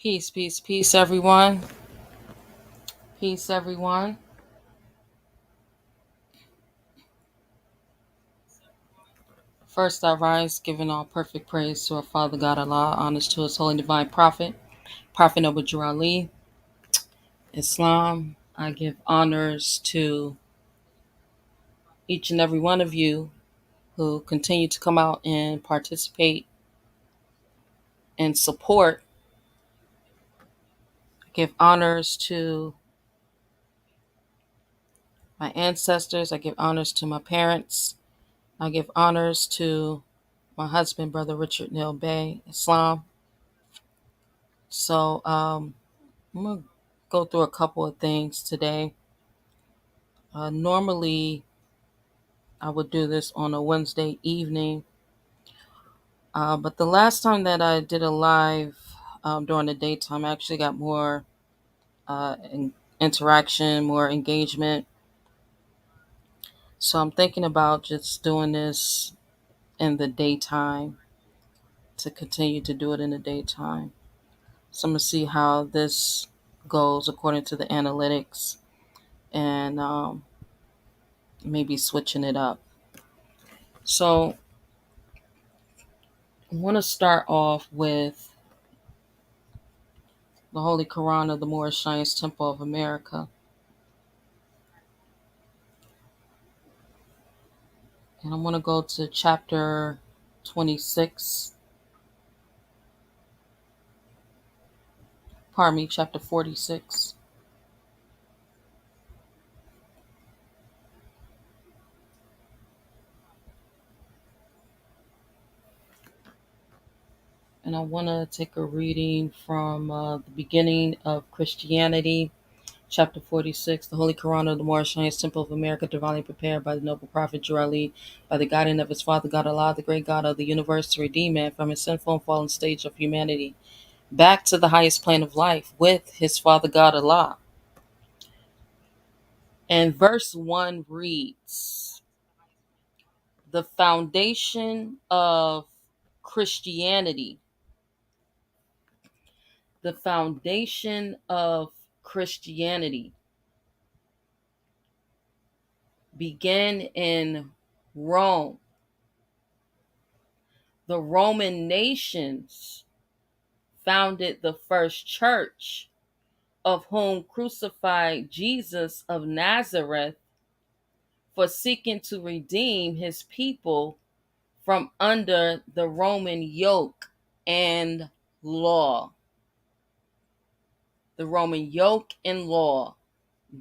Peace, peace, peace, everyone. Peace, everyone. First, I rise, giving all perfect praise to our Father God Allah, honors to His holy divine prophet, Prophet Noble Ali, Islam. I give honors to each and every one of you who continue to come out and participate and support. I give honors to my ancestors. I give honors to my parents. I give honors to my husband, Brother Richard Neil Bey, Islam. So, I'm going to go through a couple of things today. Normally, I would do this on a Wednesday evening, but the last time that I did a live during the daytime, I actually got more interaction, more engagement. So I'm thinking about just doing this in the daytime, to continue to do it in the daytime. So I'm going to see how this goes according to the analytics, and maybe switching it up. So I want to start off with the Holy Koran of the Moorish Temple of America. And I want to go to chapter 26. Pardon me, chapter 46. And I want to take a reading from the beginning of Christianity, chapter 46, the Holy Koran of the Moorish Temple of America, divinely prepared by the noble prophet Ali, by the guiding of his father God Allah, the great God of the universe, to redeem man from his sinful and fallen stage of humanity, back to the highest plane of life with his father God Allah. And verse 1 reads, "The foundation of Christianity, the foundation of Christianity began in Rome. The Roman nations founded the first church, of whom crucified Jesus of Nazareth for seeking to redeem his people from under the Roman yoke and law." The Roman yoke and law.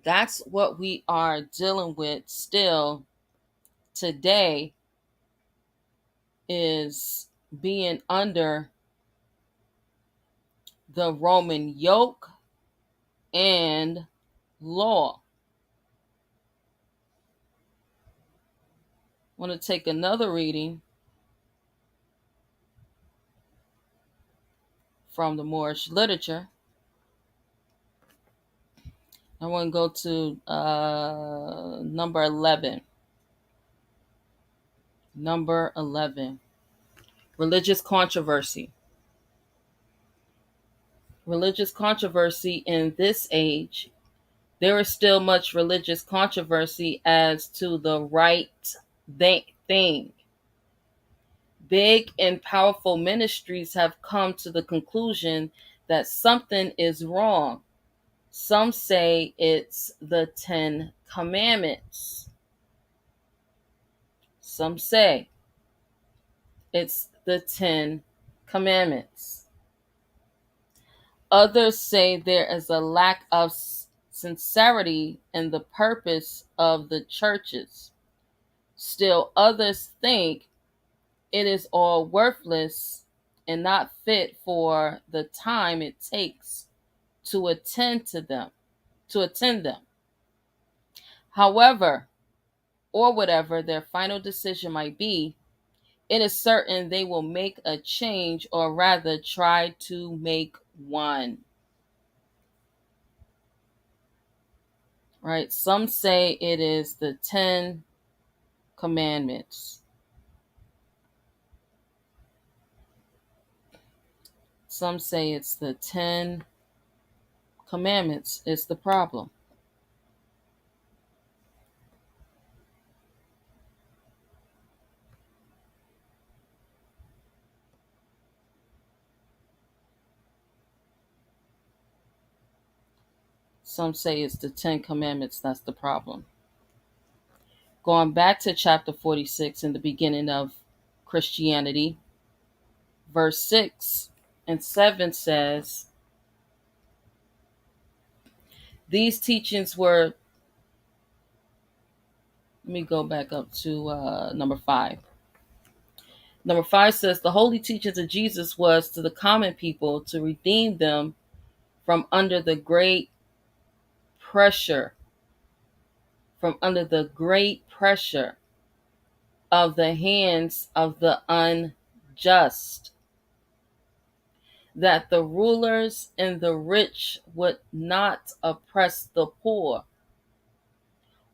That's what we are dealing with still today, is being under the Roman yoke and law. I want to take another reading from the Moorish literature. I want to go to number 11. Number 11. Religious controversy. Religious controversy in this age. There is still much religious controversy as to the right thing. Big and powerful ministries have come to the conclusion that something is wrong. Some say it's the 10 Commandments. Some say it's the 10 Commandments. Others say there is a lack of sincerity in the purpose of the churches. Still others think it is all worthless and not fit for the time it takes to attend them. However, or whatever their final decision might be, it is certain they will make a change, or rather try to make one. Right? Some say it is the 10 Commandments. Some say it's the 10 commandments is the problem. Some say it's the 10 commandments that's the problem. Going back to chapter 46 in the beginning of Christianity, verse 6 and 7 says, these teachings were, let me go back up to number 5. Number 5 says, the holy teachings of Jesus was to the common people to redeem them from under the great pressure, from under the great pressure of the hands of the unjust, that the rulers and the rich would not oppress the poor,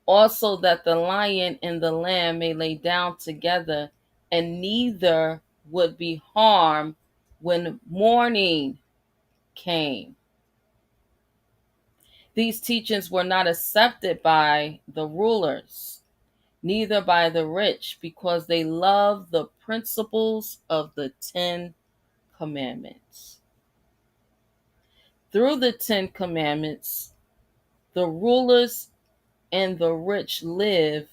also that the lion and the lamb may lay down together, and neither would be harmed when morning came. These teachings were not accepted by the rulers, neither by the rich, because they loved the principles of the 10 commandments. Through the 10 commandments, the rulers and the rich live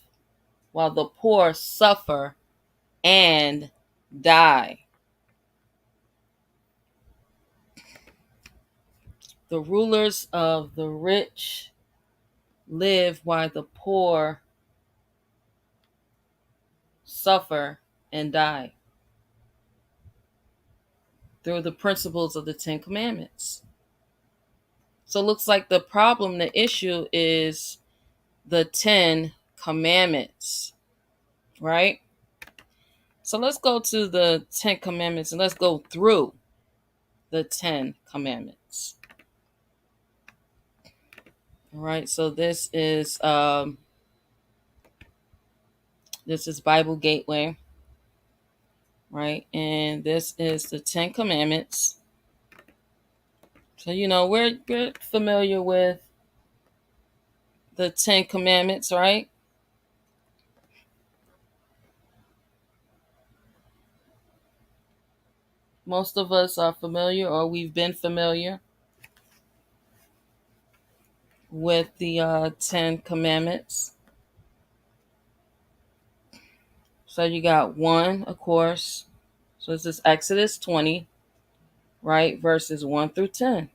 while the poor suffer and die. The rulers of the rich live while the poor suffer and die through the principles of the 10 commandments. So it looks like the problem, the issue is the 10 commandments, right? So let's go to the 10 commandments and let's go through the 10 commandments. All right, so this is Bible Gateway, right? And this is the 10 commandments. So we're familiar with the 10 commandments, right? Most of us are familiar, or we've been familiar with the 10 commandments. So you got 1, of course. So this is Exodus 20, right? Verses 1 through 10.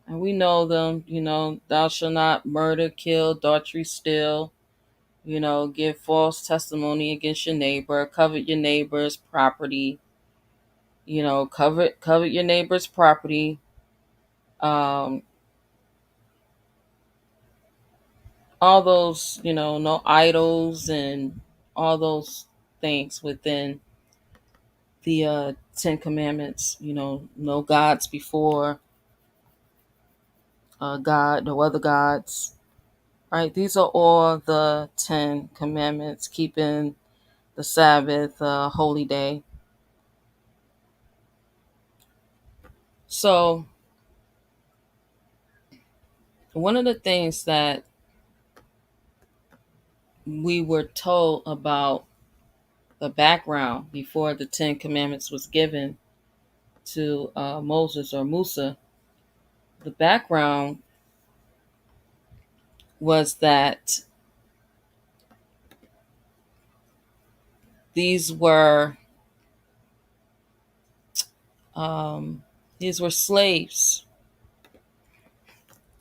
And we know them, thou shalt not murder, kill, adultery, steal, give false testimony against your neighbor, covet your neighbor's property, covet your neighbor's property. All those, no idols and all those things within the 10 commandments, no gods before God, no other gods, right? These are all the 10 commandments, keeping the Sabbath, holy day. So one of the things that we were told about the background before the 10 commandments was given to Moses or Musa, the background was that these were slaves,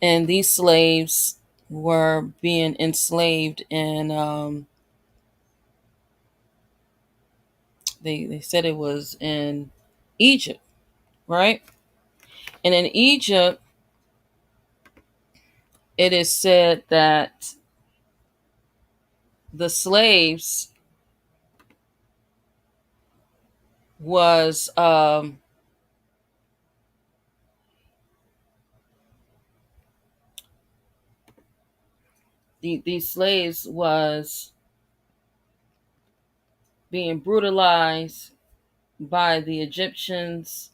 and these slaves were being enslaved, and they said it was in Egypt, right? And in Egypt, it is said that the slaves was these slaves was being brutalized by the Egyptians,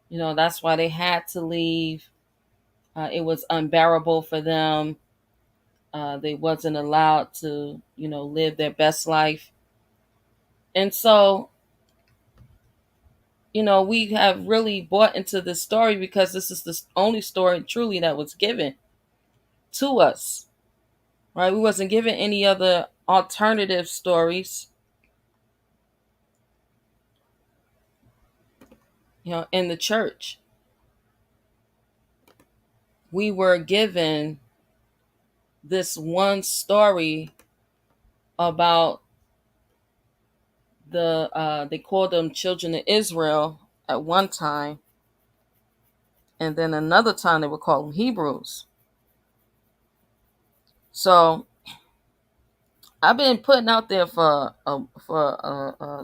That's why they had to leave. It was unbearable for them. They wasn't allowed to, live their best life. And so, we have really bought into this story because this is the only story truly that was given to us, right? We wasn't given any other alternative stories, in the church. We were given this one story about they called them children of Israel at one time, and then another time they would call them Hebrews. So I've been putting out there for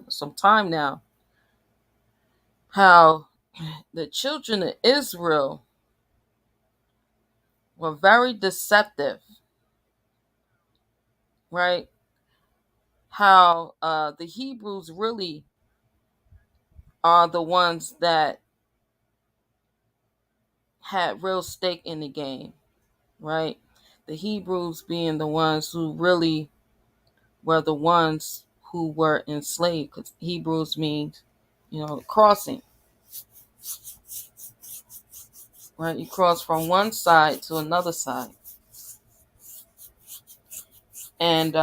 some time now how the children of Israel were very deceptive, right? How the Hebrews really are the ones that had real stake in the game, right? The Hebrews being the ones who really were the ones who were enslaved, because Hebrews means, crossing, right? You cross from one side to another side. And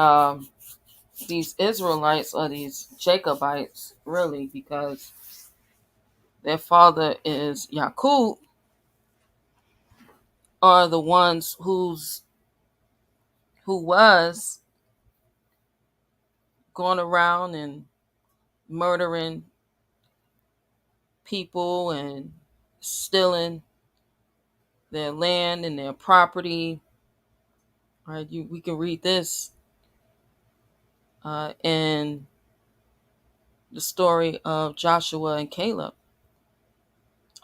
these Israelites, or these Jacobites, really, because their father is Yaqub, are the ones who was going around and murdering people and stealing their land and their property. Right? We can read this in the story of Joshua and Caleb.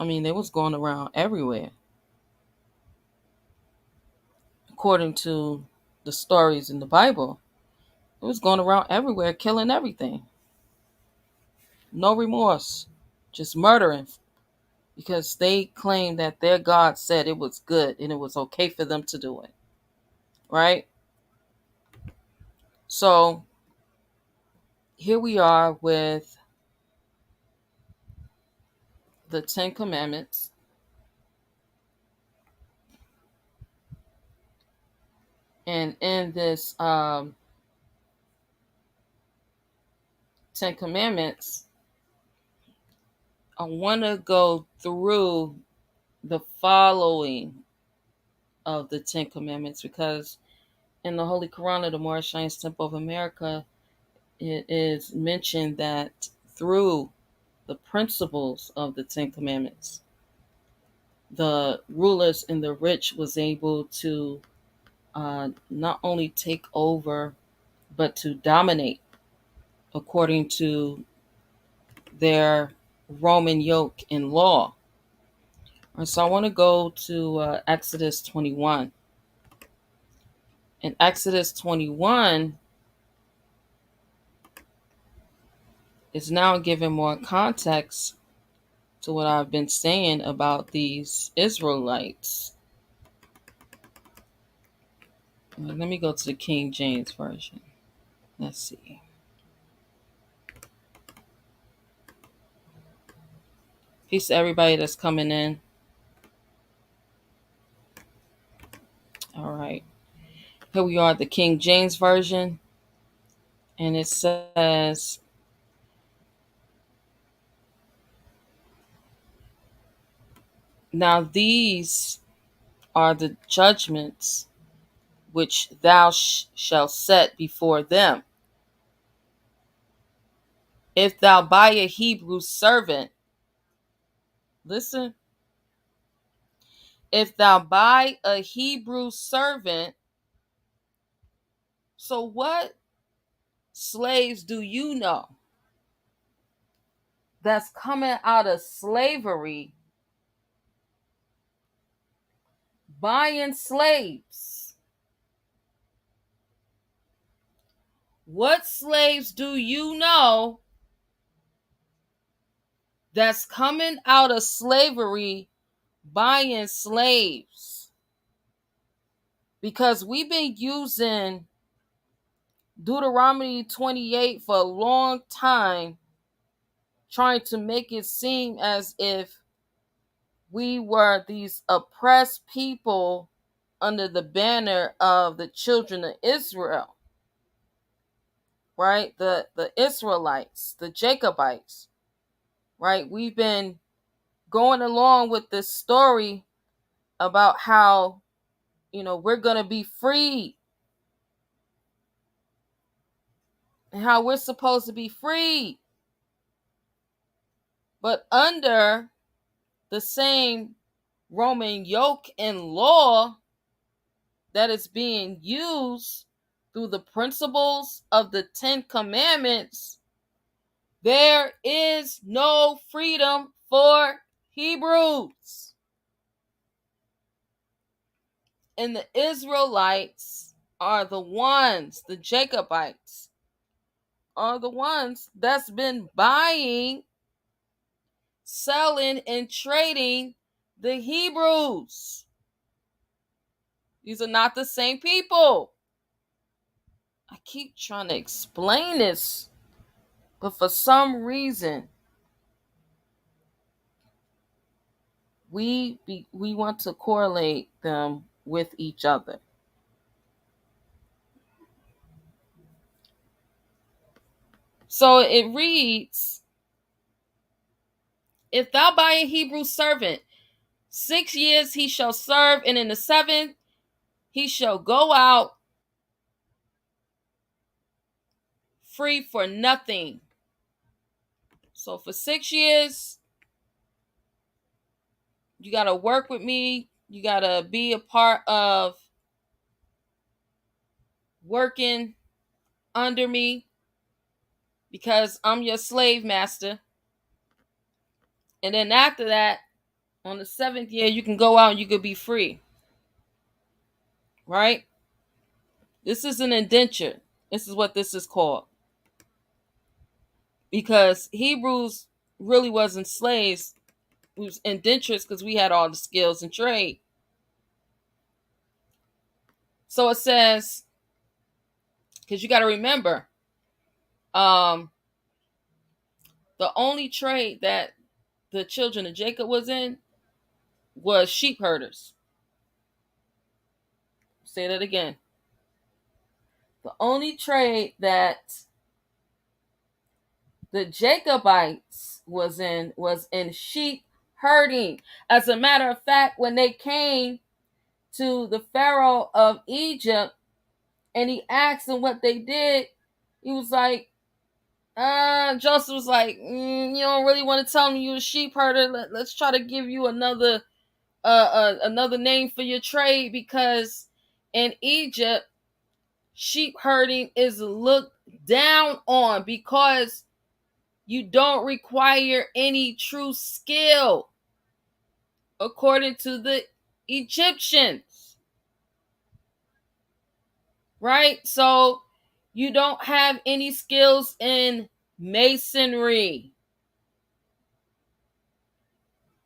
I mean, they was going around everywhere, according to the stories in the Bible. It was going around everywhere, killing everything. No remorse, just murdering, because they claimed that their God said it was good and it was okay for them to do it. Right? So here we are with the Ten Commandments. And in this Ten Commandments, I want to go through the following of the Ten Commandments, because in the Holy Koran of the Moorish Temple of America, it is mentioned that through the principles of the Ten Commandments, the rulers and the rich was able to not only take over, but to dominate according to their Roman yoke and law. And so I want to go to Exodus 21. In Exodus 21, is now giving more context to what I've been saying about these Israelites. Let me go to the King James Version. Let's see. Peace to everybody that's coming in. All right. Here we are, the King James Version. And it says, "Now these are the judgments which thou shalt set before them. If thou buy a Hebrew servant," listen, "if thou buy a Hebrew servant," so what slaves do you know that's coming out of slavery, buying slaves? What slaves do you know that's coming out of slavery buying slaves, because we've been using Deuteronomy 28 for a long time, trying to make it seem as if we were these oppressed people under the banner of the children of Israel, right? The Israelites, the Jacobites, right? We've been going along with this story about how, we're going to be free and how we're supposed to be free, but under the same Roman yoke and law that is being used through the principles of the Ten Commandments. There is no freedom for Hebrews. And the Israelites are the ones, the Jacobites are the ones that's been buying, selling, and trading the Hebrews. These are not the same people. I keep trying to explain this, but for some reason, we want to correlate them with each other. So it reads, if thou buy a Hebrew servant, 6 years he shall serve, and in the 7th he shall go out free for nothing. So for 6 years, you got to work with me. You got to be a part of working under me because I'm your slave master. And then after that, on the 7th year, you can go out and you could be free. Right? This is an indenture. This is what this is called. Because Hebrews really wasn't slaves. It was indentures because we had all the skills and trade. So it says, because you got to remember, the only trade that the children of Jacob was in was sheep herders. Say that again. The only trade that the Jacobites was in sheep herding. As a matter of fact, when they came to the Pharaoh of Egypt and he asked them what they did, he was like, Joseph was like, you don't really want to tell me you're a sheep herder. Let's try to give you another name for your trade, because in Egypt, sheep herding is looked down on because you don't require any true skill, according to the Egyptians. Right? So you don't have any skills in masonry.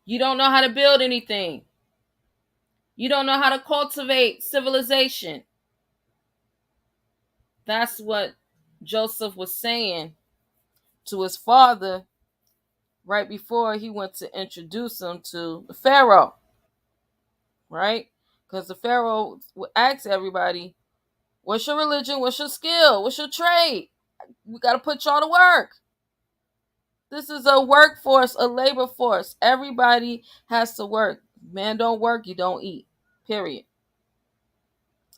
You don't know how to build anything. You don't know how to cultivate civilization. That's what Joseph was saying to his father right before he went to introduce him to the Pharaoh. Right? Because the Pharaoh would ask everybody, what's your religion? What's your skill? What's your trade? We got to put y'all to work. This is a workforce, a labor force. Everybody has to work. Man don't work, you don't eat. Period.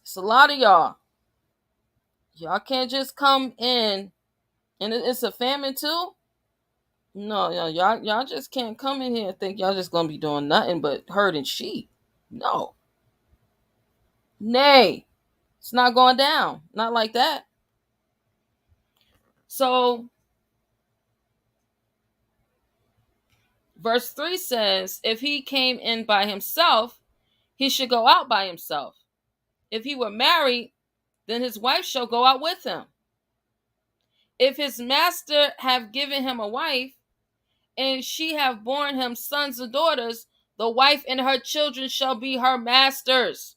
It's a lot of y'all. Y'all can't just come in, and it's a famine too. No, y'all just can't come in here and think y'all just gonna be doing nothing but herding sheep. No. Nay. It's not going down. Not like that. So verse 3 says, if he came in by himself, he should go out by himself. If he were married, then his wife shall go out with him. If his master have given him a wife, and she have borne him sons and daughters, the wife and her children shall be her masters,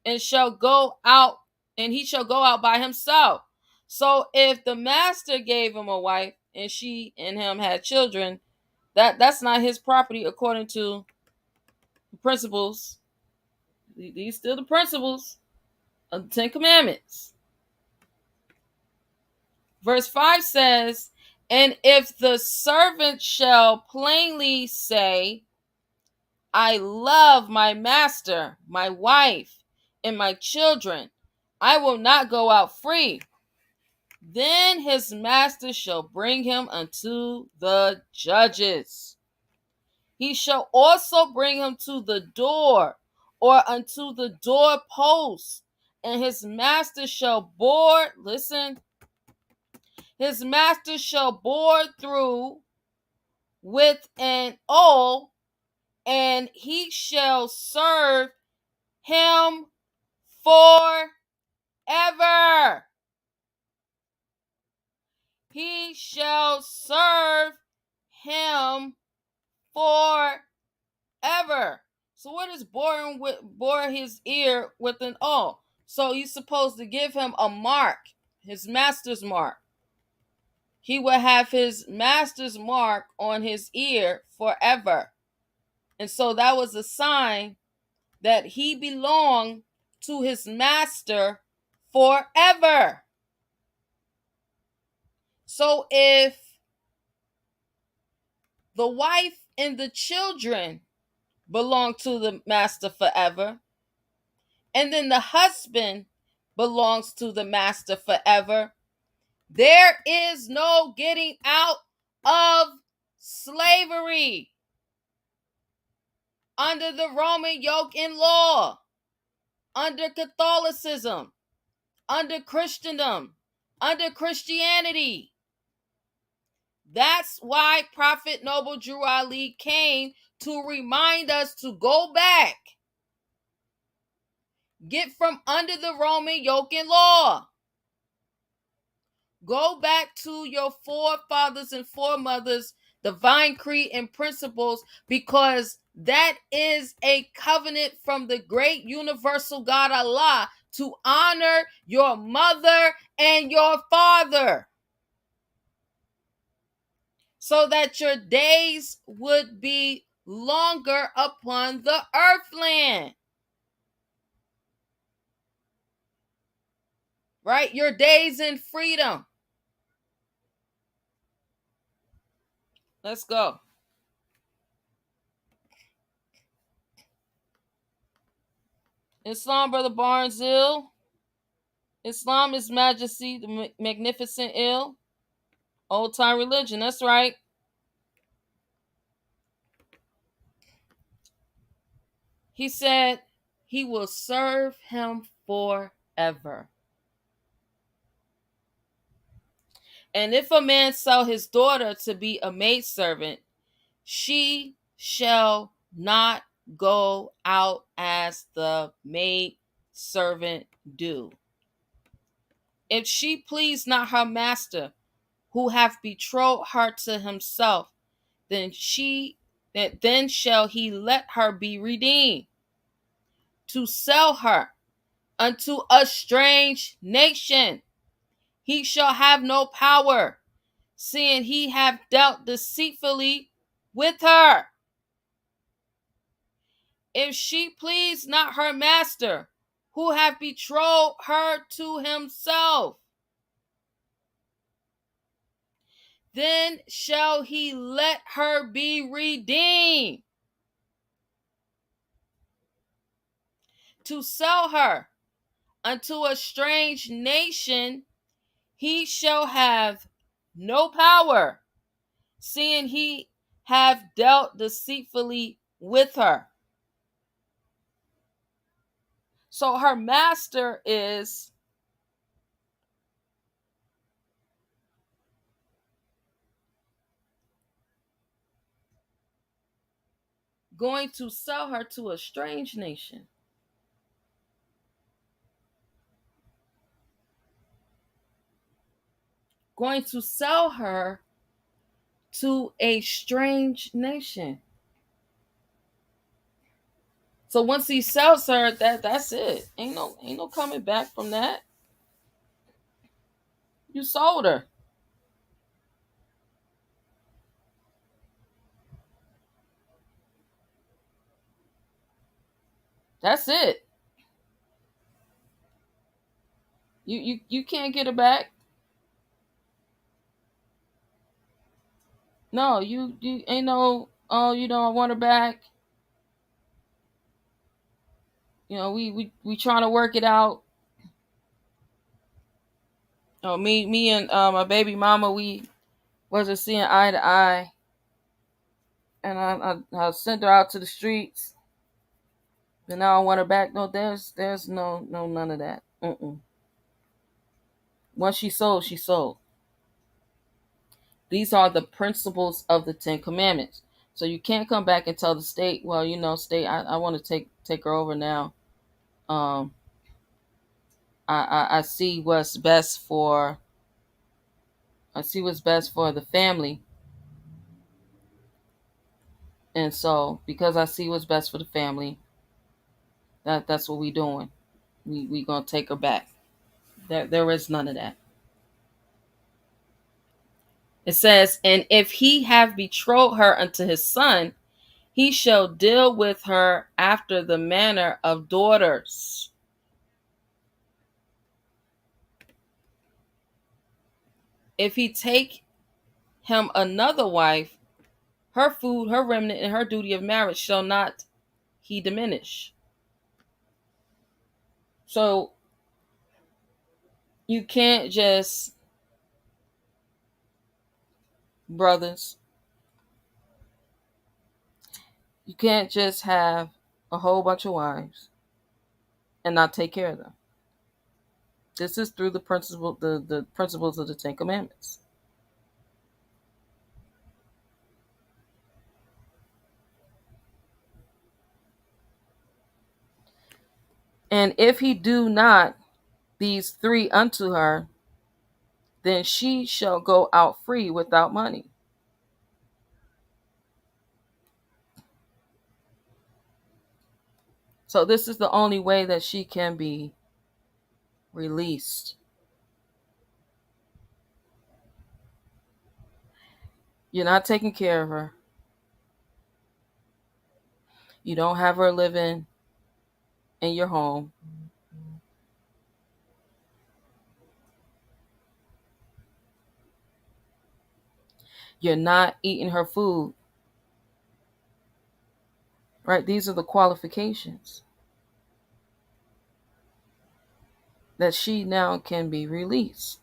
and shall go out, and he shall go out by himself. So if the master gave him a wife and she and him had children, that's not his property according to the principles. These still the principles of the Ten Commandments. Verse 5 says, and if the servant shall plainly say, I love my master, my wife, and my children, I will not go out free, then his master shall bring him unto the judges. He shall also bring him to the door, or unto the doorpost, and his master shall bore, listen, his master shall bore through with an awl, and he shall serve him forever. He shall serve him forever. So what is bore his ear with an awl? So you're supposed to give him a mark, his master's mark. He will have his master's mark on his ear forever. And so that was a sign that he belonged to his master forever. So if the wife and the children belong to the master forever, and then the husband belongs to the master forever, there is no getting out of slavery under the Roman yoke and law, under Catholicism, under Christendom, under Christianity. That's why Prophet Noble Drew Ali came to remind us to go back, get from under the Roman yoke and law. Go back to your forefathers and foremothers' divine creed and principles, because that is a covenant from the great universal God Allah to honor your mother and your father, so that your days would be longer upon the earthland. Right? Your days in freedom. Let's go. Islam, Brother Barnesville. Islam is majesty, the magnificent ill. Old time religion, that's right. He said he will serve him forever. And if a man sell his daughter to be a maidservant, she shall not go out as the maidservant do. If she please not her master, who hath betrothed her to himself, then shall he let her be redeemed, to sell her unto a strange nation. He shall have no power, seeing he hath dealt deceitfully with her. If she please not her master, who hath betrothed her to himself, then shall he let her be redeemed, to sell her unto a strange nation. He shall have no power, seeing he have dealt deceitfully with her. So her master is going to sell her to a strange nation. Going to sell her to a strange nation. So once he sells her, that's it. Ain't no coming back from that. You sold her. That's it. You can't get her back. No, you ain't no. Oh, you don't want her back. We trying to work it out. Oh, me and my baby mama, we wasn't seeing eye to eye, and I sent her out to the streets. And now I want her back. No, there's no none of that. Once she sold, she sold. These are the principles of the Ten Commandments. So you can't come back and tell the state, well, state, I want to take her over now. Um, I see what's best for. I see what's best for the family, and so because I see what's best for the family, that's what we doing. We gonna take her back. There is none of that. It says, and if he have betrothed her unto his son, he shall deal with her after the manner of daughters. If he take him another wife, her food, her remnant, and her duty of marriage shall not he diminish. So you can't just, brothers, you can't just have a whole bunch of wives and not take care of them. This is through the principles of the Ten Commandments. And if he do not these three unto her, then she shall go out free without money. So this is the only way that she can be released. You're not taking care of her. You don't have her living in your home. You're not eating her food. Right? These are the qualifications that she now can be released.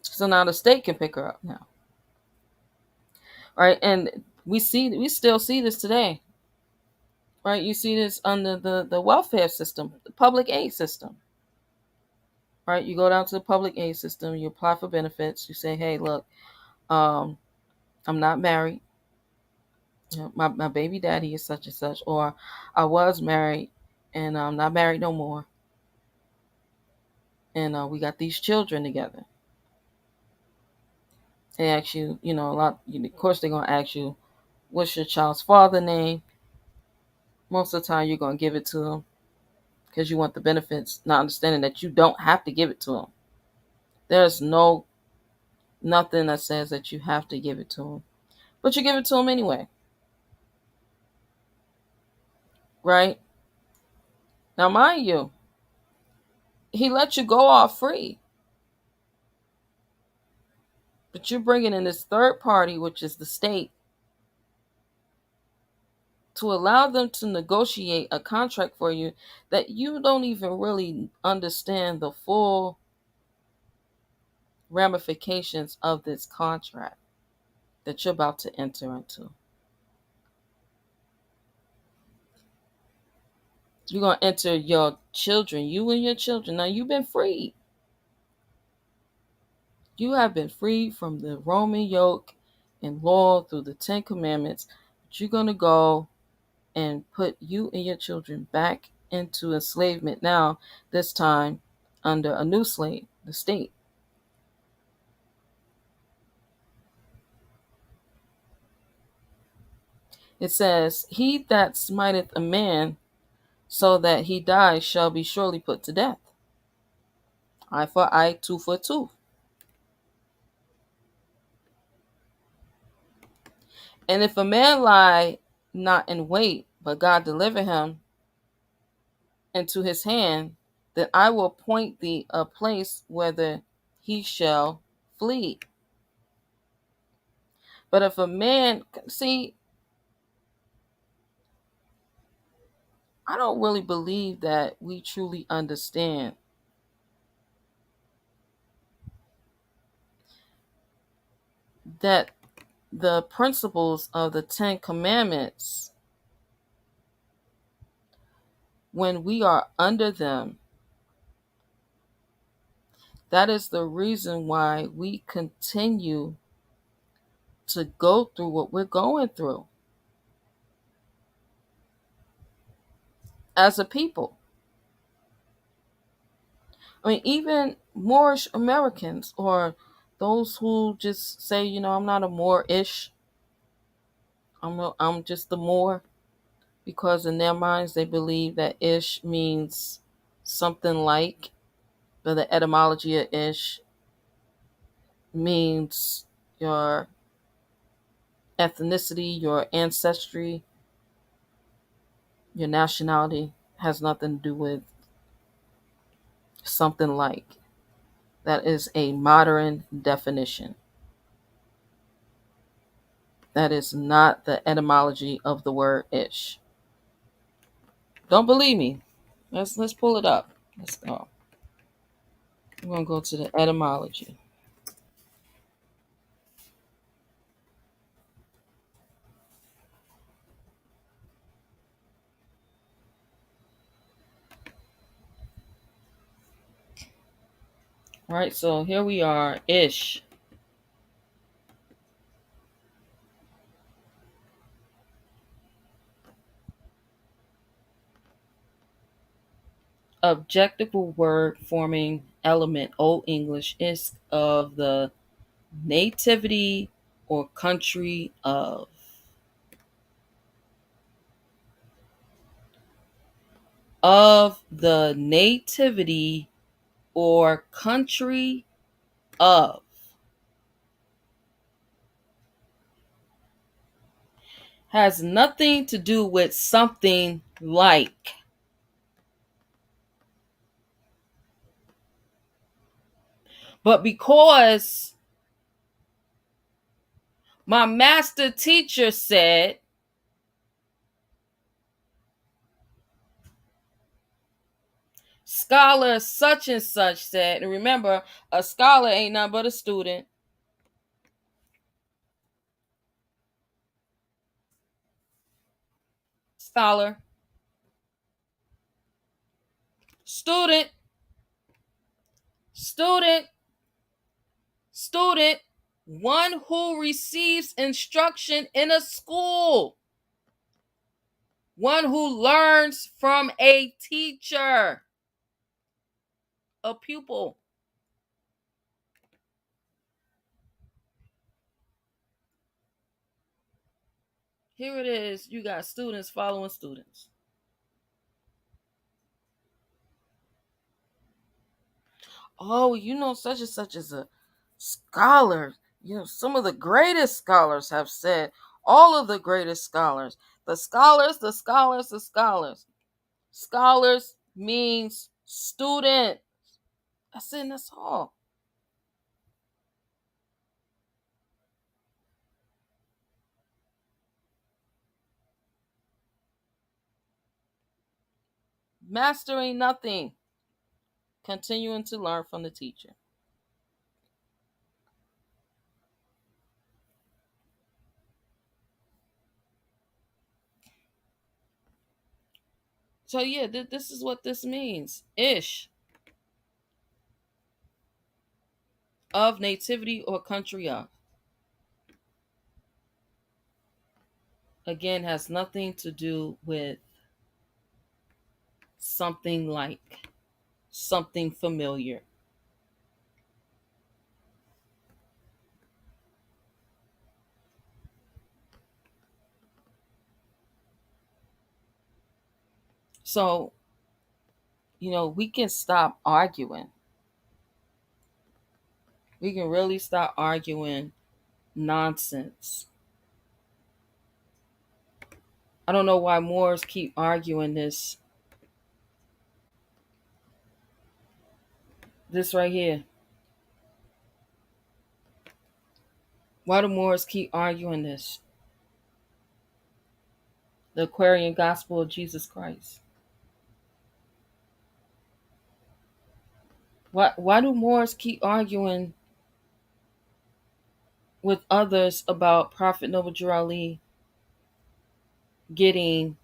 So now the state can pick her up now. Right? And we still see this today. Right? You see this under the welfare system, the public aid system. Right? You go down to the public aid system, you apply for benefits, you say, hey, look, I'm not married. My baby daddy is such and such, or I was married and I'm not married no more. And we got these children together. They ask you, a lot. Of course, they're gonna ask you, "What's your child's father name?" Most of the time, you're gonna give it to them because you want the benefits, not understanding that you don't have to give it to them. There's nothing that says that you have to give it to them, but you give it to them anyway, right? Now, mind you, he let you go off free, but you're bringing in this third party, which is the state, to allow them to negotiate a contract for you that you don't even really understand the full ramifications of this contract that you're about to enter into. You're going to enter your children, you and your children. Now, you've been freed. You have been freed from the Roman yoke and law through the Ten Commandments. But you're going to go and put you and your children back into enslavement now, this time under a new slave, the state. It says, "He that smiteth a man so that he die shall be surely put to death. Eye for eye, tooth for tooth. And if a man lie not in wait, but God deliver him into his hand, then I will appoint thee a place whither he shall flee." But if a man, see, I don't really believe that we truly understand that the principles of the Ten Commandments, when we are under them, that is the reason why we continue to go through what we're going through as a people. I mean, even Moorish Americans, or those who just say, I'm not a Moorish, I'm just the Moor, because in their minds they believe that ish means something like, but the etymology of ish means your ethnicity, your ancestry, your nationality, has nothing to do with something like. That is a modern definition. That is not the etymology of the word ish. Don't believe me? Let's pull it up. Let's go. We're gonna go to the etymology. All right, so here we are. Ish. Objective word forming element, Old English, is of the nativity or country of. Of the nativity or country of. Has nothing to do with something like. But because my master teacher said, scholar such and such said, and remember, a scholar ain't nothing but a student. Scholar, student, student, student, one who receives instruction in a school, one who learns from a teacher, a pupil. Here it is. You got students following students. Oh, such and such is a scholar. Some of the greatest scholars have said, all of the greatest scholars, the scholars, the scholars, the scholars. Scholars means student. That's it, that's all. Mastering nothing. Continuing to learn from the teacher. So yeah, this is what this means. Ish. Of nativity or country of. Again, has nothing to do with something like, something familiar. So, we can stop arguing. We can really stop arguing nonsense. I don't know why Moors keep arguing this right here. Why do Moors keep arguing this? The Aquarian Gospel of Jesus Christ. Why do Moors keep arguing with others about Prophet Noble Drew Ali getting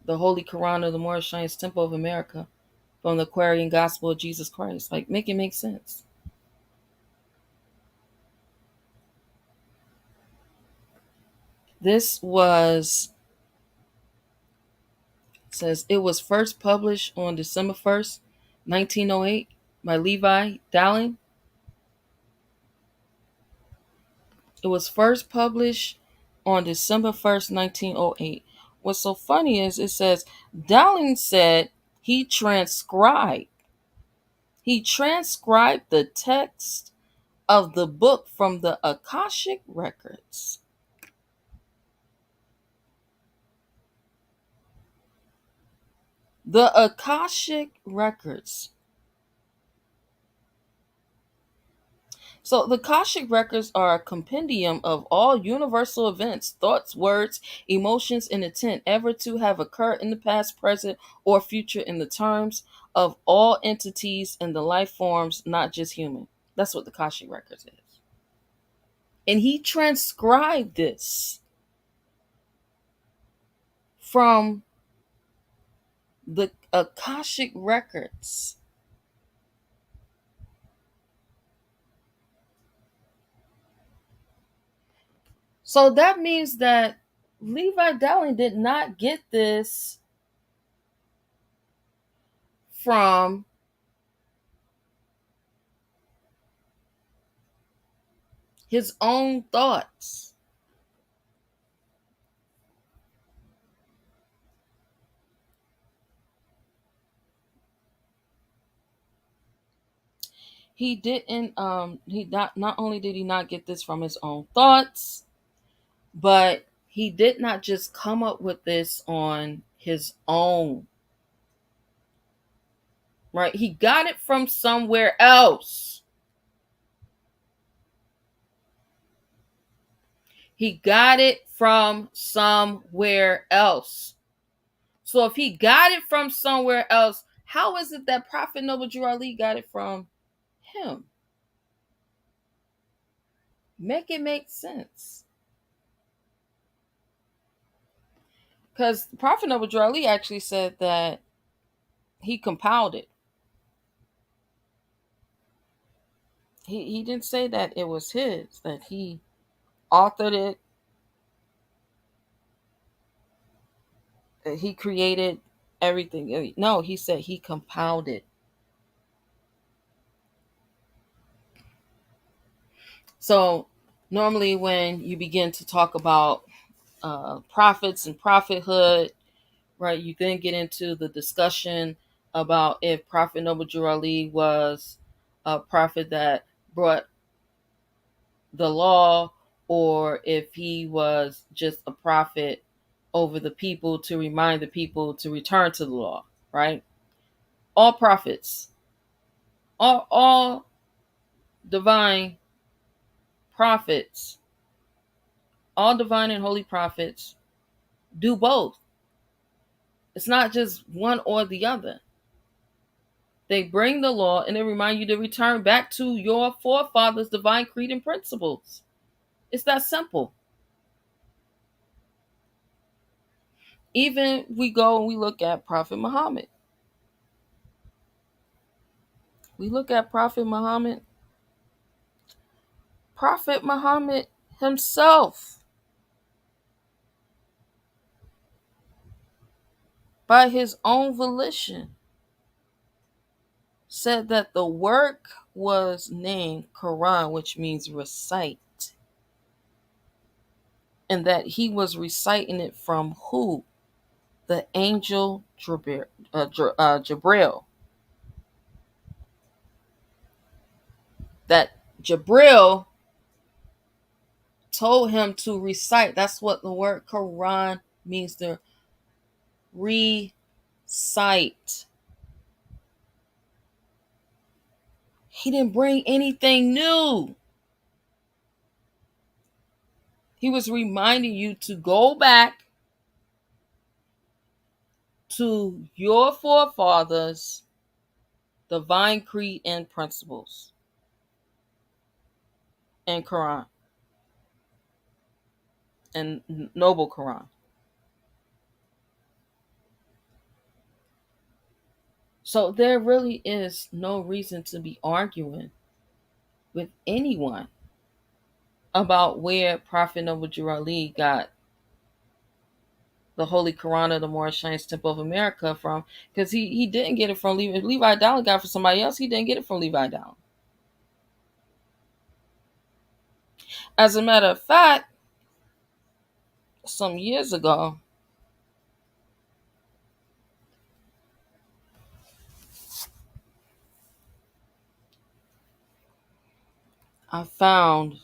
the Holy Quran of the Moorish Science Temple of America from the Aquarian Gospel of Jesus Christ? Like, make it make sense. This was says it was first published on December 1st, 1908 by Levi Dowling. It was first published on December 1st, 1908. What's so funny is it says Dowling said he transcribed the text of the book from the Akashic records. The Akashic records. So the Akashic records are a compendium of all universal events, thoughts, words, emotions, and intent ever to have occurred in the past, present, or future in the terms of all entities and the life forms, not just human. That's what the Akashic records is. And he transcribed this from the Akashic records. So that means that Levi Dowling did not get this from his own thoughts. He didn't he not only did he not get this from his own thoughts, but he did not just come up with this on his own. Right? He got it from somewhere else. He got it from somewhere else. So if he got it from somewhere else, how is it that Prophet Noble Drew Ali got it from him? Make it make sense. Because Prophet Noble Drew Ali actually said that he compiled it. He didn't say that it was his, that he authored it, that he created everything. No, he said he compiled it. So normally when you begin to talk about prophets and prophethood, right, you then get into the discussion about if Prophet Noble Drew Ali was a prophet that brought the law, or if he was just a prophet over the people to remind the people to return to the law, right? All prophets, all divine prophets, all divine and holy prophets do both. It's not just one or the other. They bring the law and they remind you to return back to your forefathers' divine creed and principles. It's that simple. Even we go and we look at Prophet Muhammad. We look at Prophet Muhammad. Prophet Muhammad himself, by his own volition, said that the work was named Koran, which means recite, and that he was reciting it from who? the angel Jabril. That Jabril told him to recite. That's what the word Quran means, to recite. He didn't bring anything new. He was reminding you to go back to your forefathers' divine creed and principles and Quran and noble Quran. So there really is no reason to be arguing with anyone about where Prophet Noble Drew Ali got the Holy Quran of the Moorish Temple of America from, because he didn't get it from Levi Dowling, got it from somebody else. He didn't get it from Levi Dowling. As a matter of fact, some years ago, I found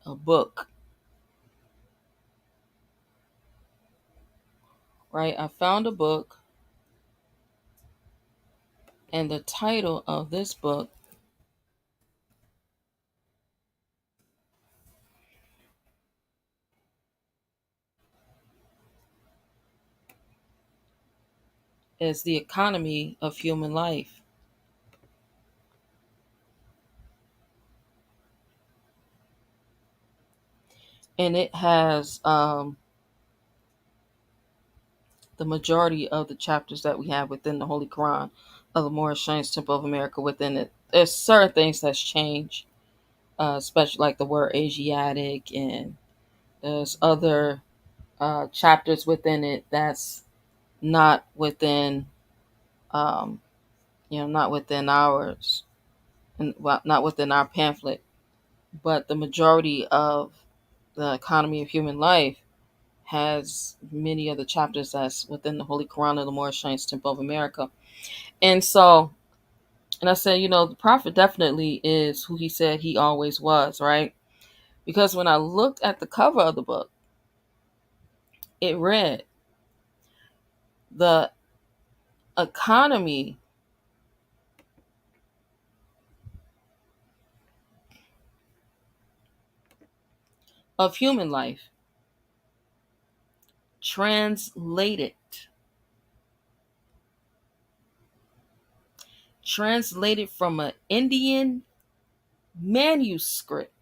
a book, right? I found a book, and the title of this book is The Economy of Human Life. And it has the majority of the chapters that we have within the Holy Quran of the Moorish Temple of America within it. There's certain things that's changed, especially like the word Asiatic, and there's other chapters within it that's not within, um, not within ours, and well, not within our pamphlet. But the majority of the Economy of Human Life has many of the chapters that's within the Holy Quran of the Moorish Temple of America. And so, and I said, the prophet definitely is who he said he always was, right? Because when I looked at the cover of the book, it read, The Economy of Human Life, translated from an Indian manuscript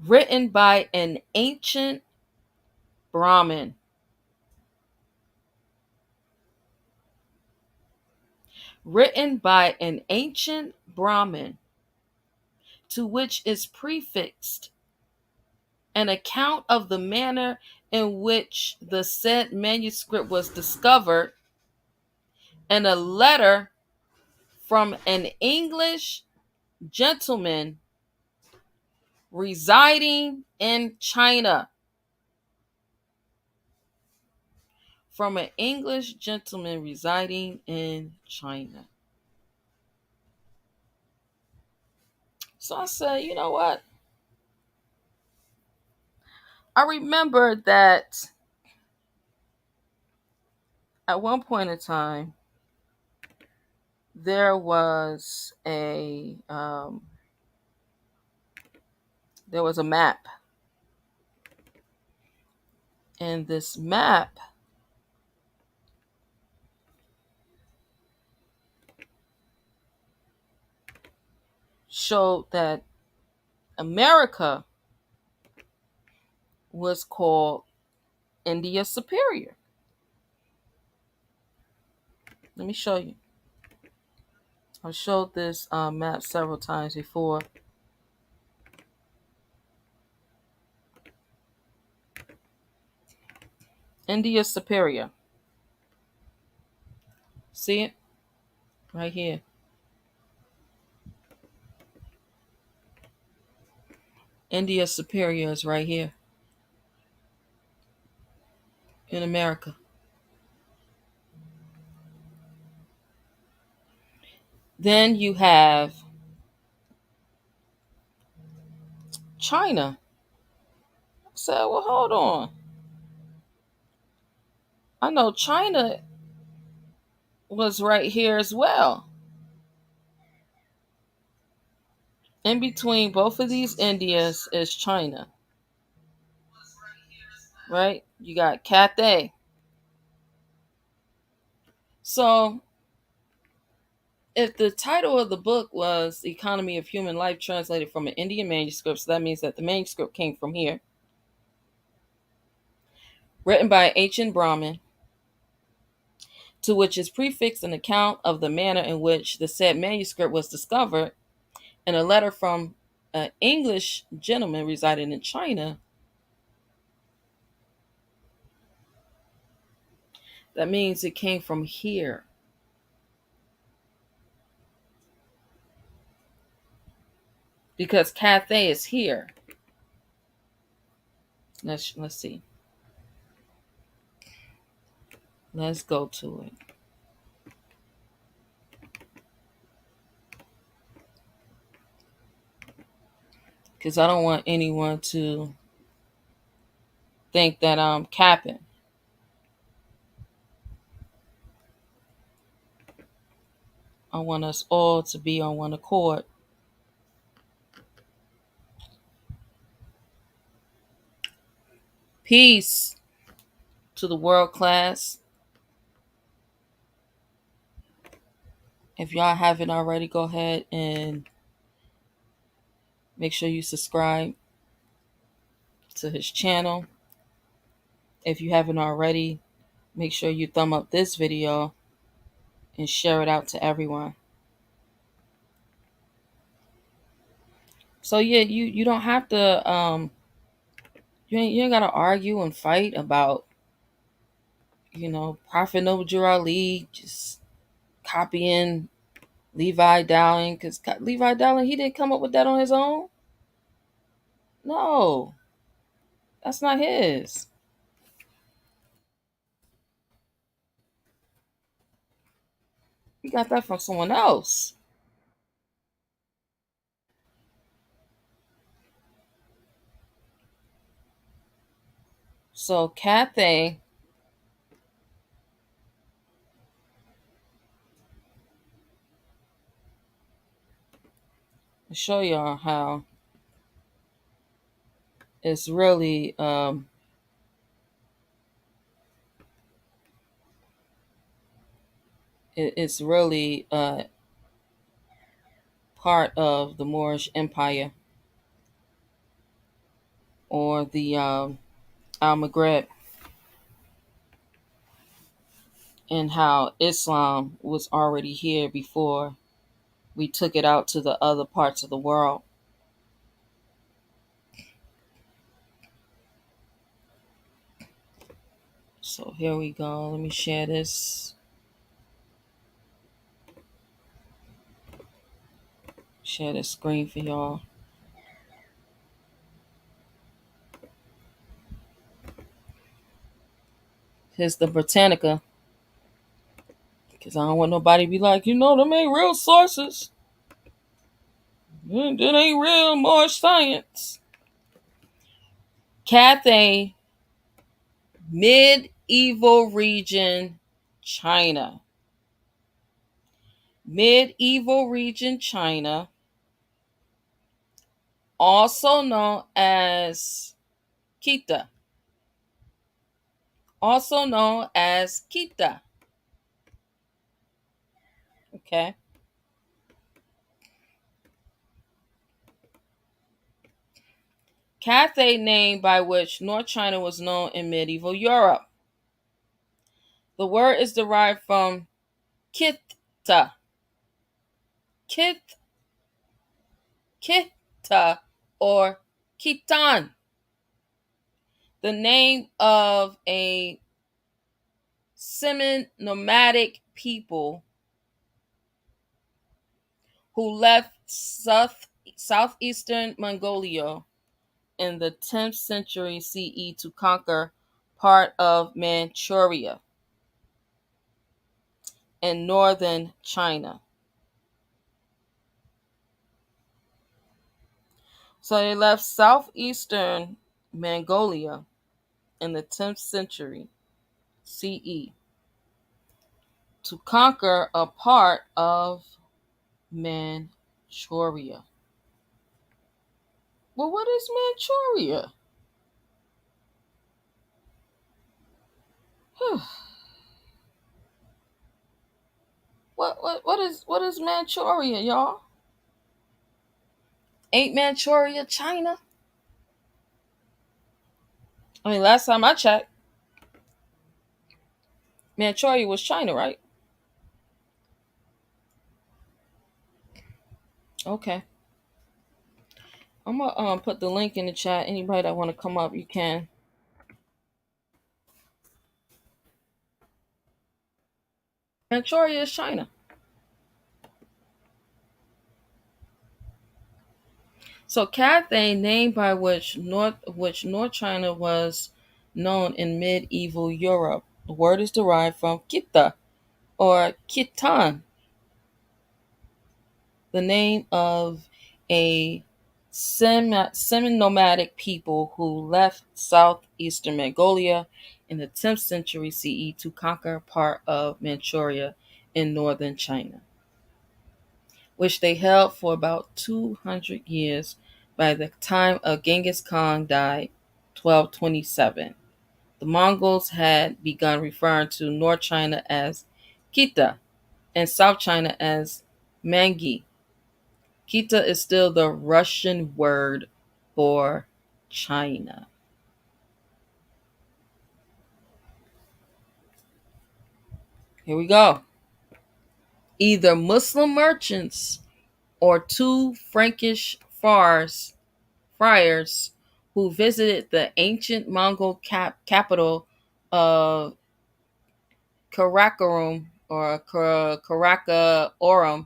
written by an ancient Brahmin. Written by an ancient Brahmin, to which is prefixed an account of the manner in which the said manuscript was discovered, and a letter from an English gentleman residing in China. From an English gentleman residing in China. So I said, you know what? I remember that at one point in time, there was a map, and this map showed that America was called India Superior. Let me show you. I've showed this map several times before. India Superior. See it? Right here. India Superior is right here. in America. Then you have China. I said, well, hold on. I know China was right here as well. In between both of these Indias is China, right? You got Cathay. So, if the title of the book was The Economy of Human Life translated from an Indian manuscript, so that means that the manuscript came from here, written by an ancient Brahmin, to which is prefixed an account of the manner in which the said manuscript was discovered, and a letter from an English gentleman residing in China, that means it came from here. Because Cathay is here. Let's see. Let's go to it. Because I don't want anyone to think that I'm capping. I want us all to be on one accord. Peace to the world class. If y'all haven't already, go ahead and make sure you subscribe to his channel. If you haven't already, make sure you thumb up this video and share it out to everyone. So yeah, you don't have to you ain't gotta argue and fight about, Prophet Noble Ali just copying Levi Dowling, because Levi Dowling, he didn't come up with that on his own. No, that's not his. He got that from someone else. So Cathay, I'll show y'all how it's really it's really part of the Moorish Empire, or the Al-Maghreb, and how Islam was already here before we took it out to the other parts of the world. So here we go. Let me share this. Share the screen for y'all. Here's the Britannica. Because I don't want nobody to be like, them ain't real sources. That ain't real Moorish science. Cathay, medieval region, China. Medieval region, China. Also known as Kita. Also known as Kita. Okay. Cathay, name by which North China was known in medieval Europe. The word is derived from Kita. Kita or Khitan, the name of a semi-nomadic people who left southeastern Mongolia in the 10th century CE to conquer part of Manchuria in northern China. So they left southeastern Mongolia in the 10th century CE to conquer a part of Manchuria. Well, what is Manchuria? What is Manchuria, y'all? Ain't Manchuria China? I mean, last time I checked, Manchuria was China, right? Okay. I'm gonna put the link in the chat. Anybody that want to come up, you can. Manchuria is China. So Cathay, name by which North China was known in medieval Europe. The word is derived from Kita or Khitan, the name of a semi-nomadic people who left southeastern Mongolia in the 10th century CE to conquer part of Manchuria in northern China, which they held for about 200 years by the time of Genghis Khan died, 1227. The Mongols had begun referring to North China as Kita and South China as Mangi. Kita is still the Russian word for China. Here we go. Either Muslim merchants or two Frankish friars who visited the ancient Mongol capital of Karakorum or Karakorum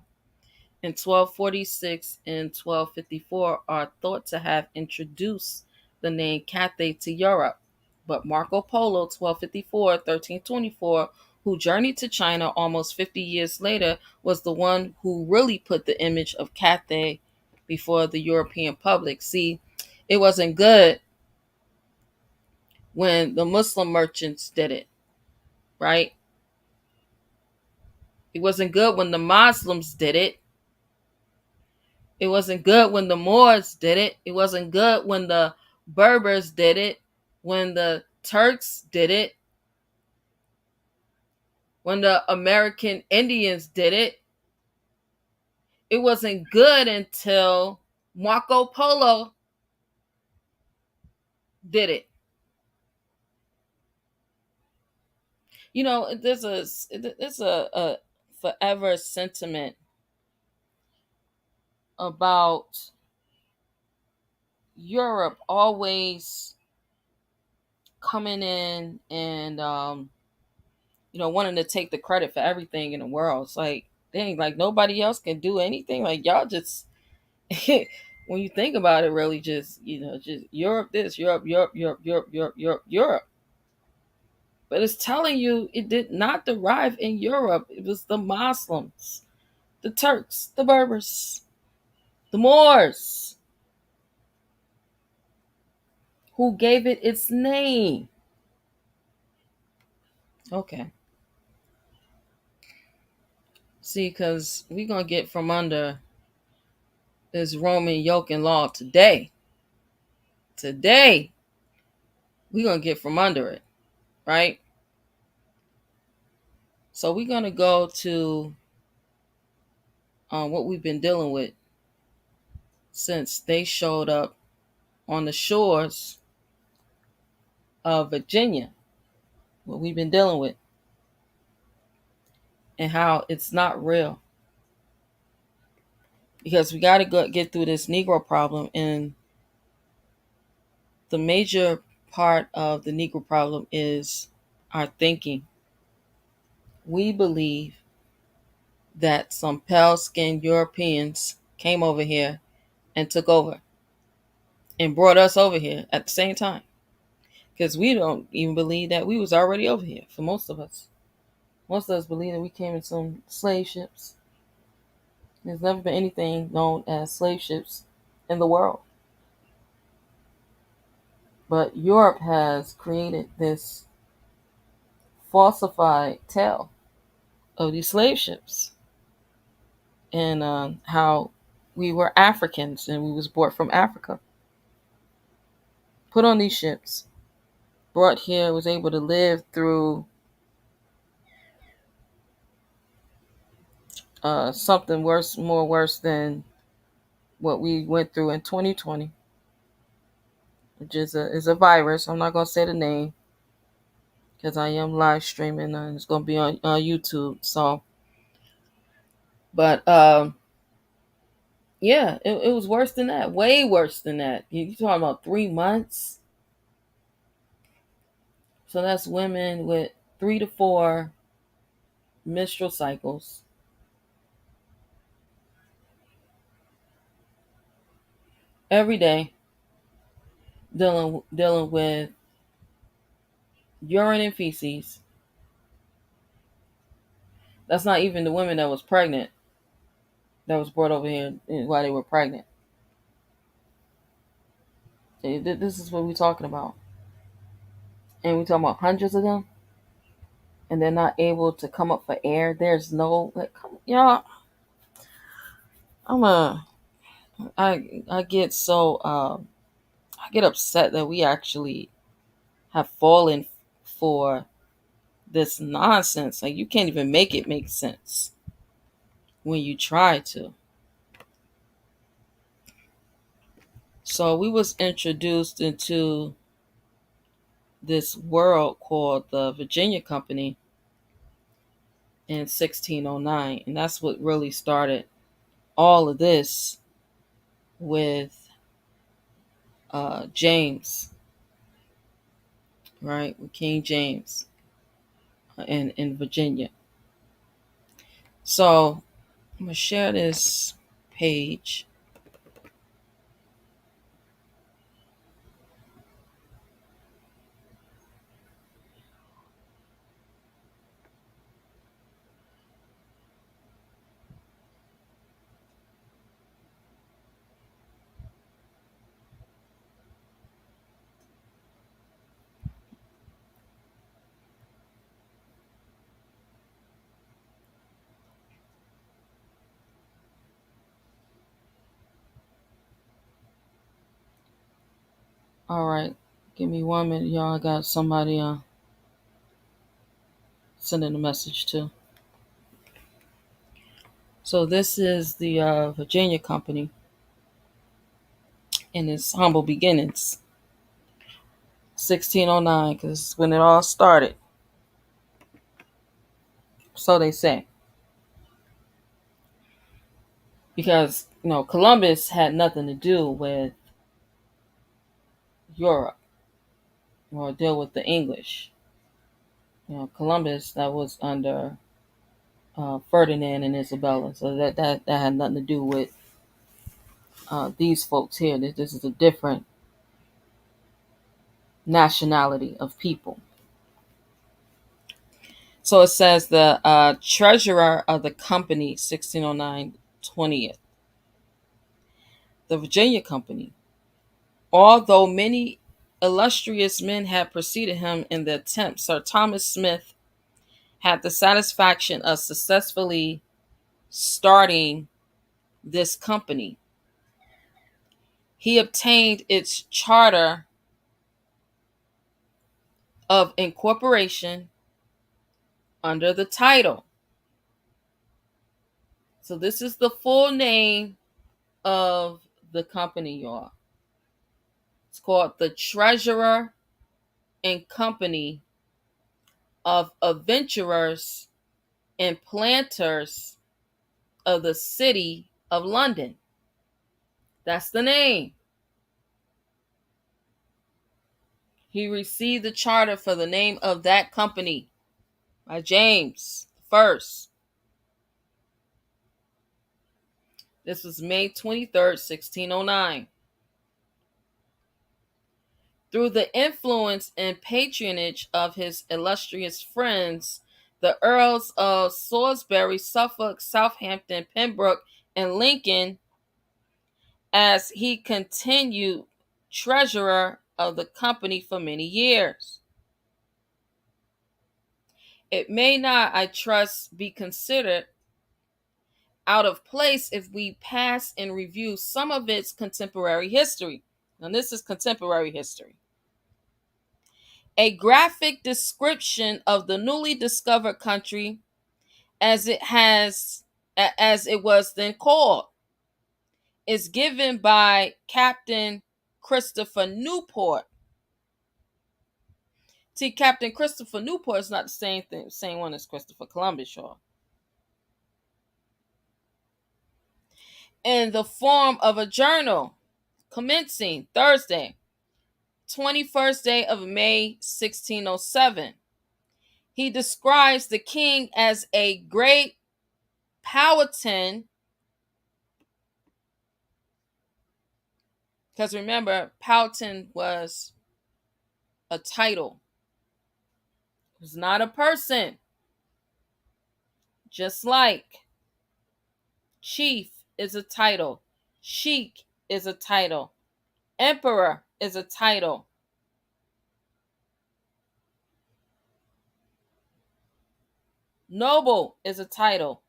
in 1246 and 1254 are thought to have introduced the name Cathay to Europe. But Marco Polo, 1254, 1324, who journeyed to China almost 50 years later, was the one who really put the image of Cathay before the European public. See, it wasn't good when the Muslim merchants did it, right? It wasn't good when the Muslims did it. It wasn't good when the Moors did it. It wasn't good when the Berbers did it, when the Turks did it, when the American Indians did it. It wasn't good until Marco Polo did it. You know, there's a forever sentiment about Europe always coming in and wanting to take the credit for everything in the world. It's like, dang, like nobody else can do anything. Like y'all just when you think about it, really just just Europe this, Europe. But it's telling you it did not derive in Europe. It was the Muslims, the Turks, the Berbers, the Moors who gave it its name. Okay. See, because we're going to get from under this Roman yoke and law today. Today, we're going to get from under it, right? So we're going to go to what we've been dealing with since they showed up on the shores of Virginia, what we've been dealing with, and how it's not real. Because we got to get through this Negro problem, and the major part of the Negro problem is our thinking. We believe that some pale-skinned Europeans came over here and took over and brought us over here at the same time. because we don't even believe that we was already over here. For most of us, believe that we came in some slave ships. There's never been anything known as slave ships in the world. But Europe has created this falsified tale of these slave ships, and how we were Africans and we was brought from Africa, put on these ships, brought here, was able to live through something worse, more worse than what we went through in 2020, which is a virus. I'm not gonna say the name because I am live streaming and it's gonna be on YouTube. So, but yeah, it was worse than that, way worse than that. You talking about 3 months? So that's women with 3 to 4 menstrual cycles, every day, dealing with urine and feces. That's not even the women that was pregnant, that was brought over here while they were pregnant. This is what we're talking about, and we're talking about hundreds of them, and they're not able to come up for air. There's no like, come, y'all. I'm a I get so I get upset that we actually have fallen for this nonsense. Like, you can't even make it make sense when you try to. So we was introduced into this world called the Virginia Company in 1609, and that's what really started all of this with James, right? With King James in Virginia. So I'm gonna share this page. All right, give me 1 minute, y'all. I got somebody sending a message to. So this is the Virginia Company in its humble beginnings, 1609, because when it all started. So they say. Because, Columbus had nothing to do with Europe or deal with the English. Columbus, that was under Ferdinand and Isabella. So that had nothing to do with these folks here. This is a different nationality of people. So it says the treasurer of the company, 1609 20th, the Virginia Company. Although many illustrious men had preceded him in the attempt, Sir Thomas Smith had the satisfaction of successfully starting this company. He obtained its charter of incorporation under the title. So this is the full name of the company, y'all. It's called the Treasurer and Company of Adventurers and Planters of the City of London. That's the name. He received the charter for the name of that company by James I. This was May 23rd, 1609. Through the influence and patronage of his illustrious friends, the Earls of Salisbury, Suffolk, Southampton, Pembroke, and Lincoln, as he continued treasurer of the company for many years. It may not, I trust, be considered out of place if we pass and review some of its contemporary history. Now, this is contemporary history. A graphic description of the newly discovered country as it was then called is given by Captain Christopher Newport. See, Captain Christopher Newport is not the same one as Christopher Columbus, y'all. In the form of a journal commencing Thursday, 21st day of May, 1607. He describes the king as a great Powhatan, because remember, Powhatan was a title. It was not a person. Just like chief is a title, sheik is a title, emperor is a title. Noble is a title.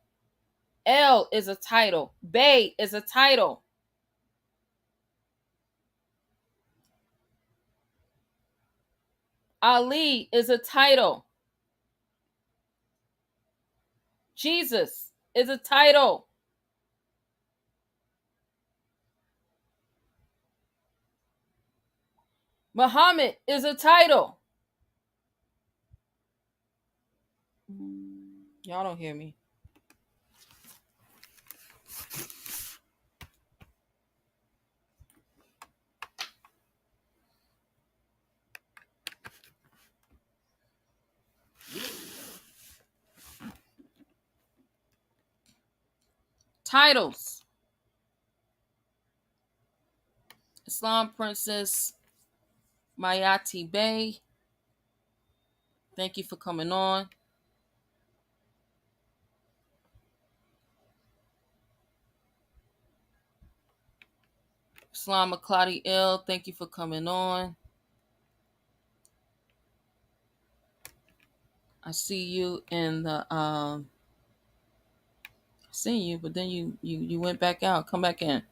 El is a title. Bey is a title. Ali is a title. Jesus is a title. Muhammad is a title. Y'all don't hear me. Titles. Islam Princess Mayati Bey. Thank you for coming on. Islam Makladi Il, thank you for coming on. I see you in the I see you, but then you went back out. Come back in.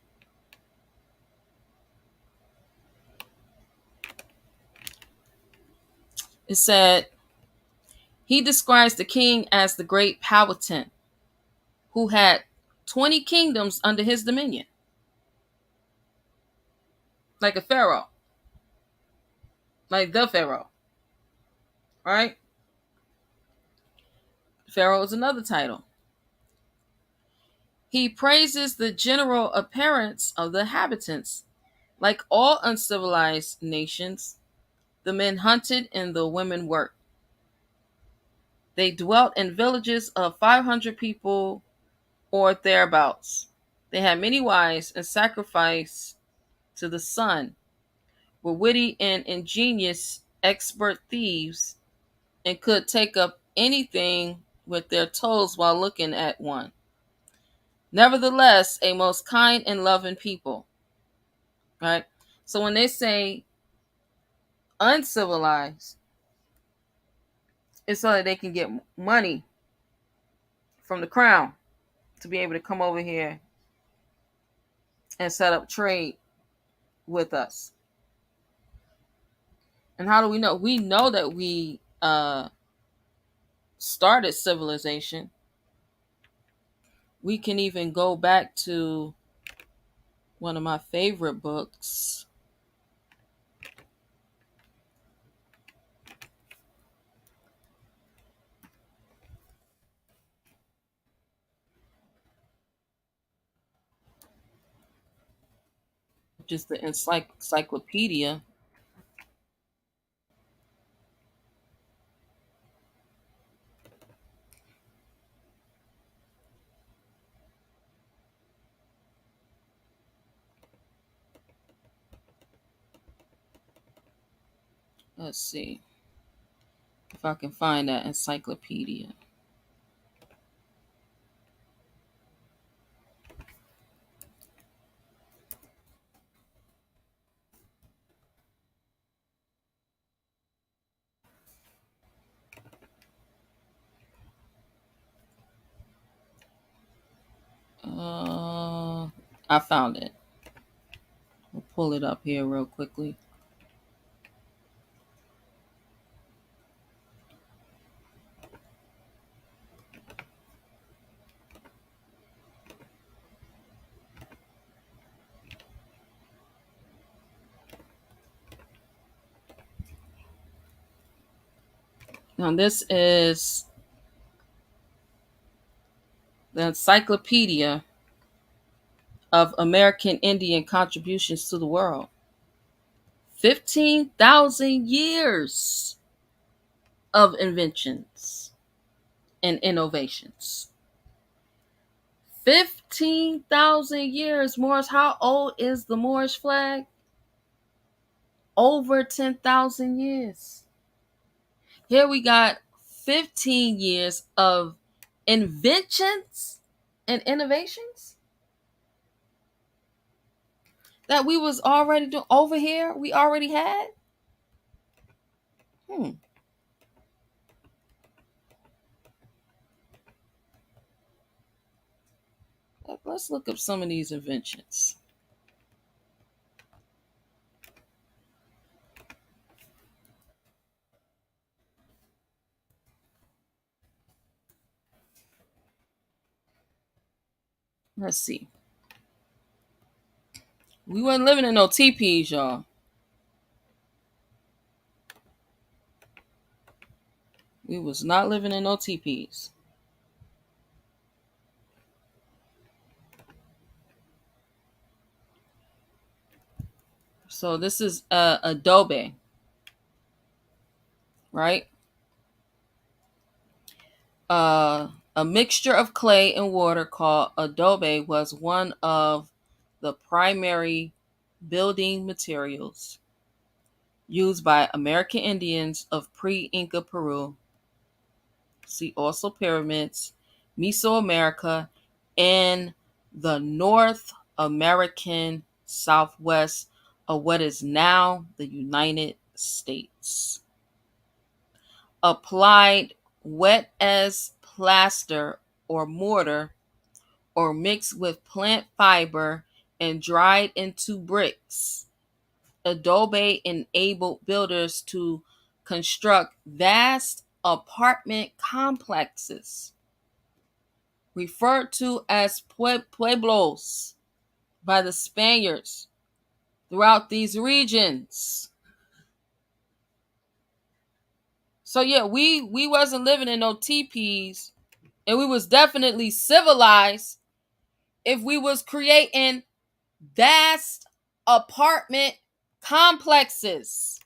It said he describes the king as the great Powhatan, who had 20 kingdoms under his dominion. Like a pharaoh. Like the pharaoh. Right? Pharaoh is another title. He praises the general appearance of the inhabitants. Like all uncivilized nations, the men hunted and the women worked. They dwelt in villages of 500 people or thereabouts. They had many wives and sacrificed to the sun, were witty and ingenious, expert thieves, and could take up anything with their toes while looking at one. Nevertheless, a most kind and loving people. Right? So when they say uncivilized, it's so that they can get money from the crown to be able to come over here and set up trade with us. And how do we know? We know that we started civilization. We can even go back to one of my favorite books, which is the encyclopedia. Let's see if I can find that encyclopedia. I found it. We'll pull it up here real quickly. Now, this is the Encyclopedia of American Indian Contributions to the World. 15,000 years of inventions and innovations. 15,000 years. Morris, how old is the Moorish flag? Over 10,000 years. Here we got 15 years of inventions and innovations that we was already doing over here. We already had. Let's look up some of these inventions. Let's see. We wasn't living in no teepees, y'all. We was not living in no teepees. So this is adobe, right? A mixture of clay and water called adobe was one of the primary building materials used by American Indians of pre-Inca Peru. See also pyramids, Mesoamerica, and the North American Southwest of what is now the United States. Applied wet as plaster or mortar or mixed with plant fiber and dried into bricks. Adobe enabled builders to construct vast apartment complexes referred to as pueblos by the Spaniards throughout these regions. So yeah, we wasn't living in no teepees, and we was definitely civilized if we was creating vast apartment complexes.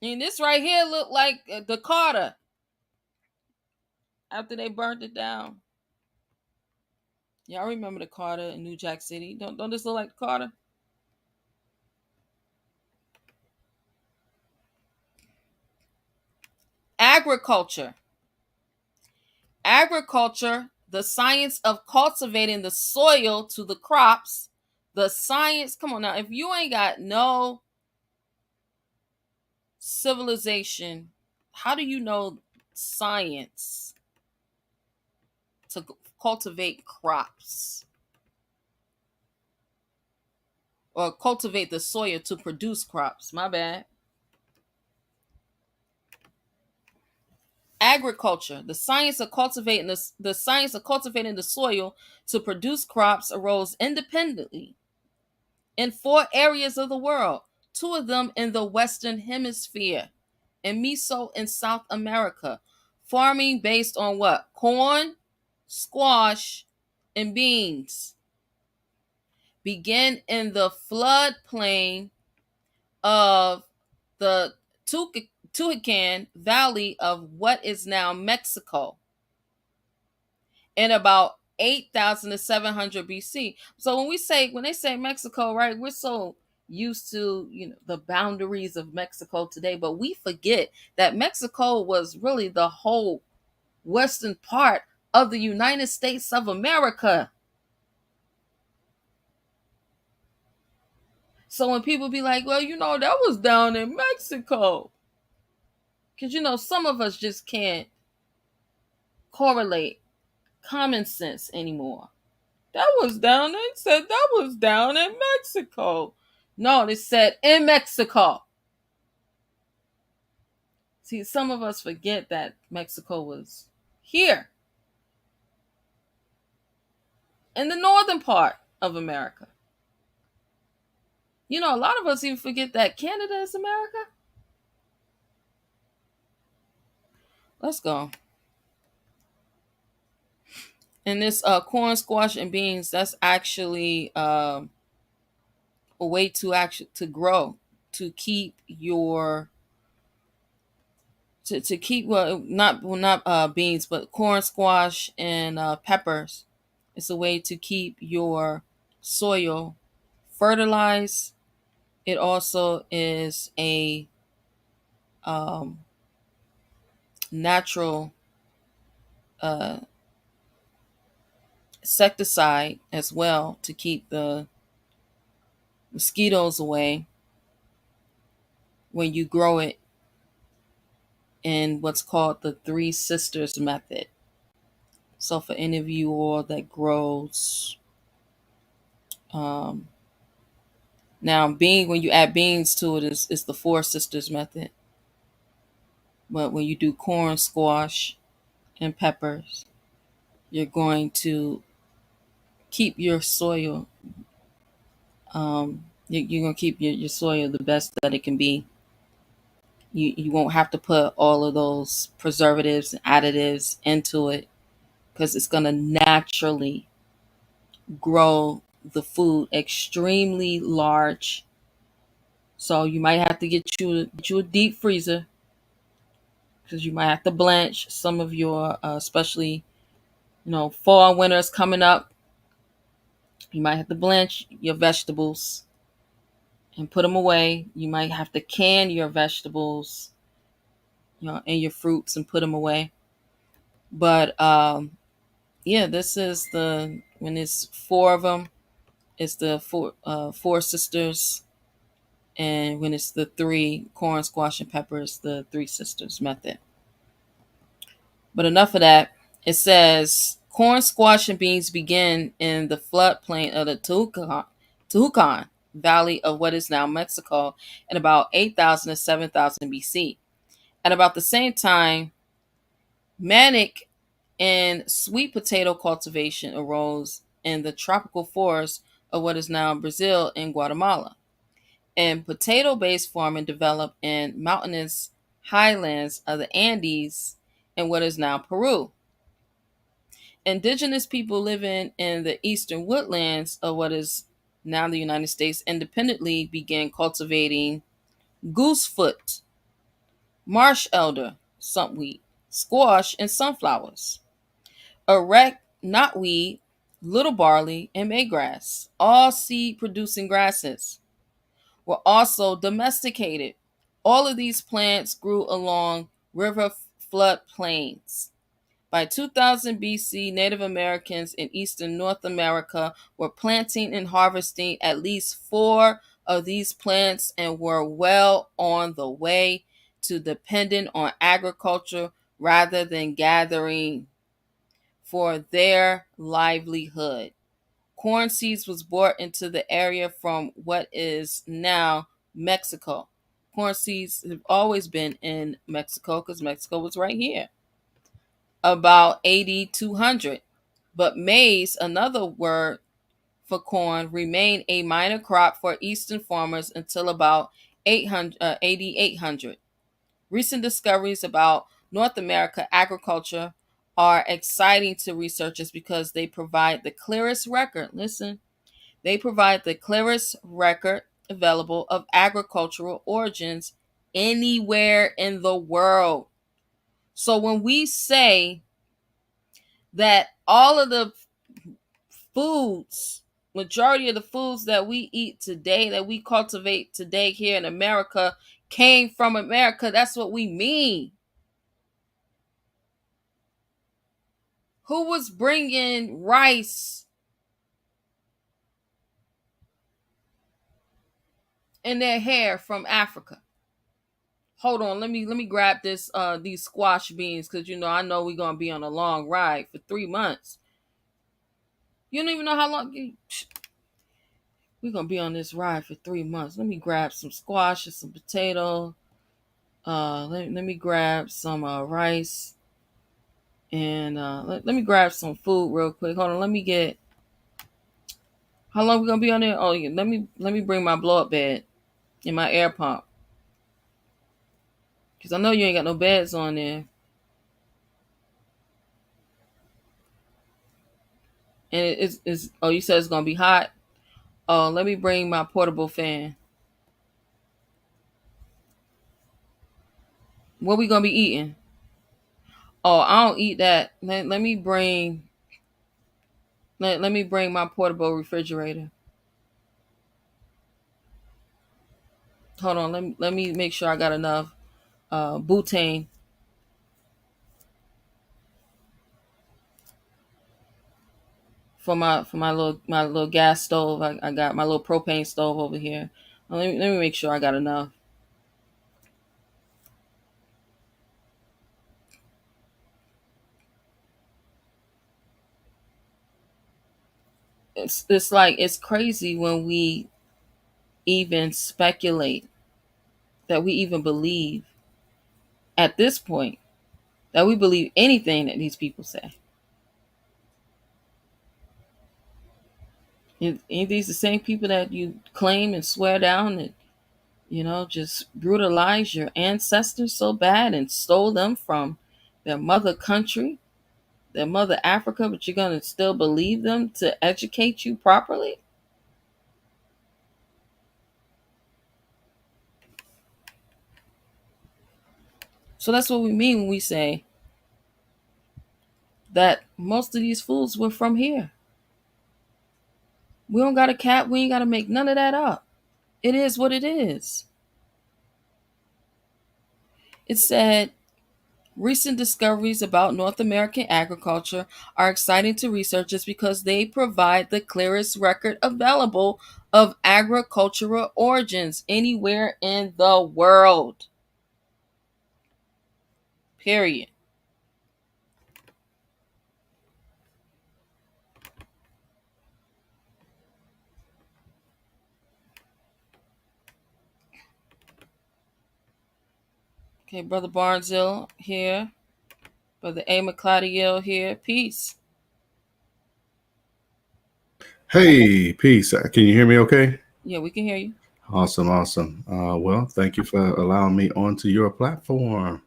I mean, this right here look like the Carter after they burnt it down. Y'all remember the Carter in New Jack City? Don't this look like the Carter? Agriculture. Agriculture, the science of cultivating the soil to the crops. The science, come on now, if you ain't got no civilization, how do you know science to cultivate crops or cultivate the soil to produce crops? My bad. Agriculture, the science of cultivating the science of cultivating the soil to produce crops, arose independently in 4 areas of the world, 2 of them in the Western Hemisphere, and Meso in South America. Farming based on what? Corn, squash, and beans began in the floodplain of the Tuhican Valley of what is now Mexico in about 8,700 BC. So when they say Mexico, right, we're so used to, the boundaries of Mexico today, but we forget that Mexico was really the whole western part of the United States of America. So when people be like, well, that was down in Mexico, because some of us just can't correlate common sense anymore. They said that was down in Mexico. No, they said in Mexico. See, some of us forget that Mexico was here in the northern part of America. A lot of us even forget that Canada is America. Let's go. And this corn, squash, and beans, that's actually a way to grow, to keep your to keep not beans, but corn, squash, and peppers. It's a way to keep your soil fertilized. It also is a um, natural uh, insecticide as well, to keep the mosquitoes away when you grow it in what's called the Three Sisters method. So for any of you all that grows, um, now when you add beans to it, is the Four Sisters method. But when you do corn, squash, and peppers, you're going to keep your soil. You're going to keep your soil the best that it can be. You won't have to put all of those preservatives and additives into it, because it's going to naturally grow the food extremely large. So you might have to get you a deep freezer, because you might have to blanch some of your, especially fall and winter is coming up. You might have to blanch your vegetables and put them away. You might have to can your vegetables, and your fruits, and put them away. But yeah, this is when it's four of them, it's the four sisters, and when it's the three, corn, squash, and peppers, the Three Sisters method. But enough of that. It says corn, squash, and beans begin in the floodplain of the Tehucan Valley of what is now Mexico in about 8,000 to 7,000 BC. At about the same time, manic and sweet potato cultivation arose in the tropical forests of what is now Brazil and Guatemala. And potato-based farming developed in mountainous highlands of the Andes in what is now Peru. Indigenous people living in the eastern woodlands of what is now the United States independently began cultivating goosefoot, marsh elder, sumpweed, squash, and sunflowers. Erect knotweed, little barley, and maygrass, all seed-producing grasses, were also domesticated. All of these plants grew along river flood plains. By 2000 BC, Native Americans in eastern North America were planting and harvesting at least four of these plants, and were well on the way to depending on agriculture rather than gathering for their livelihood. Corn seeds was brought into the area from what is now Mexico. Corn seeds have always been in Mexico, because Mexico was right here, about 8200. But maize, another word for corn, remained a minor crop for eastern farmers until about 8800. Recent discoveries about North America agriculture are exciting to researchers because they provide the clearest record. Listen, they provide the clearest record available of agricultural origins anywhere in the world. So when we say that all of the foods, majority of the foods that we eat today, that we cultivate today here in America, came from America. That's what we mean. Who was bringing rice in their hair from Africa? Hold on, let me grab this these squash beans, because I know we're gonna be on a long ride for 3 months. You don't even know how long we're gonna be on this ride for 3 months. Let me grab some squash and some potato. Let me grab some rice, and let me grab some food real quick. Hold on, let me get. How long we gonna be on there? Oh yeah, let me bring my blow up bed and my air pump, because I know you ain't got no beds on there. And it's oh, you said it's gonna be hot. Oh, let me bring my portable fan. What we gonna be eating? Oh, I don't eat that. Let me bring my portable refrigerator. Hold on, let me make sure I got enough butane for my little gas stove. I got my little propane stove over here. Let me make sure I got enough. It's like it's crazy when we even speculate, that we even believe at this point, that we believe anything that these people say. Ain't these the same people that you claim and swear down that just brutalized your ancestors so bad and stole them from their mother country, their mother Africa, but you're going to still believe them to educate you properly? So that's what we mean when we say that most of these foods were from here. We don't got a cap. We ain't got to make none of that up. It is what it is. It said, recent discoveries about North American agriculture are exciting to researchers because they provide the clearest record available of agricultural origins anywhere in the world. Period. Okay, Brother Barnesville here. Brother A. McCladiel here. Peace. Hey, peace. Can you hear me okay? Yeah, we can hear you. Awesome, awesome. Well, thank you for allowing me onto your platform.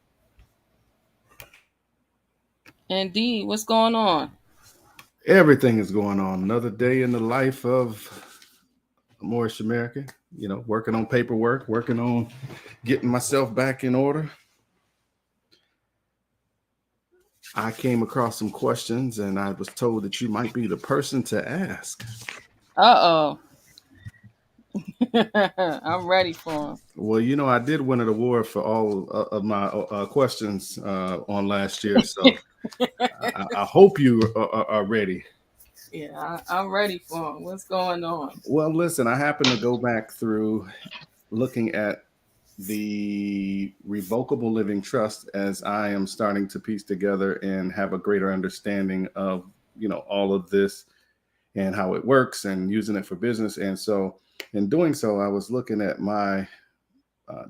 Indeed. What's going on? Everything is going on. Another day in the life of Moorish American, working on paperwork, working on getting myself back in order. I came across some questions and I was told that you might be the person to ask. Uh-oh. I'm ready for him. Well, I did win an award for all of my questions on last year, so I hope you are ready. Yeah, I'm ready for him. What's going on? Well, listen, I happen to go back through looking at the revocable living trust as I am starting to piece together and have a greater understanding of, all of this and how it works and using it for business. And so in doing so, I was looking at my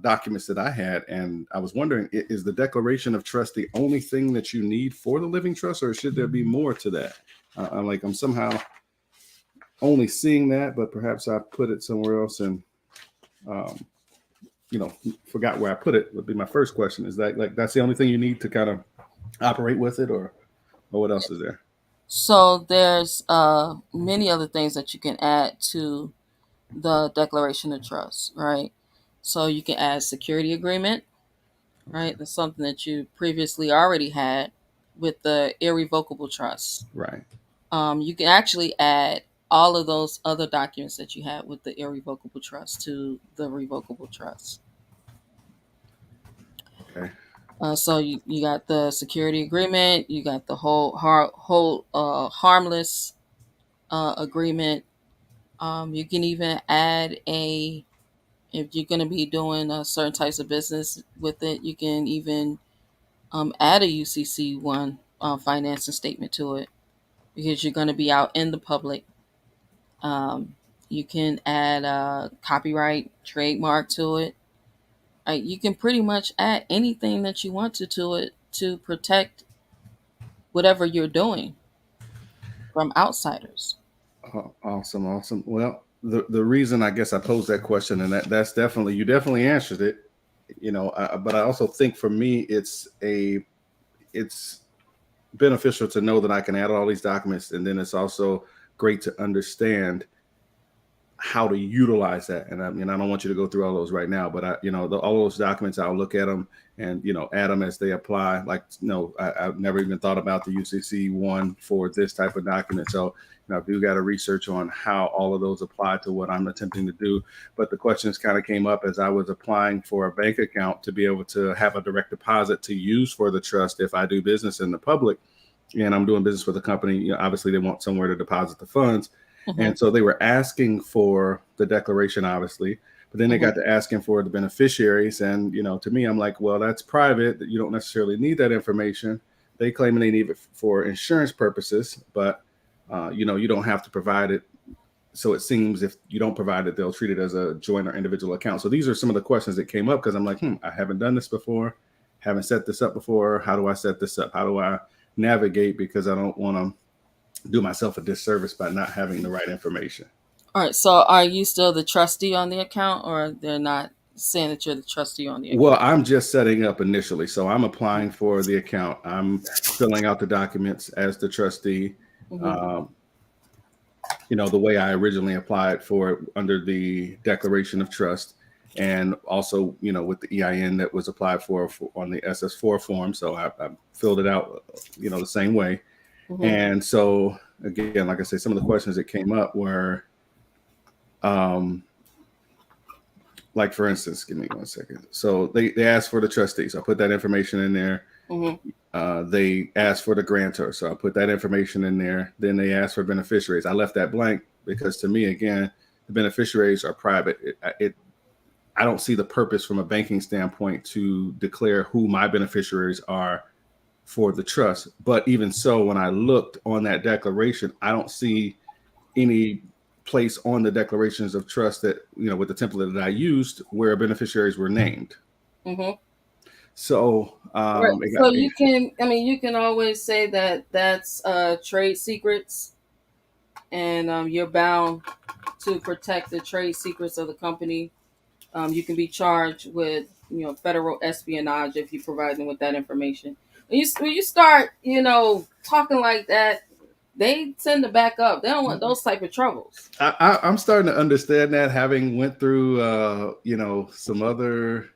documents that I had, and I was wondering, is the declaration of trust the only thing that you need for the living trust, or should there be more to that? I'm somehow only seeing that, but perhaps I put it somewhere else and, um, forgot where I put it. Would be my first question. Is that that's the only thing you need to kind of operate with it, or what else is there? So there's many other things that you can add to the Declaration of Trust, right? So you can add security agreement, right? That's something that you previously already had with the irrevocable trust. Right. You can actually add all of those other documents that you had with the irrevocable trust to the revocable trust. Okay. So you got the security agreement, you got the whole harmless agreement. You can even add a if you're going to be doing certain types of business with it, you can even add a UCC one financing statement to it because you're going to be out in the public. You can add a copyright trademark to it. You can pretty much add anything that you want to it to protect whatever you're doing from outsiders. Awesome, awesome. Well, the reason I guess I posed that question, and that's definitely you definitely answered it. But I also think for me, it's beneficial to know that I can add all these documents, and then it's also great to understand how to utilize that. And I mean, I don't want you to go through all those right now, but all those documents, I'll look at them and, add them as they apply. Like, I've never even thought about the UCC one for this type of document. So, I do got to research on how all of those apply to what I'm attempting to do. But the questions kind of came up as I was applying for a bank account to be able to have a direct deposit to use for the trust if I do business in the public and I'm doing business with a company. Obviously they want somewhere to deposit the funds. And so they were asking for the declaration, obviously, but then they got to asking for the beneficiaries. And, to me, I'm like, well, that's private. You don't necessarily need that information. They claim they need it for insurance purposes, but, you don't have to provide it. So it seems if you don't provide it, they'll treat it as a joint or individual account. So these are some of the questions that came up because I'm like, I haven't done this before, haven't set this up before. How do I set this up? How do I navigate? Because I don't want to do myself a disservice by not having the right information. All right. So are you still the trustee on the account, or they're not saying that you're the trustee on the account? Well, I'm just setting up initially. So I'm applying for the account. I'm filling out the documents as the trustee. The way I originally applied for it under the declaration of trust, and also, with the EIN that was applied for on the SS4 form. So I filled it out, the same way. And so, again, like I said, some of the questions that came up were, like, for instance, give me 1 second. So they asked for the trustee. So I put that information in there. They asked for the grantor. So I put that information in there. Then they asked for beneficiaries. I left that blank because to me, again, the beneficiaries are private. I don't see the purpose from a banking standpoint to declare who my beneficiaries are for the trust. But even so, when I looked on that declaration, I don't see any place on the declarations of trust that, with the template that I used where beneficiaries were named. So, right. So you can always say that that's trade secrets, and you're bound to protect the trade secrets of the company. You can be charged with federal espionage if you provide them with that information. When you start talking like that, they tend to back up. They don't want those type of troubles. I'm starting to understand that, having went through some other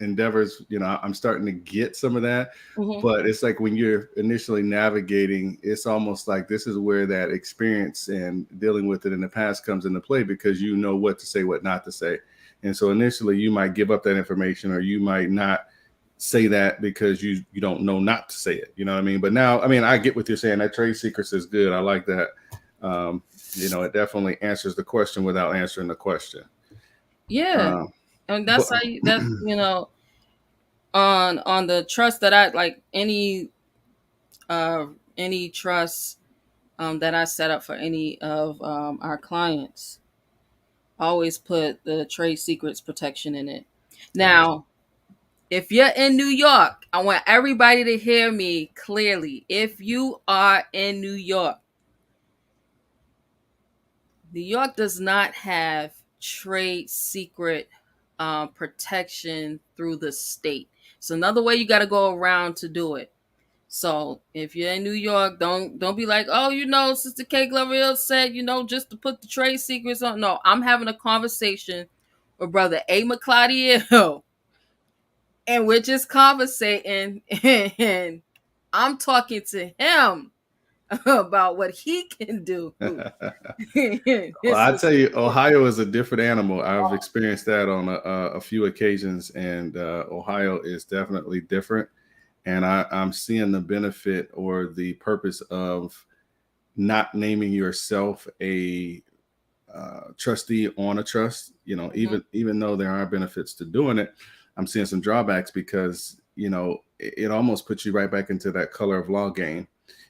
endeavors. I'm starting to get some of that. But it's like when you're initially navigating, it's almost like this is where that experience and dealing with it in the past comes into play, because you know what to say, what not to say. And so initially you might give up that information, or you might not say that because you don't know not to say it. You know what I mean? But now, I mean, I get what you're saying. That trade secrets is good. I like that. It definitely answers the question without answering the question. Yeah. And that's how on the trust that I like, any trust that I set up for any of our clients, always put the trade secrets protection in it. Now, if you're in New York, I want everybody to hear me clearly. If you are in New York, New York does not have trade secret protection through the state. So another way you got to go around to do it. So if you're in New York, don't be like, oh, Sister K. Gloria said, just to put the trade secrets on. No, I'm having a conversation with Brother A. McClaudio, and we're just conversating, and I'm talking to him about what he can do. Well, This I is tell you, Ohio is a different animal. I've experienced that on a few occasions, and Ohio is definitely different. And I'm seeing the benefit or the purpose of not naming yourself a trustee on a trust. mhm, Even though there are benefits to doing it, I'm seeing some drawbacks because it almost puts you right back into that color of law game.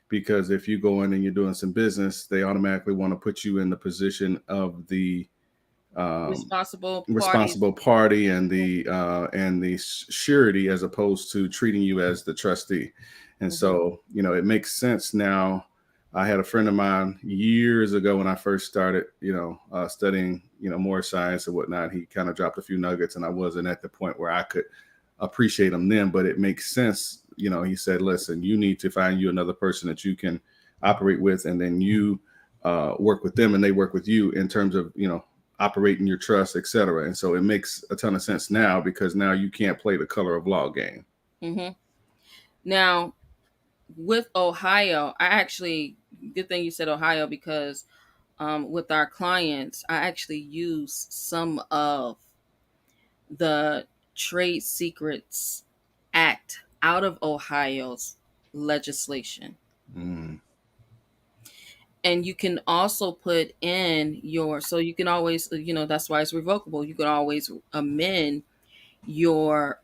Because if you go in and you're doing some business, they automatically want to put you in the position of the um, responsible parties. responsible party and the surety, as opposed to treating you as the trustee. And Mhm, so it makes sense now. I had a friend of mine years ago when I first started studying more science and whatnot. He kind of dropped a few nuggets, and I wasn't at the point where I could appreciate them then, but it makes sense. He said, listen, you need to find you another person that you can operate with, and then you work with them and they work with you in terms of operating your trust, etc. And so it makes a ton of sense now, because now you can't play the color of law game. mhm. Now, with Ohio, I actually, good thing you said Ohio, because with our clients, I actually use some of the Trade Secrets Act out of Ohio's legislation. Mm. And you can also put in your, so you can always, that's why it's revocable. You can always amend your,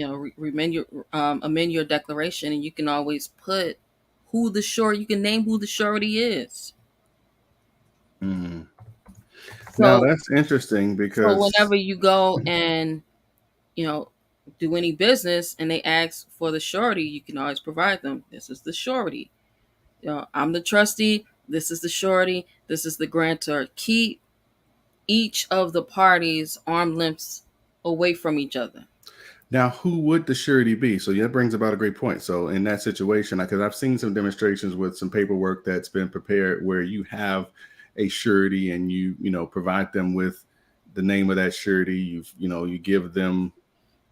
amend your declaration, and you can always put you can name who the surety is. Mm. Now So, that's interesting so because whenever you go and, you know, do any business and they ask for the surety, you can always provide them. This is the surety. I'm the trustee. This is the surety. This is the grantor. Keep each of the parties arm lengths away from each other. now who would the surety be? So that brings about a great point. So in that situation, because I've seen some demonstrations with some paperwork that's been prepared where you have a surety and you provide them with the name of that surety. You give them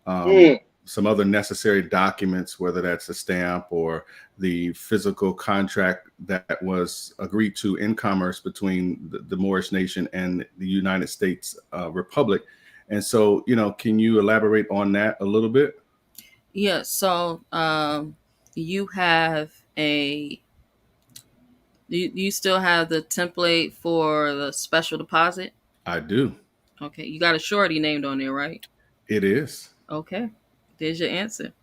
um, Mm. some other necessary documents, whether that's a stamp or the physical contract that was agreed to in commerce between the Moorish nation and the United States Republic. And so, can you elaborate on that a little bit? Yeah. So you have a you still have the template for the special deposit. I do. Okay, you got a surety named on there, right? It is. Okay, there's your answer.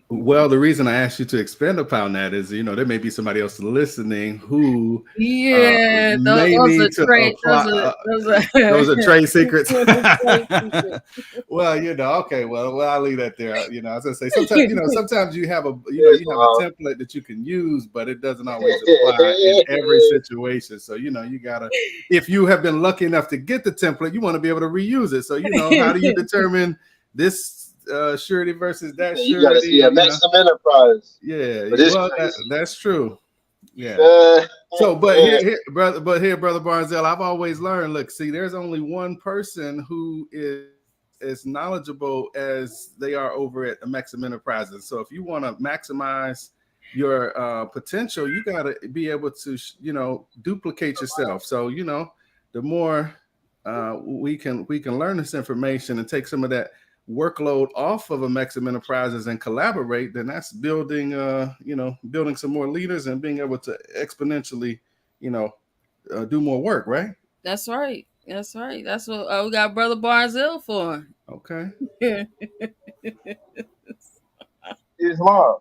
Well, the reason I asked you to expand upon that is, there may be somebody else listening who Yeah, may those are need to trade. apply. Those are Those are trade secrets. trade secrets. Well, okay. Well, I'll leave that there. I was gonna say sometimes, sometimes you have a, Yes, you have a Mom. template that you can use, but it doesn't always apply in every situation. So, you gotta, if you have been lucky enough to get the template, you want to be able to reuse it. So, how do you determine this surety versus He that said, you got to see surety? a maximum enterprise Yeah. for this Well, crazy. that's true. Yeah. Uh, So, brother Barzell, I've always learned. Look, see, there's only one person who is as knowledgeable as they are over at Amexem Enterprises. So, if you want to maximize your potential, you got to be able to, duplicate yourself. So, the more we can learn this information and take some of that workload off of Amexem Enterprises and collaborate, then that's building, building some more leaders and being able to exponentially, you know, do more work, right? That's right. That's right. That's what we got Brother Barzell for. Okay. his mom.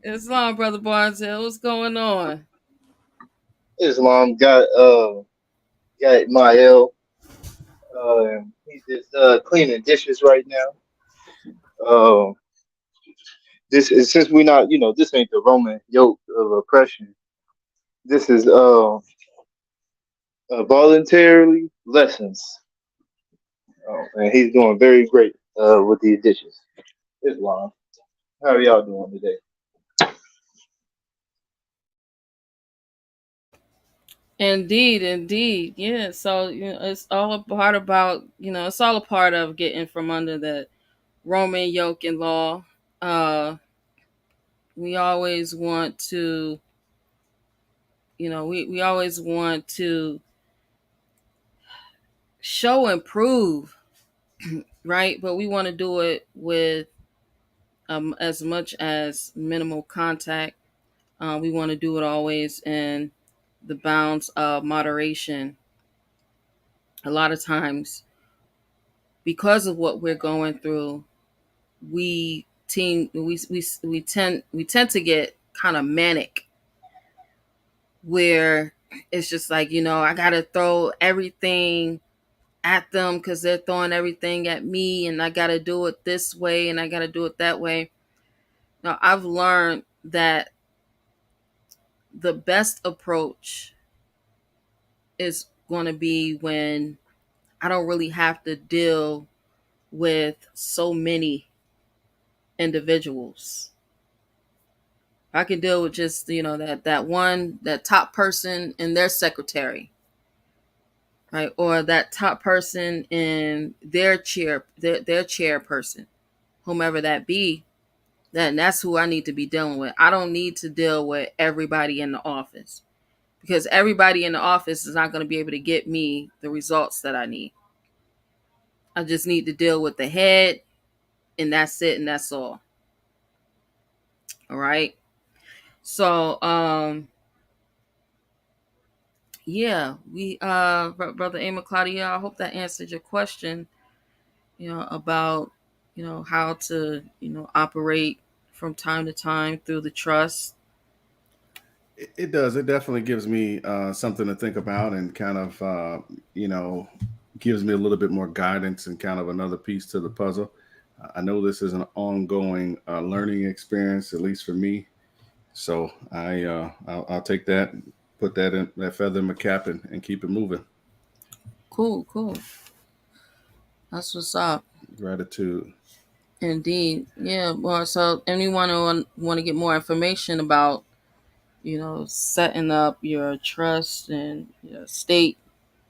Islam, Brother Barzell. What's going on? His mom got Mael. He's just cleaning dishes right now. Um, this is since we not, this ain't the Roman yoke of oppression. This is voluntarily lessons. And he's doing very great with these dishes. Islam. How are y'all doing today? Indeed, indeed. Yeah. So, it's all a part about, it's all a part of getting from under the Roman yoke and law. Uh we always want to, we always want to show and prove, right? But we want to do it with as much as minimal contact. We want to do it always in the bounds of moderation. A lot of times, because of what we're going through, we tend to get kind of manic, where it's just like, I gotta throw everything at them because they're throwing everything at me, and I gotta do it this way and I gotta do it that way. Now, I've learned that the best approach is going to be when I don't really have to deal with so many individuals. I can deal with just, that top person and their secretary, right? Or that top person and their chairperson, whomever that be. That's who I need to be dealing with. I don't need to deal with everybody in the office, because everybody in the office is not going to be able to get me the results that I need. I just need to deal with the head, and that's it, and that's all. All right. So, yeah, Brother Emma Claudia, I hope that answered your question, about, how to, operate from time to time through the trust. It does. It definitely gives me something to think about, and kind of, gives me a little bit more guidance and kind of another piece to the puzzle. I know this is an ongoing learning experience, at least for me. So I'll take that, put that feather in my cap, and keep it moving. Cool. That's what's up. Gratitude. Indeed. Yeah. Well, so anyone who want to get more information about, setting up your trust and your estate,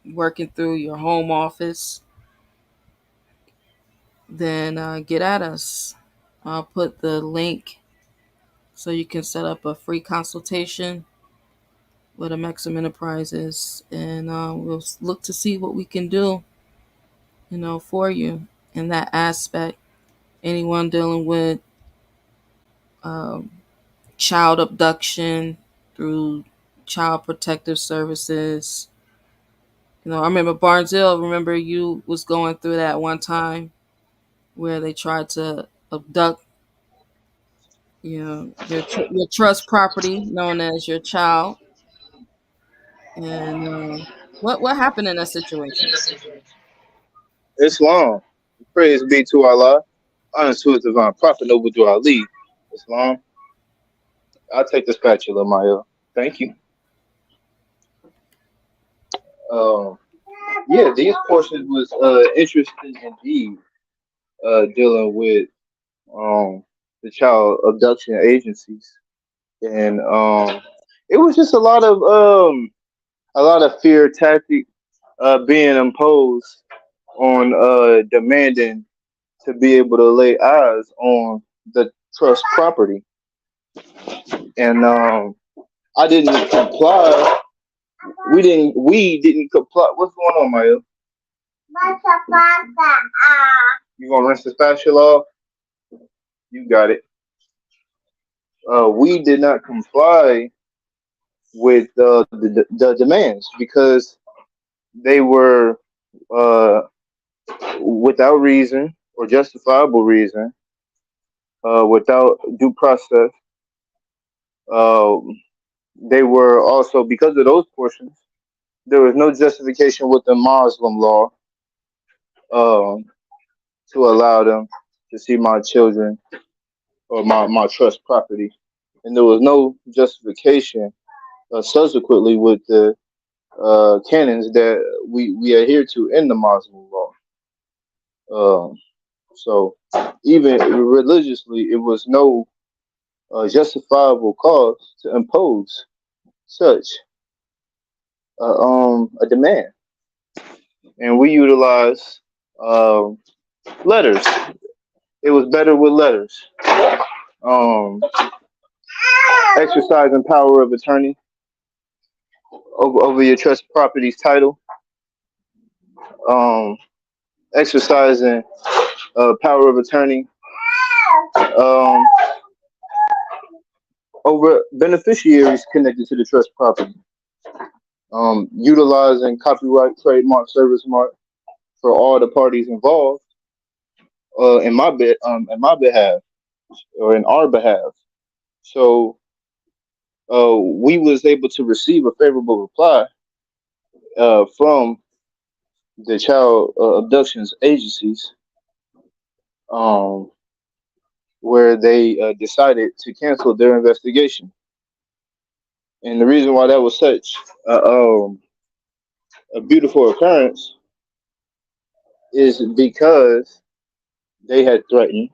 working through your home office, then get at us. I'll put the link so you can set up a free consultation with Amexem Enterprises, and we'll look to see what we can do, for you in that aspect. Anyone dealing with um, child abduction through child protective services. I remember Barnesville. Remember, you was going through that one time where they tried to abduct, your trust property known as your child. And what happened in that situation? Islam. Praise be to Allah. Honor to his divine prophet, noble to Ali. Islam. I'll take the spatula, Maya. Thank you. Um, yeah, these portions was interesting indeed, dealing with um the child abduction agencies, and it was just a lot of fear tactic being imposed on demanding to be able to lay eyes on the trust property, and I didn't comply. We didn't comply. What's going on, Maya? You gonna rinse the spatula off? You got it. We did not comply with the demands because they were uh, without reason or justifiable reason, without due process. Uh, they were also, because of those portions, there was no justification with the Muslim law um, to allow them to see my children or my trust property. And there was no justification subsequently with the canons that we adhere to in the Muslim law. So even religiously, it was no justifiable cause to impose such a demand. And we utilize um, letters. It was better with letters. Um, exercising power of attorney over your trust property's title, um, exercising power of attorney um, over beneficiaries connected to the trust property, utilizing copyright, trademark, service mark for all the parties involved in my behalf or in our behalf. So we was able to receive a favorable reply from the child abductions agencies, um, where they decided to cancel their investigation. And the reason why that was such a beautiful occurrence is because they had threatened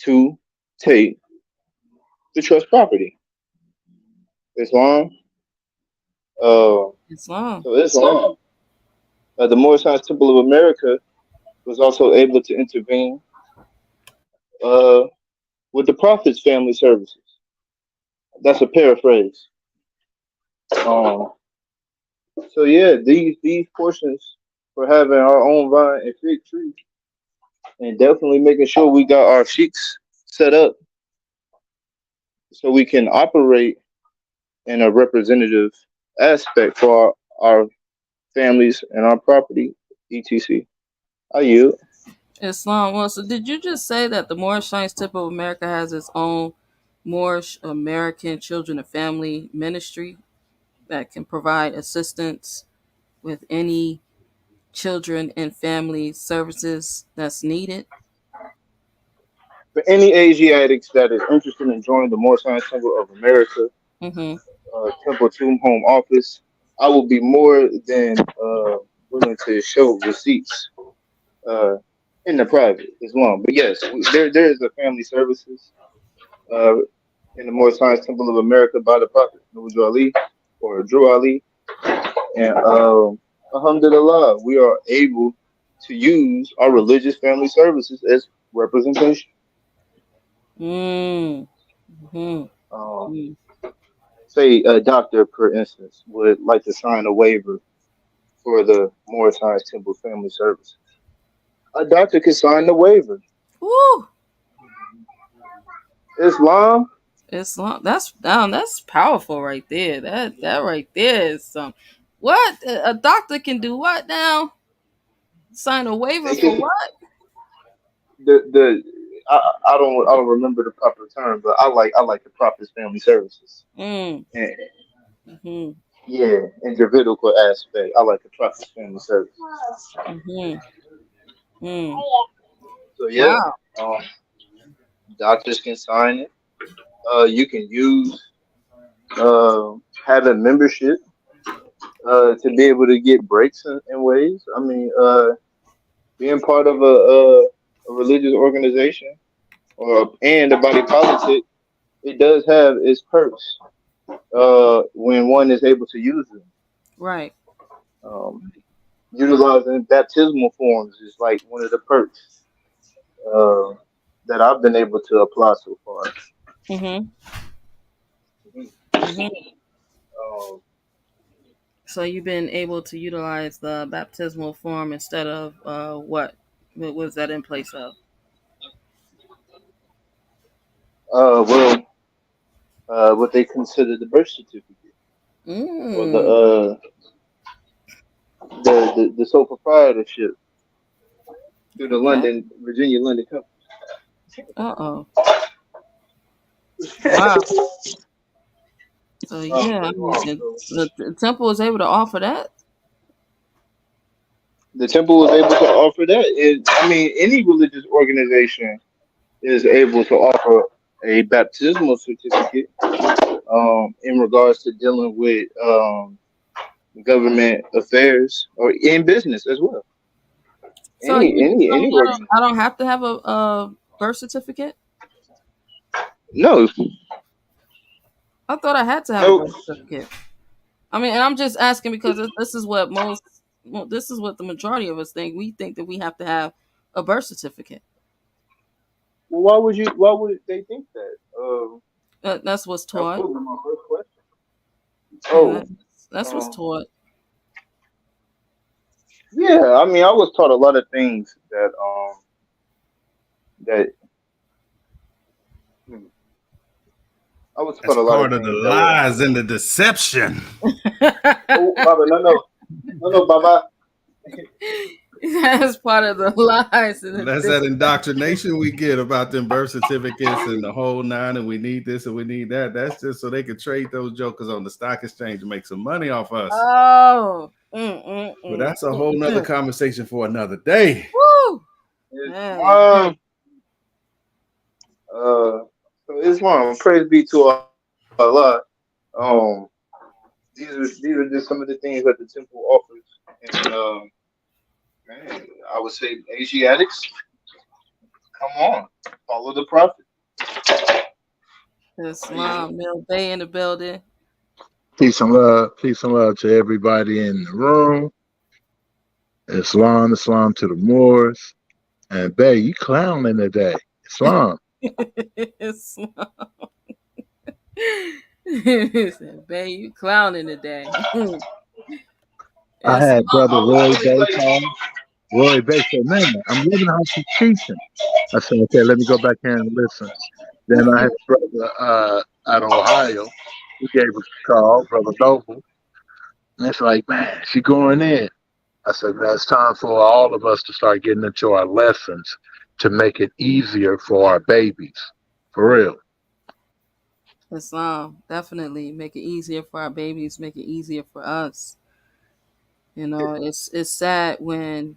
to take the trust property. Islam. Islam. So Islam, the Moorish Temple of America was also able to intervene uh, with the Prophet's family services. That's a paraphrase. Um, so yeah, these portions for having our own vine and fig tree, and definitely making sure we got our sheiks set up so we can operate in a representative aspect for our families and our property, etc. I yield. Islam. Well, so did you just say that the Moorish Science Temple of America has its own Moorish American Children and Family Ministry that can provide assistance with any children and family services that's needed? For any Asiatics that is interested in joining the Moorish Science Temple of America Mm-hmm. Temple Tomb Home office, I will be more than willing to show receipts uh, in the private as well. But yes, there is a family services uh, in the Moorish Science Temple of America by the Prophet Noor Ali or Drew Ali, and Alhamdulillah, we are able to use our religious family services as representation. Mm-hmm. Um, say a doctor, for instance, would like to sign a waiver for the Moorish Temple Family Services. A doctor can sign the waiver. Woo! Islam, Islam. That's powerful right there. That right there is some. What a doctor can do? What now? Sign a waiver they for can what? the I don't remember the proper term, but I like the Prophet's Family Services. Mm. And Mm-hmm. yeah, in Juridical aspect, I like the Prophet's Family Service. Mm-hmm. Mm. So yeah, Wow. um, doctors can sign it. You can use uh, having membership to be able to get breaks in ways. I mean, being part of a religious organization or and a body politic, it does have its perks when one is able to use them. Right. Um, utilizing baptismal forms is like one of the perks uh, that I've been able to apply so far. Mm-hmm. Mm-hmm. Um, So you've been able to utilize the baptismal form instead of what? What was that in place of? well, what they consider the birth certificate or Mm. the sole proprietorship through the Okay. Virginia London Company. Uh-oh. Wow. So Um, yeah, I mean, so the temple was able to offer that. the temple was able to offer that. I mean, any religious organization is able to offer a baptismal certificate in regards to dealing with government affairs or in business as well. So you mean to tell me Any organization. I don't have to have a birth certificate? No, I thought I had to have a no. birth certificate. I mean, and I'm just asking because this is what this is what the majority of us think. We think that we have to have a birth certificate. Well, why would you? Why would they think that? That's what's That taught. was my first question. And Oh, that's what's um, taught. yeah. I mean, I was taught a lot of things that hmm, I was That's taught a lot of part of the things that were. lies and the deception. Oh, Baba, no, no, no, no, Baba. That's part of the lies and That's that indoctrination we get about them birth certificates and the whole nine, and we need this and we need that. That's just so they can trade those jokers on the stock exchange and make some money off us. Oh, But that's a whole nother conversation for another day. woo, man. Islam, so Islam, praise be to Allah. Um, these are just some of the things that the temple offers, and man, I would say Asiatics, come on, follow the prophet. Islam, Mill Bay in the building. Peace and love to everybody in the room. Islam, Islam to the Moors. And Bay, you clowning today. Islam. Islam. He said, "Babe, you clowning today." I Islam. had brother I was Roy only Bay like, call. Roy Bay said, man, I'm living how she's teaching. I said, okay, let me go back here and listen. Then I had brother out of Ohio. He gave us a call, Brother Noble. And it's like, man, she going in. I said, man, it's time for all of us to start getting into our lessons to make it easier for our babies. For real. Islam, definitely make it easier for our babies, make it easier for us. You know, it's sad when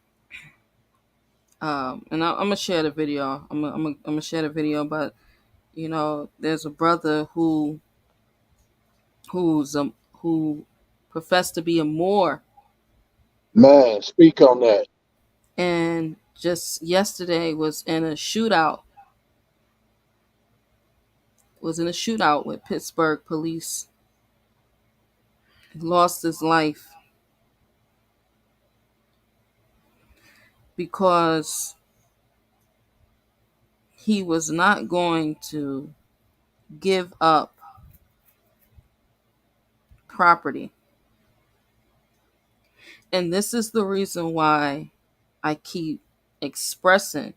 and I'm gonna share the video. I'm gonna share the video, but you know, there's a brother who's who professed to be a Moor, Man, speak on that. and just yesterday was in a shootout with Pittsburgh police. He lost his life because he was not going to give up property. And this is the reason why I keep expressing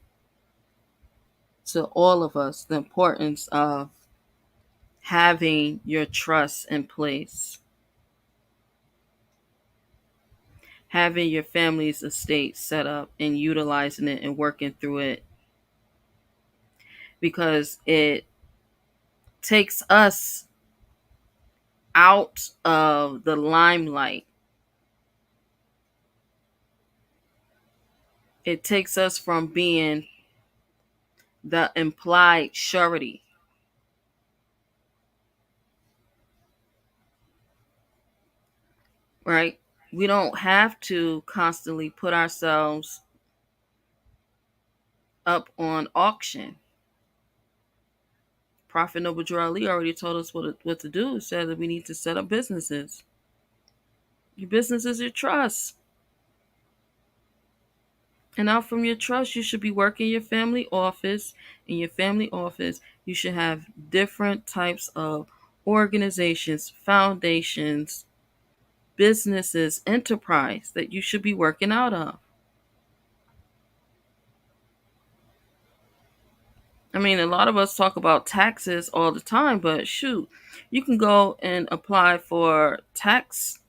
to all of us the importance of having your trust in place, having your family's estate set up and utilizing it and working through it, because it takes us out of the limelight. It takes us from being the implied surety. Right? We don't have to constantly put ourselves up on auction. Prophet Noble Drew Ali already told us what to do. He said that we need to set up businesses. Your business is your trust. And out from your trust, you should be working your family office. In your family office, you should have different types of organizations, foundations, businesses, enterprise that you should be working out of. I mean, a lot of us talk about taxes all the time, but shoot, you can go and apply for tax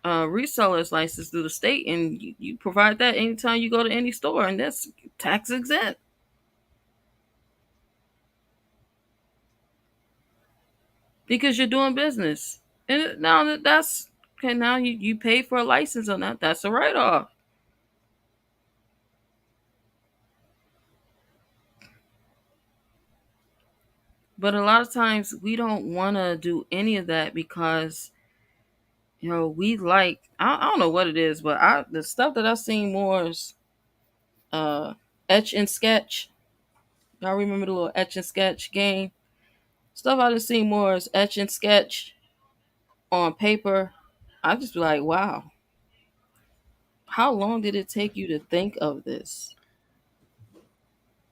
reseller's license through the state, and you provide that anytime you go to any store, and that's tax exempt because you're doing business. And now that's okay. Now you pay for a license on that. That's a write off. But a lot of times we don't want to do any of that because we like I don't know what it is, but the stuff that I've seen more is uh etch and sketch. Y'all remember the little etch and sketch game? Stuff I've seen more is etch and sketch on paper. I just be like, wow, how long did it take you to think of this?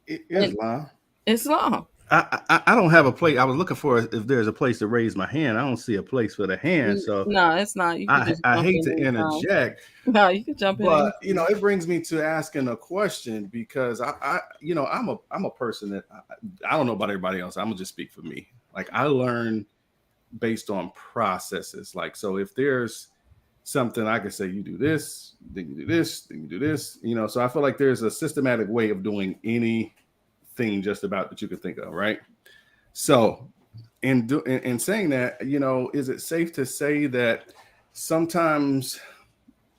And Islam. it's long. I don't have a place. I was looking for if there's a place to raise my hand. I don't see a place for the hand. So No, it's not. You can just I jump hate in to anytime. interject, No, you can jump in but anytime. it brings me to asking a question because I'm a person that I don't know about everybody else. I'm gonna just speak for me. Like I learn based on processes. Like so, if there's something I can say, you do this, then you do this, then you do this. So I feel like there's a systematic way of doing anything just about that you could think of, right? So in saying that, is it safe to say that sometimes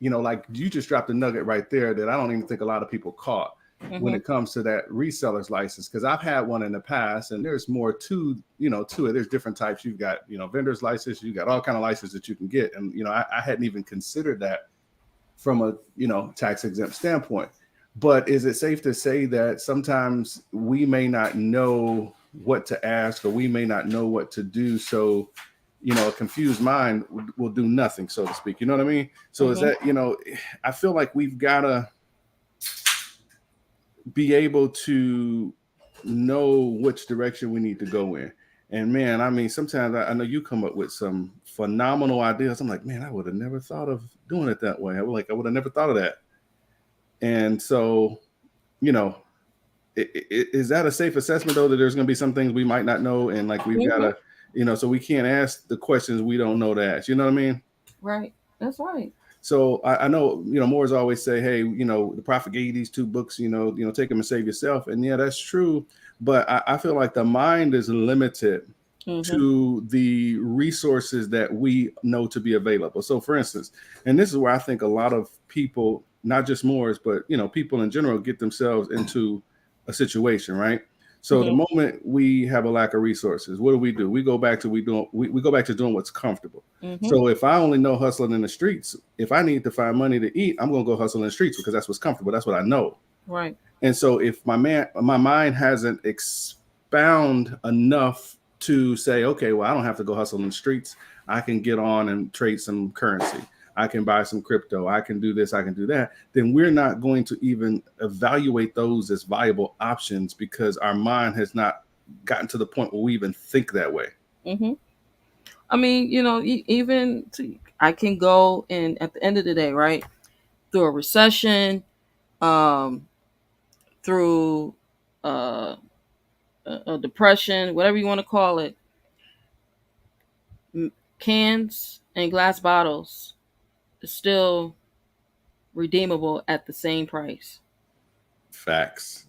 like you just dropped a nugget right there that I don't even think a lot of people caught when it comes to that reseller's license? Because I've had one in the past, and there's more to it. There's different types. You've got vendor's license. You got all kind of licenses that you can get, and I hadn't even considered that from a tax exempt standpoint. But is it safe to say that sometimes we may not know what to ask, or we may not know what to do? So a confused mind will do nothing, so to speak. You know what I mean? So is that, I feel like we've got to be able to know which direction we need to go in. And man, I mean, sometimes I know you come up with some phenomenal ideas. I'm like, man, I would have never thought of doing it that way. I would have never thought of that. And so, you know, is that a safe assessment though, that there's going to be some things we might not know, and like we've got to, so we can't ask the questions we don't know to ask. You know what I mean? Right. That's right. So I know, Moors always say, hey, the prophet gave you these 2 books, take them and save yourself. And yeah, that's true. But I feel like the mind is limited to the resources that we know to be available. So for instance, and this is where I think a lot of people, not just Moors, but, people in general, get themselves into a situation, right? So the moment we have a lack of resources, what do? We go back to we go back to doing what's comfortable. So if I only know hustling in the streets, if I need to find money to eat, I'm going to go hustle in the streets because that's what's comfortable. That's what I know. Right. And so if my mind hasn't expound enough to say, okay, well, I don't have to go hustle in the streets. I can get on and trade some currency. I can buy some crypto. I can do this. I can do that. Then we're not going to even evaluate those as viable options because our mind has not gotten to the point where we even think that way. I mean, I can go and at the end of the day, right, through a recession, through a depression, whatever you want to call it, cans and glass bottles is still redeemable at the same price. Facts.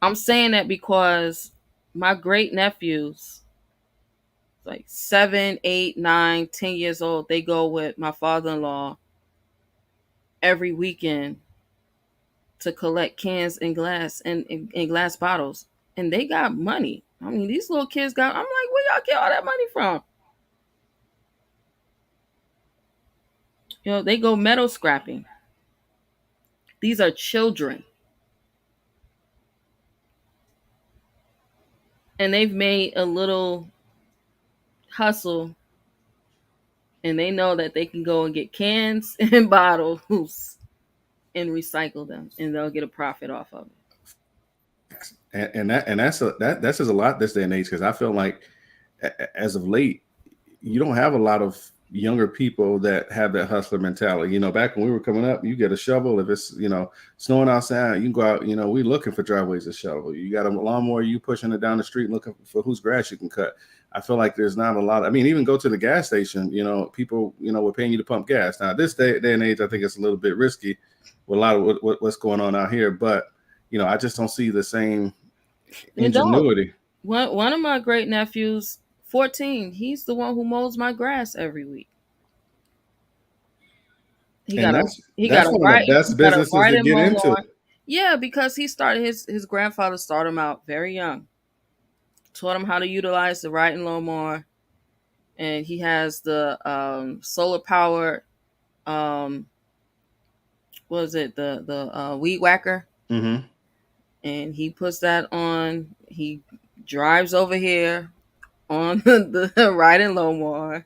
I'm saying that because my great nephews, like 7, 8, 9, 10 years old, they go with my father-in-law every weekend to collect cans and glass and glass bottles. And they got money. I mean, these little kids got, I'm like, where y'all get all that money from? They go metal scrapping. These are children. And they've made a little hustle, and they know that they can go and get cans and bottles and recycle them, and they'll get a profit off of it. And that says a lot this day and age, because I feel like as of late, you don't have a lot of younger people that have that hustler mentality. Back when we were coming up, you get a shovel. If it's, snowing outside, you can go out, we looking for driveways to shovel. You got a lawnmower, you pushing it down the street looking for whose grass you can cut. I feel like there's not a lot. I mean, even go to the gas station, people, we're paying you to pump gas. Now, this day and age, I think it's a little bit risky with a lot of what's going on out here. But, I just don't see the same ingenuity. One of my great nephews, 14, he's the one who mows my grass every week. That's one of the best businesses to get into. Yeah, because his grandfather started him out very young. Taught him how to utilize the riding lawnmower, and he has the solar powered the weed whacker, and he puts that on. He drives over here on the riding lawnmower,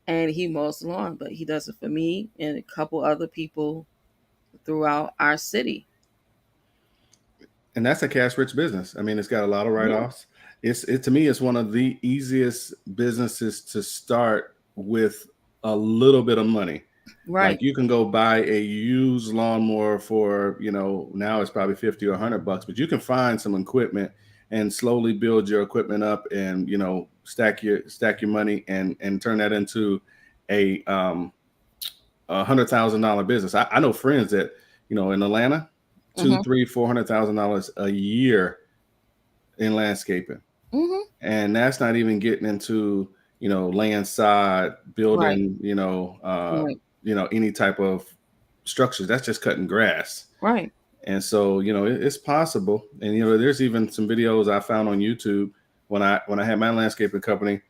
and he mows the lawn. But he does it for me and a couple other people throughout our city. And that's a cash rich business. I mean, it's got a lot of write Yeah. offs. To me, it's one of the easiest businesses to start with a little bit of money. Like Right. you can go buy a used lawnmower for, now it's probably 50 or $100, but you can find some equipment and slowly build your equipment up and, stack your money and turn that into a $100,000 business. I know friends that, in Atlanta, two, Mm-hmm. three, $400,000 a year in landscaping. Mm-hmm. And that's not even getting into, laying side, Right. building, Right. any type of structures. That's just cutting grass. Right. And so, it's possible. And there's even some videos I found on YouTube when I had my landscaping company,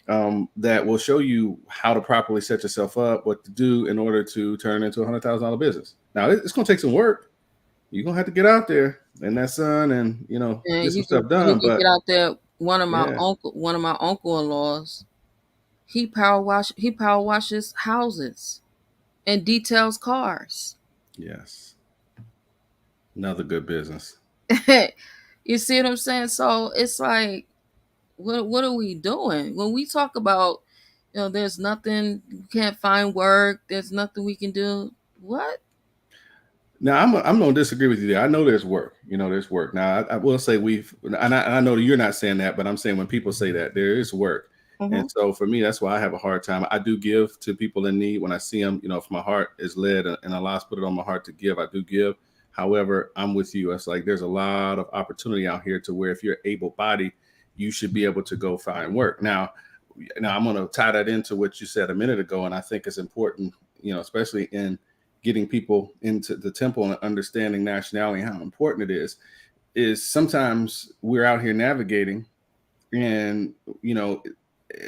that will show you how to properly set yourself up, what to do in order to turn into $100,000 business. Now, it's going to take some work. You're going to have to get out there in that sun and And get some stuff done. you can But get out there. yeah, One of my uncle-in-laws, he power washes houses and details cars. yes, another good business. You see what I'm saying? So it's like, what are we doing when we talk about, there's nothing, you can't find work, there's nothing we can do. What? Now, I'm going to disagree with you there. I know there's work. There's work. Now, I will say I know that you're not saying that, but I'm saying when people say that, there is work. And Mm-hmm. so for me, that's why I have a hard time. I do give to people in need when I see them. If my heart is led and Allah's put it on my heart to give, I do give. However, I'm with you. It's like there's a lot of opportunity out here to where if you're able-bodied, you should be able to go find work. Now I'm going to tie that into what you said a minute ago, and I think it's important, especially in getting people into the temple and understanding nationality and how important it is sometimes we're out here navigating and,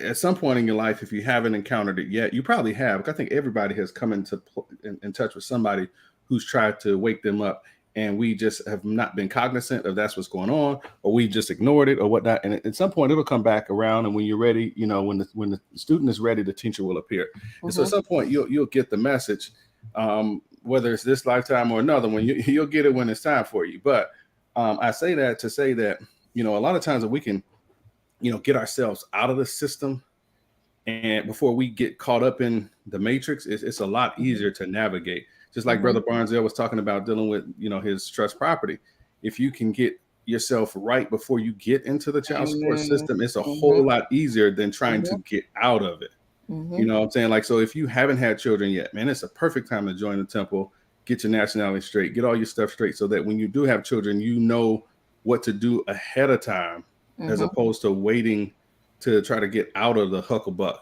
at some point in your life, if you haven't encountered it yet, you probably have. I think everybody has come in touch with somebody who's tried to wake them up, and we just have not been cognizant of that's what's going on, or we just ignored it or whatnot. And at some point, it'll come back around. And when you're ready, when the student is ready, the teacher will appear. And so at Mm-hmm. some point, you'll get the message, whether it's this lifetime or another one. You'll get it when it's time for you. But I say that to say that a lot of times that we can get ourselves out of the system and before we get caught up in the matrix, it's a lot easier to navigate. Just like Mm-hmm. Brother Barnesdale was talking about dealing with his trust property. If you can get yourself right before you get into the child support Mm-hmm. system, it's a Mm-hmm. whole lot easier than trying to get out of it. You Mm-hmm. know what I'm saying? Like, so if you haven't had children yet, man, it's a perfect time to join the temple, get your nationality straight, get all your stuff straight so that when you do have children, you know what to do ahead of time as Mm-hmm. opposed to waiting to try to get out of the hucklebuck.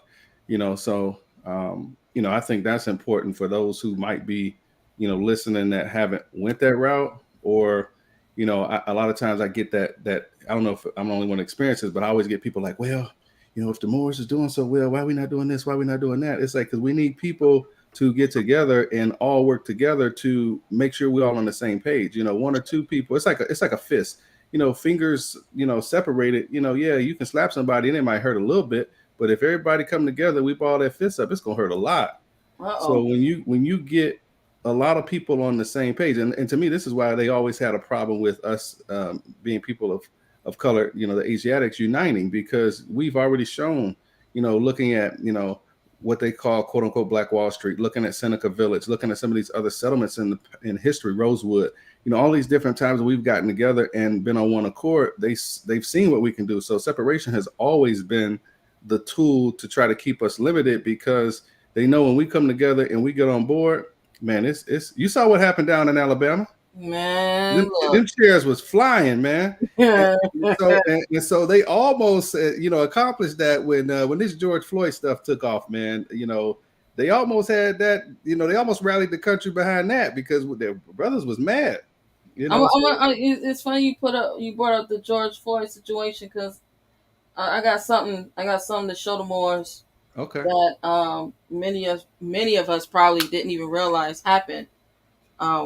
So I think that's important for those who might be, listening that haven't went that route, or, a lot of times I get that I don't know if I'm the only one that experiences, but I always get people like, well, if the Moors is doing so well, why are we not doing this? Why are we not doing that? It's like, because we need people to get together and all work together to make sure we're all on the same page. One or two people, it's like a fist. Fingers, separated. Yeah, you can slap somebody and it might hurt a little bit, but if everybody come together, we ball that fist up, it's gonna hurt a lot. So Uh-oh. when you get a lot of people on the same page, and to me, this is why they always had a problem with us being people of color, the Asiatics uniting, because we've already shown, looking at, what they call quote unquote Black Wall Street, looking at Seneca Village, looking at some of these other settlements in history, Rosewood, all these different times we've gotten together and been on one accord, they've seen what we can do. So separation has always been the tool to try to keep us limited, because they know when we come together and we get on board, man, it's you saw what happened down in Alabama. Man, Them chairs was flying, man. And, look. and so they almost accomplished that when this George Floyd stuff took off, man. They almost had that. They almost rallied the country behind that because their brothers was mad. So It's funny you brought up the George Floyd situation, because I got something. I got something to show the Moors okay, that many of us probably didn't even realize happened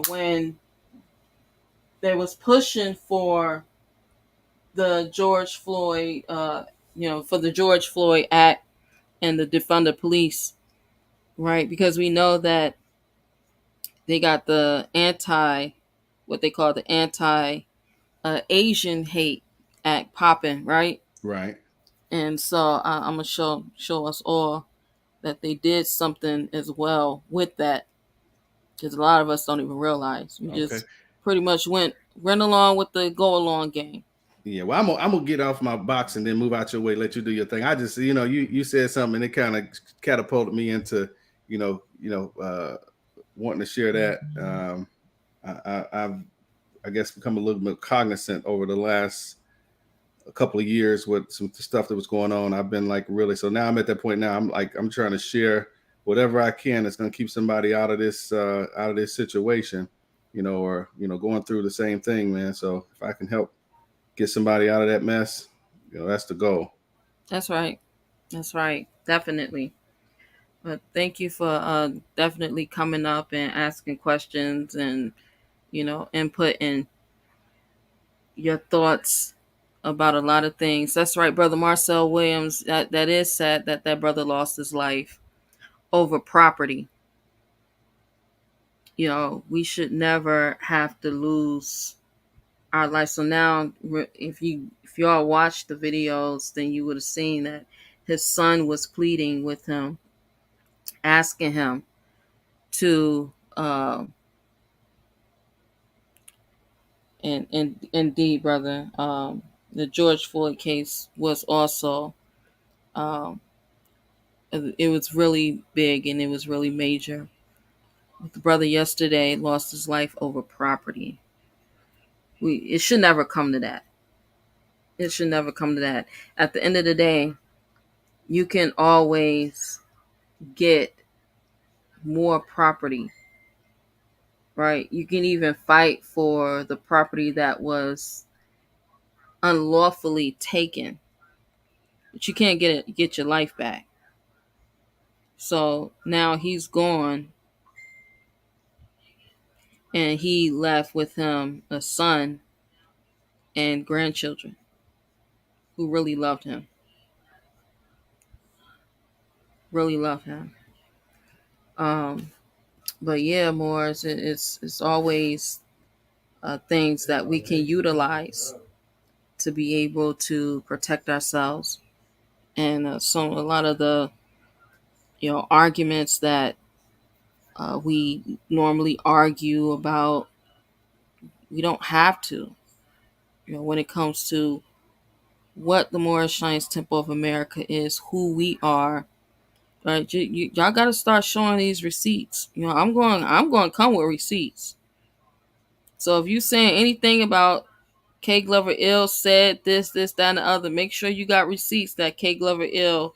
when they was pushing for the George Floyd, for the George Floyd Act and the defund the police, right? Because we know that they got the what they call the Asian hate act popping, right? Right. And so I'm gonna show us all that they did something as well with that, because a lot of us don't even realize. We Okay. just pretty much went along with the go along game. Yeah, well, I'm gonna get off my box and then move out your way, let you do your thing. I just, you said something and it kind of catapulted me into, wanting to share that. I've, I guess, become a little bit cognizant over the last a couple of years with some stuff that was going on. I've been like really, so now I'm at that point now. I'm trying to share whatever I can that's going to keep somebody out of this situation, or going through the same thing, man. So if I can help get somebody out of that mess, that's the goal. That's right. That's right. Definitely. But thank you for definitely coming up and asking questions and input and your thoughts about a lot of things. That's right, brother Marcel Williams. That is sad that brother lost his life over property. We should never have to lose our life. So now, if y'all watched the videos, then you would have seen that his son was pleading with him, asking him to, and indeed, brother, the George Floyd case was also, um, it was really big and it was really major. The brother yesterday lost his life over property. It should never come to that. It should never come to that. At the end of the day, you can always get more property, right? You can even fight for the property that was unlawfully taken, but you can't get your life back. So now he's gone, and he left with him a son and grandchildren who really loved him. Really love him. Um, but yeah, more it's always things that we can utilize to be able to protect ourselves. And so a lot of the arguments that we normally argue about, we don't have to. When it comes to what the Moorish Science Temple of America is, who we are, right? Y'all got to start showing these receipts. I'm going to come with receipts. So if you saying anything about K. Glover Ill said this, that, and the other, make sure you got receipts that K. Glover Ill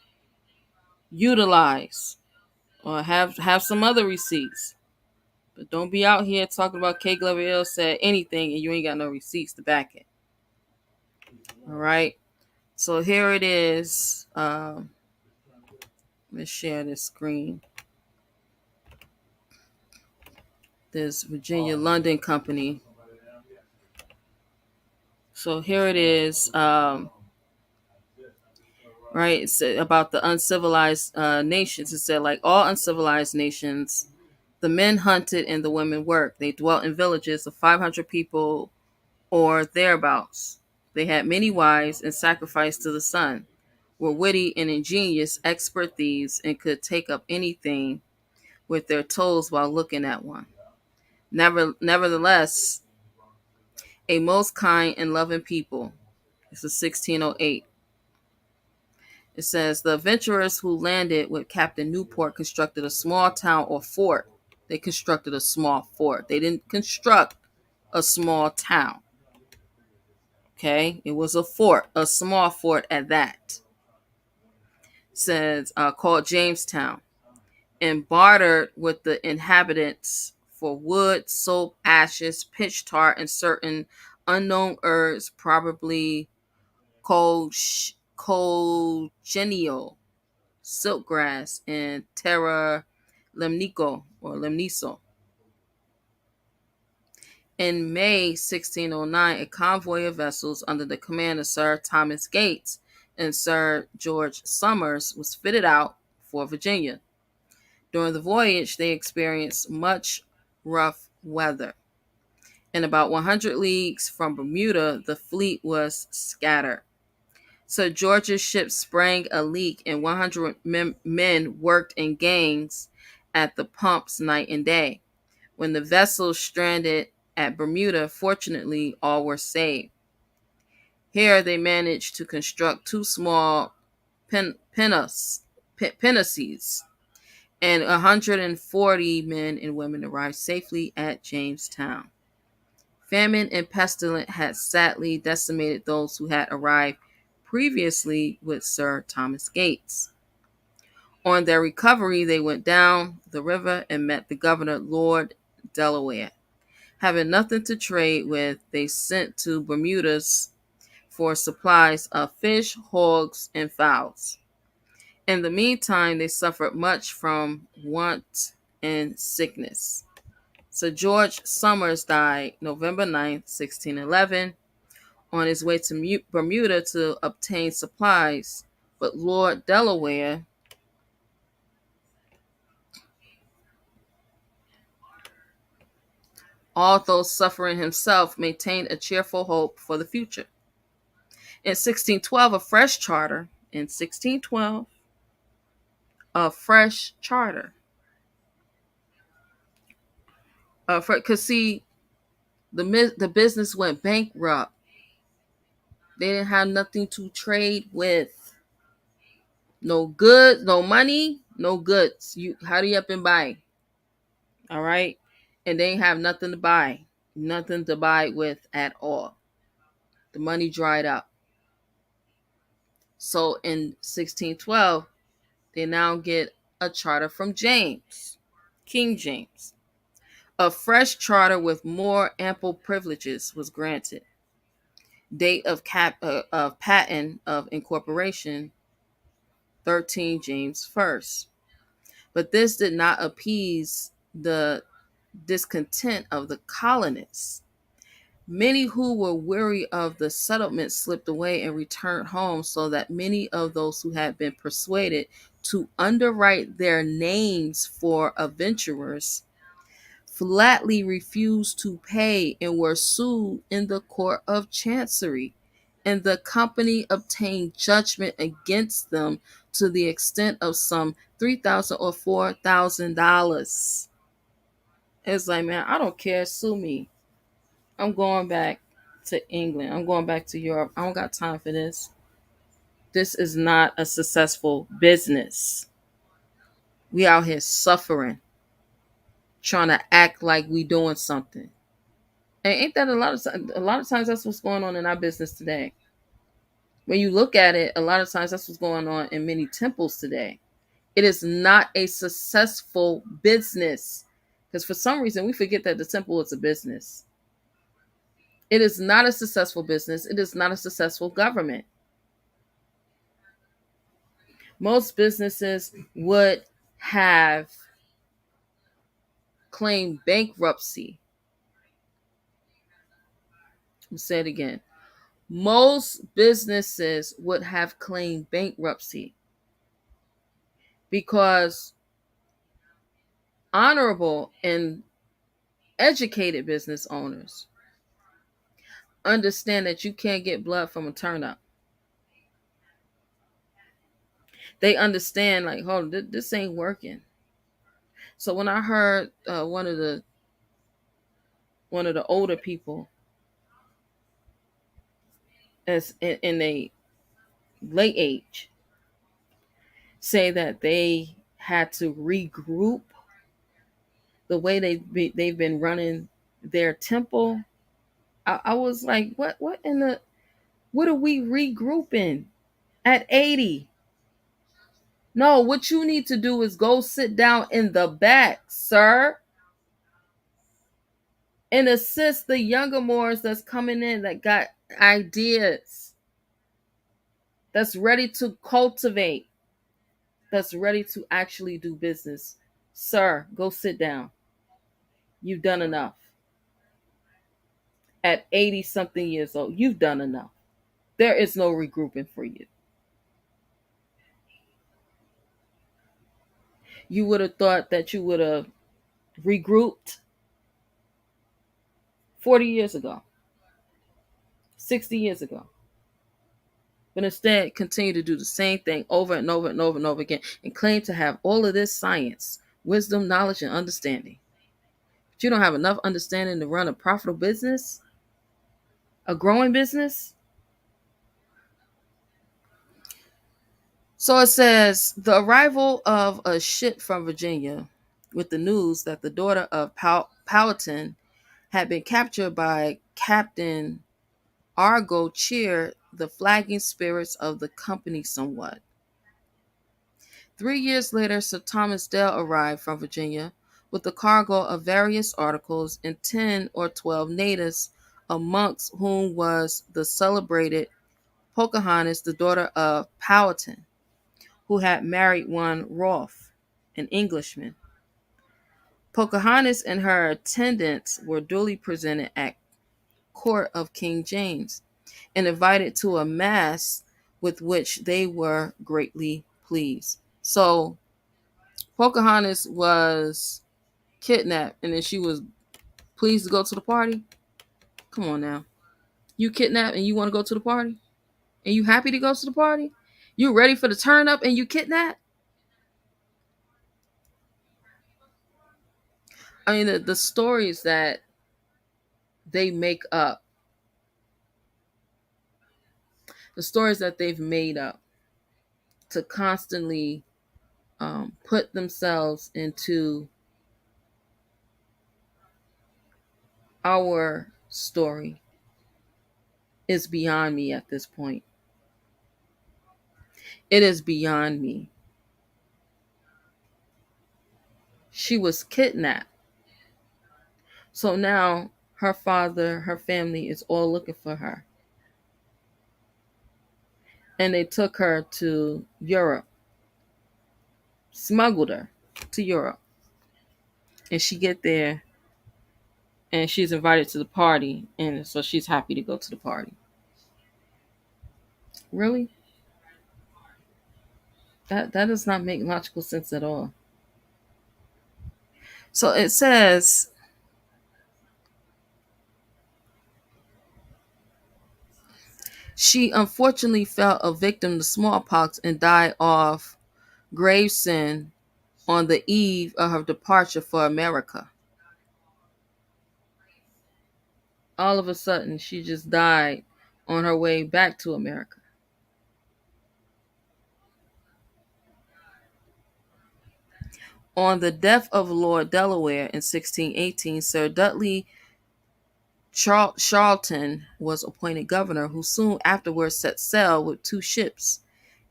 utilize, or have some other receipts. But don't be out here talking about K. Glover Ill said anything and you ain't got no receipts to back it. All right. So here it is. Let's share this screen. This Virginia London company. So here it is. Right. It's about the uncivilized nations. It said, like all uncivilized nations, the men hunted and the women worked. They dwelt in villages of 500 people or thereabouts. They had many wives and sacrificed to the sun, were witty and ingenious, expert thieves, and could take up anything with their toes while looking at one. Nevertheless, a most kind and loving people. This is 1608. It says the adventurers who landed with Captain Newport constructed a small town or fort. They constructed a small fort. They didn't construct a small town. Okay, it was a fort, a small fort at that. It says called Jamestown, and bartered with the inhabitants for wood, soap, ashes, pitch tar, and certain unknown herbs, probably cochineal, silkgrass, and terra lemnico or lemniso. In May 1609, a convoy of vessels under the command of Sir Thomas Gates and Sir George Somers was fitted out for Virginia. During the voyage, they experienced much rough weather. and about 100 leagues from Bermuda, the fleet was scattered. So George's ship sprang a leak, and 100 men worked in gangs at the pumps night and day. When the vessel stranded at Bermuda, fortunately, all were saved. Here they managed to construct two small pinnaces, and 140 men and women arrived safely at Jamestown. Famine and pestilence had sadly decimated those who had arrived previously with Sir Thomas Gates. On their recovery, they went down the river and met the governor, Lord Delaware. Having nothing to trade with, they sent to Bermudas for supplies of fish, hogs, and fowls. In the meantime, they suffered much from want and sickness. Sir George Somers died November 9th, 1611, on his way to Bermuda to obtain supplies, but Lord Delaware although suffering himself, maintained a cheerful hope for the future. In 1612, a fresh charter. In 1612, a fresh charter. Because see, the business went bankrupt. They didn't have nothing to trade with. No goods, no money, no goods. You hurry up and buy. All right, and they have nothing to buy, nothing to buy with at all. The money dried up. So in 1612, they now get a charter from James, King James. A fresh charter with more ample privileges was granted. Date of patent of incorporation, 13 James 1st. But this did not appease the discontent of the colonists. Many who were weary of the settlement slipped away and returned home, so that many of those who had been persuaded to underwrite their names for adventurers flatly refused to pay and were sued in the court of chancery, and the company obtained judgment against them to the extent of some $3,000 or $4,000. It's like, man, I don't care, sue me. I'm going back to England. I'm going back to Europe. I don't got time for this. This is not a successful business. We out here suffering, trying to act like we doing something. And ain't that a lot of times that's what's going on in our business today. When you look at it, a lot of times that's what's going on in many temples today. It is not a successful business. Because for some reason we forget that the temple is a business. It is not a successful business. It is not a successful government. Most businesses would have claimed bankruptcy. I'll say it again. Most businesses would have claimed bankruptcy because honorable and educated business owners understand that you can't get blood from a turnip. They understand, like, hold on, this ain't working. So when I heard one of the older people as in a late age say that they had to regroup the way they've been running their temple, I was like, what are we regrouping at 80? No, what you need to do is go sit down in the back, sir, and assist the younger Moors that's coming in that got ideas, that's ready to cultivate, that's ready to actually do business. Sir, go sit down. You've done enough. At 80 something years old, you've done enough. There is no regrouping for you. You would have thought that you would have regrouped 40 years ago, 60 years ago. But instead continue to do the same thing over and over and over and over again and claim to have all of this science, wisdom, knowledge, and understanding. But you don't have enough understanding to run a profitable business, a growing business. So it says the arrival of a ship from Virginia with the news that the daughter of Powhatan had been captured by Captain Argo cheered the flagging spirits of the company somewhat. 3 years later, Sir Thomas Dale arrived from Virginia with a cargo of various articles and 10 or 12 natives, amongst whom was the celebrated Pocahontas, the daughter of Powhatan, who had married one Rolfe, an Englishman. Pocahontas and her attendants were duly presented at court of King James and invited to a mass with which they were greatly pleased. So Pocahontas was kidnapped and then she was pleased to go to the party. Come on now. You kidnapped and you want to go to the party? And you happy to go to the party? You ready for the turn up and you kidnapped? I mean, the stories that they make up, the stories that they've made up to constantly put themselves into our story is beyond me at this point. It is beyond me. She was kidnapped. So now her father, her family is all looking for her. And they took her to Europe, smuggled her to Europe. And she get there and she's invited to the party. And so she's happy to go to the party. Really? That does not make logical sense at all. So it says, she unfortunately fell a victim to smallpox and died of Gravesend on the eve of her departure for America. All of a sudden, she just died on her way back to America. On the death of Lord Delaware in 1618, Sir Dudley Charlton was appointed governor, who soon afterwards set sail with 2 ships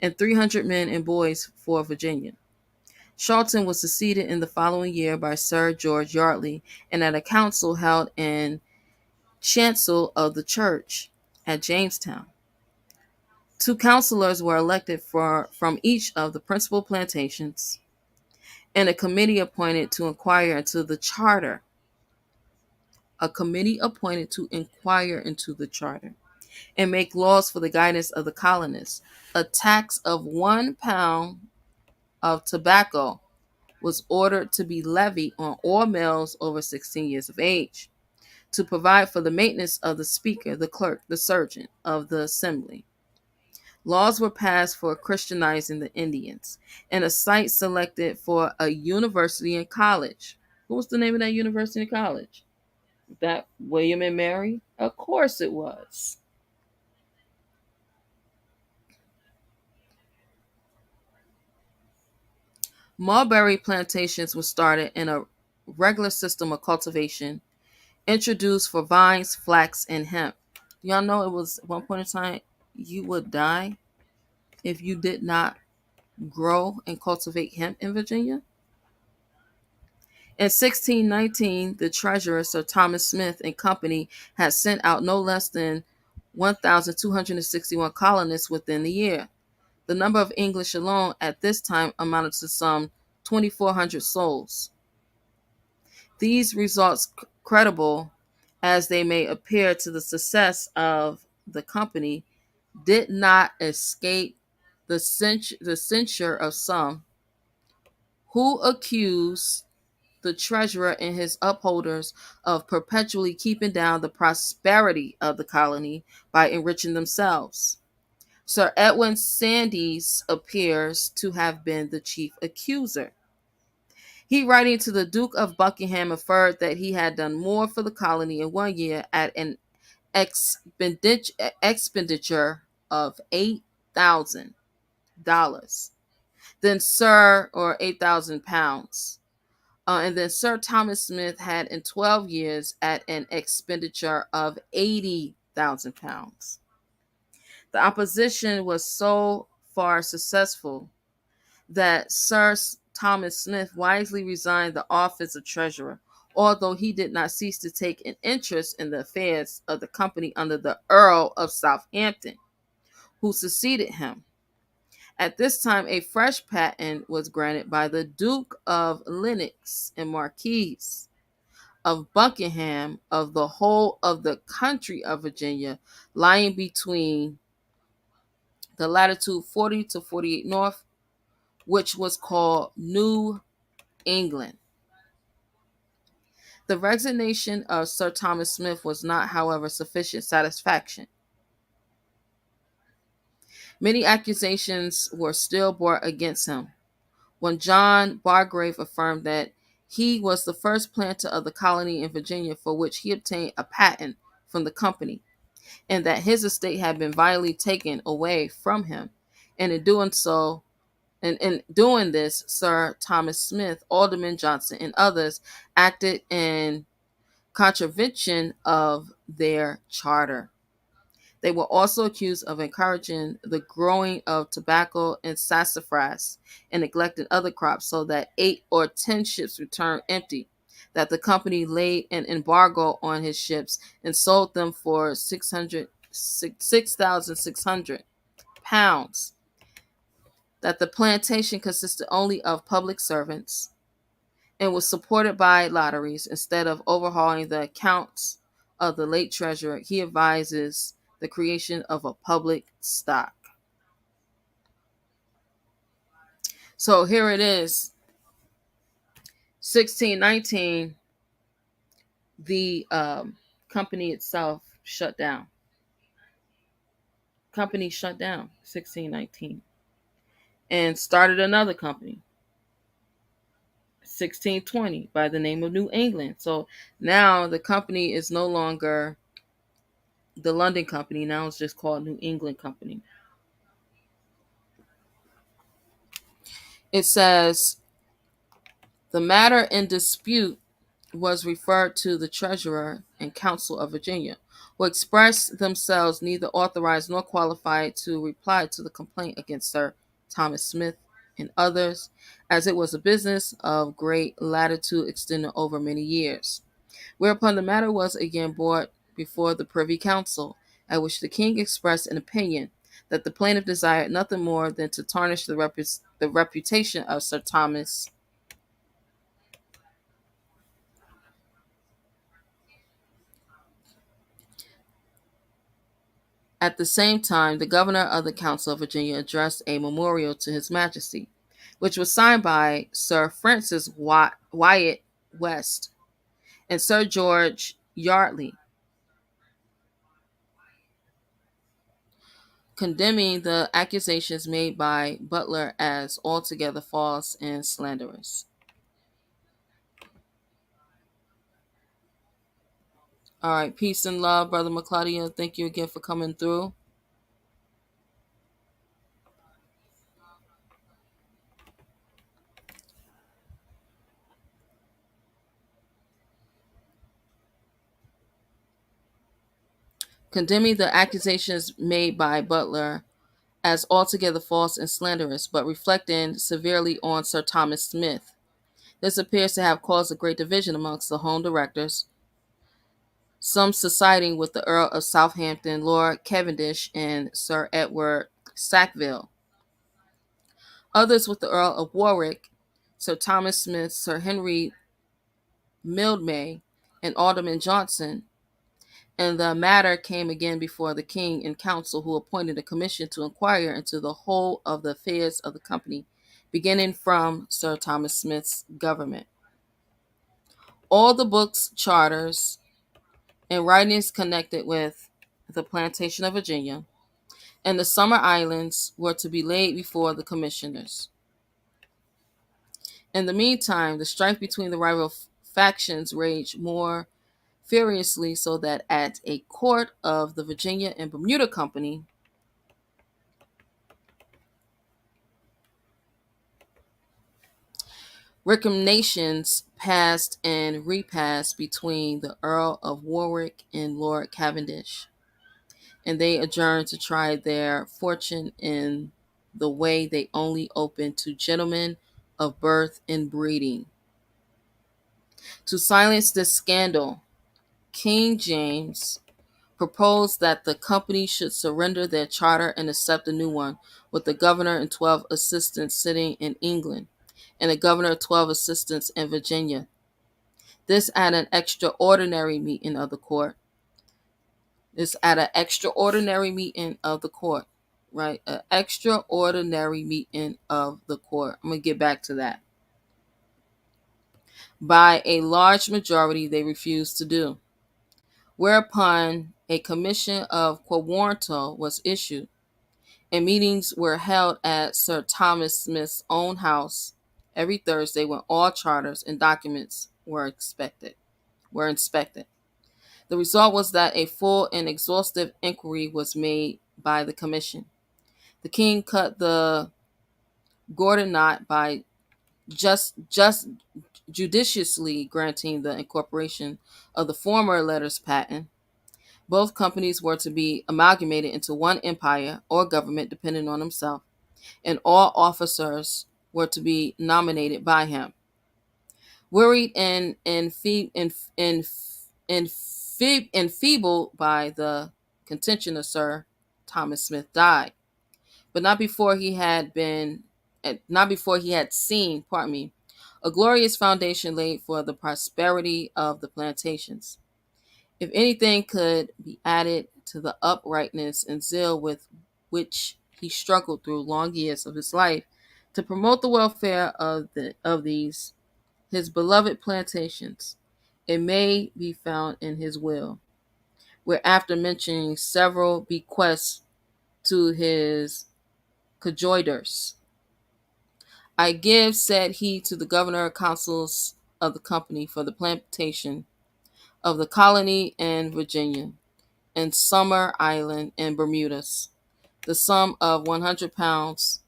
and 300 men and boys for Virginia. Charlton was succeeded in the following year by Sir George Yardley, and at a council held in chancel of the church at Jamestown. 2 councillors were elected from each of the principal plantations, and a committee appointed to inquire into the charter. And make laws for the guidance of the colonists. A tax of 1 pound of tobacco was ordered to be levied on all males over 16 years of age, to provide for the maintenance of the speaker, the clerk, the surgeon of the assembly. Laws were passed for Christianizing the Indians, and a site selected for a university and college. What was the name of that university and college? That William and Mary? Of course it was. Mulberry plantations were started in a regular system of cultivation introduced for vines, flax, and hemp. Y'all know it was at one point in time you would die if you did not grow and cultivate hemp in Virginia. In 1619, the treasurer, Sir Thomas Smith and Company, had sent out no less than 1,261 colonists within the year. The number of English alone at this time amounted to some 2,400 souls. These results, credible as they may appear to the success of the company, did not escape the censure of some, who accused the treasurer and his upholders of perpetually keeping down the prosperity of the colony by enriching themselves. Sir Edwin Sandys appears to have been the chief accuser. He, writing to the Duke of Buckingham, averred that he had done more for the colony in 1 year at an expenditure of $8,000 than Sir, or £8,000. And then Sir Thomas Smith had in 12 years at an expenditure of £80,000. The opposition was so far successful that Sir Thomas Smith wisely resigned the office of treasurer, although he did not cease to take an interest in the affairs of the company under the Earl of Southampton, who succeeded him. At this time, a fresh patent was granted by the Duke of Lennox and Marquis of Buckingham of the whole of the country of Virginia, lying between the latitude 40 to 48 north, which was called New England. The resignation of Sir Thomas Smith was not, however, sufficient satisfaction. Many accusations were still brought against him. When John Bargrave affirmed that he was the first planter of the colony in Virginia, for which he obtained a patent from the company, and that his estate had been violently taken away from him, and in doing this, Sir Thomas Smith, Alderman Johnson, and others acted in contravention of their charter. They were also accused of encouraging the growing of tobacco and sassafras and neglecting other crops, so that 8 or 10 ships returned empty, that the company laid an embargo on his ships and sold them for £6,600, that the plantation consisted only of public servants and was supported by lotteries. Instead of overhauling the accounts of the late treasurer, he advises the creation of a public stock. So here it is, 1619, the company itself shut down. Company shut down, 1619, and started another company, 1620, by the name of New England. So now the company is no longer the London Company. Now it's just called New England Company. It says, the matter in dispute was referred to the Treasurer and Council of Virginia, who expressed themselves neither authorized nor qualified to reply to the complaint against Sir Thomas Smith and others, as it was a business of great latitude extending over many years. Whereupon the matter was again brought before the Privy Council, at which the king expressed an opinion that the plaintiff desired nothing more than to tarnish the reputation of Sir Thomas. At the same time, the governor of the Council of Virginia addressed a memorial to His Majesty, which was signed by Sir Francis Wyatt West and Sir George Yardley, condemning the accusations made by Butler as altogether false and slanderous. All right, peace and love, Brother McClaudia. Thank you again for coming through. Condemning the accusations made by Butler as altogether false and slanderous, but reflecting severely on Sir Thomas Smith. This appears to have caused a great division amongst the home directors, some siding with the Earl of Southampton, Lord Cavendish, and Sir Edward Sackville, others with the Earl of Warwick, Sir Thomas Smith, Sir Henry Mildmay, and Alderman Johnson. And the matter came again before the king in council, who appointed a commission to inquire into the whole of the affairs of the company, beginning from Sir Thomas Smith's government. All the books, charters, and writings connected with the plantation of Virginia and the Summer Islands were to be laid before the commissioners. In the meantime, the strife between the rival factions raged more furiously, so that at a court of the Virginia and Bermuda Company, recriminations passed and repassed between the Earl of Warwick and Lord Cavendish, and they adjourned to try their fortune in the way they only open to gentlemen of birth and breeding. To silence this scandal, King James proposed that the company should surrender their charter and accept a new one, with the governor and 12 assistants sitting in England, and the governor of 12 assistants in Virginia. This at an extraordinary meeting of the court. Right? An extraordinary meeting of the court. I'm going to get back to that. By a large majority, they refused to do. Whereupon a commission of quo was issued, and meetings were held at Sir Thomas Smith's own house every Thursday, when all charters and documents were inspected. The result was that a full and exhaustive inquiry was made by the commission. The king cut the Gordian knot by just judiciously granting the incorporation of the former letters patent. Both companies were to be amalgamated into one empire or government, depending on himself, and all officers were to be nominated by him. Worried and enfeebled by the contention of Sir Thomas Smith, died, but not before he had seen, a glorious foundation laid for the prosperity of the plantations. If anything could be added to the uprightness and zeal with which he struggled through long years of his life to promote the welfare of these his beloved plantations, it may be found in his will, where, after mentioning several bequests to his conjointures, I give, said he, to the governor councils of the company for the plantation of the colony in Virginia and Summer Island and Bermudas, the sum of £100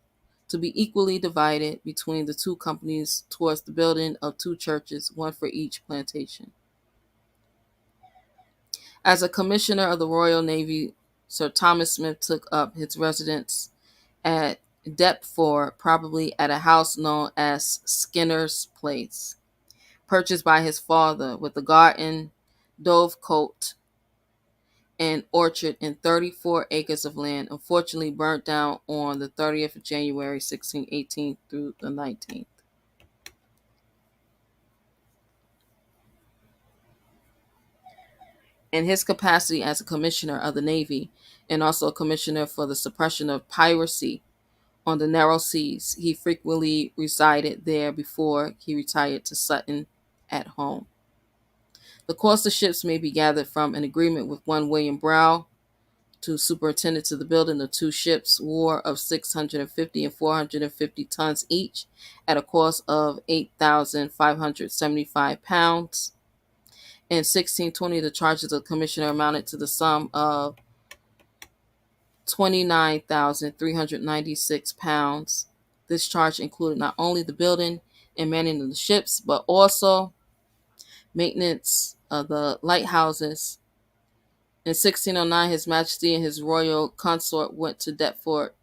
to be equally divided between the two companies towards the building of 2 churches, one for each plantation. As a commissioner of the Royal Navy, Sir Thomas Smith took up his residence at Deptford, probably at a house known as Skinner's Place, purchased by his father, with a garden, dovecote, and orchard and 34 acres of land, unfortunately burnt down on the 30th of January, 1618 through the 19th. In his capacity as a commissioner of the Navy and also a commissioner for the suppression of piracy on the narrow seas, he frequently resided there before he retired to Sutton at home. The cost of ships may be gathered from an agreement with one William Brow to superintendent to the building of 2 ships, war of 650 and 450 tons each, at a cost of £8,575. In 1620, the charges of the commissioner amounted to the sum of £29,396. This charge included not only the building and manning of the ships, but also maintenance of the lighthouses. In 1609, His Majesty and his royal consort went to Deptford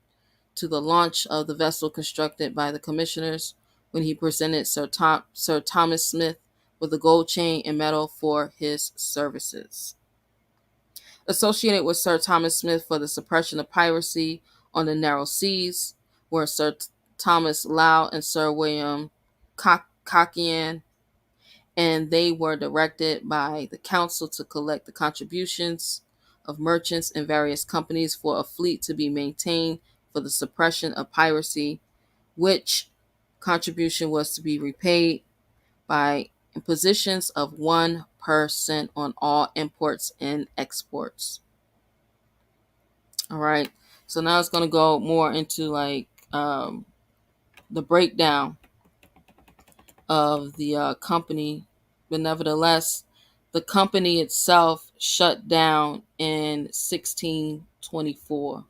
to the launch of the vessel constructed by the commissioners, when he presented Sir Thomas Smith with a gold chain and medal for his services. Associated with Sir Thomas Smith for the suppression of piracy on the narrow seas were Sir Thomas Lowe and Sir William Cockian, and they were directed by the council to collect the contributions of merchants and various companies for a fleet to be maintained for the suppression of piracy, which contribution was to be repaid by and positions of 1% on all imports and exports. All right. So now it's going to go more into like the breakdown of the company. But nevertheless, the company itself shut down in 1624.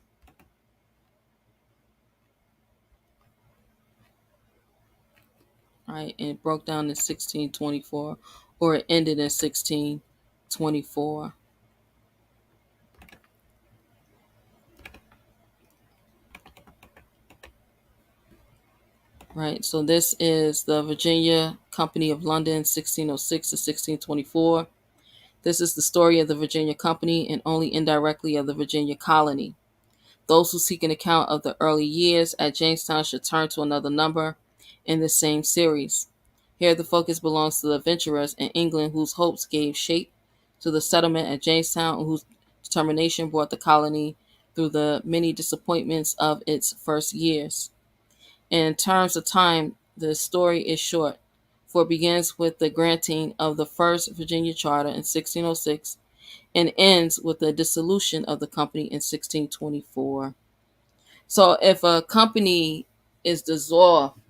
Right, and it broke down in 1624, or it ended in 1624. Right, so this is the Virginia Company of London, 1606 to 1624. This is the story of the Virginia Company and only indirectly of the Virginia colony. Those who seek an account of the early years at Jamestown should turn to another number in the same series. Here, the focus belongs to the adventurers in England whose hopes gave shape to the settlement at Jamestown and whose determination brought the colony through the many disappointments of its first years. In terms of time, the story is short, for it begins with the granting of the first Virginia Charter in 1606 and ends with the dissolution of the company in 1624. So if a company is dissolved,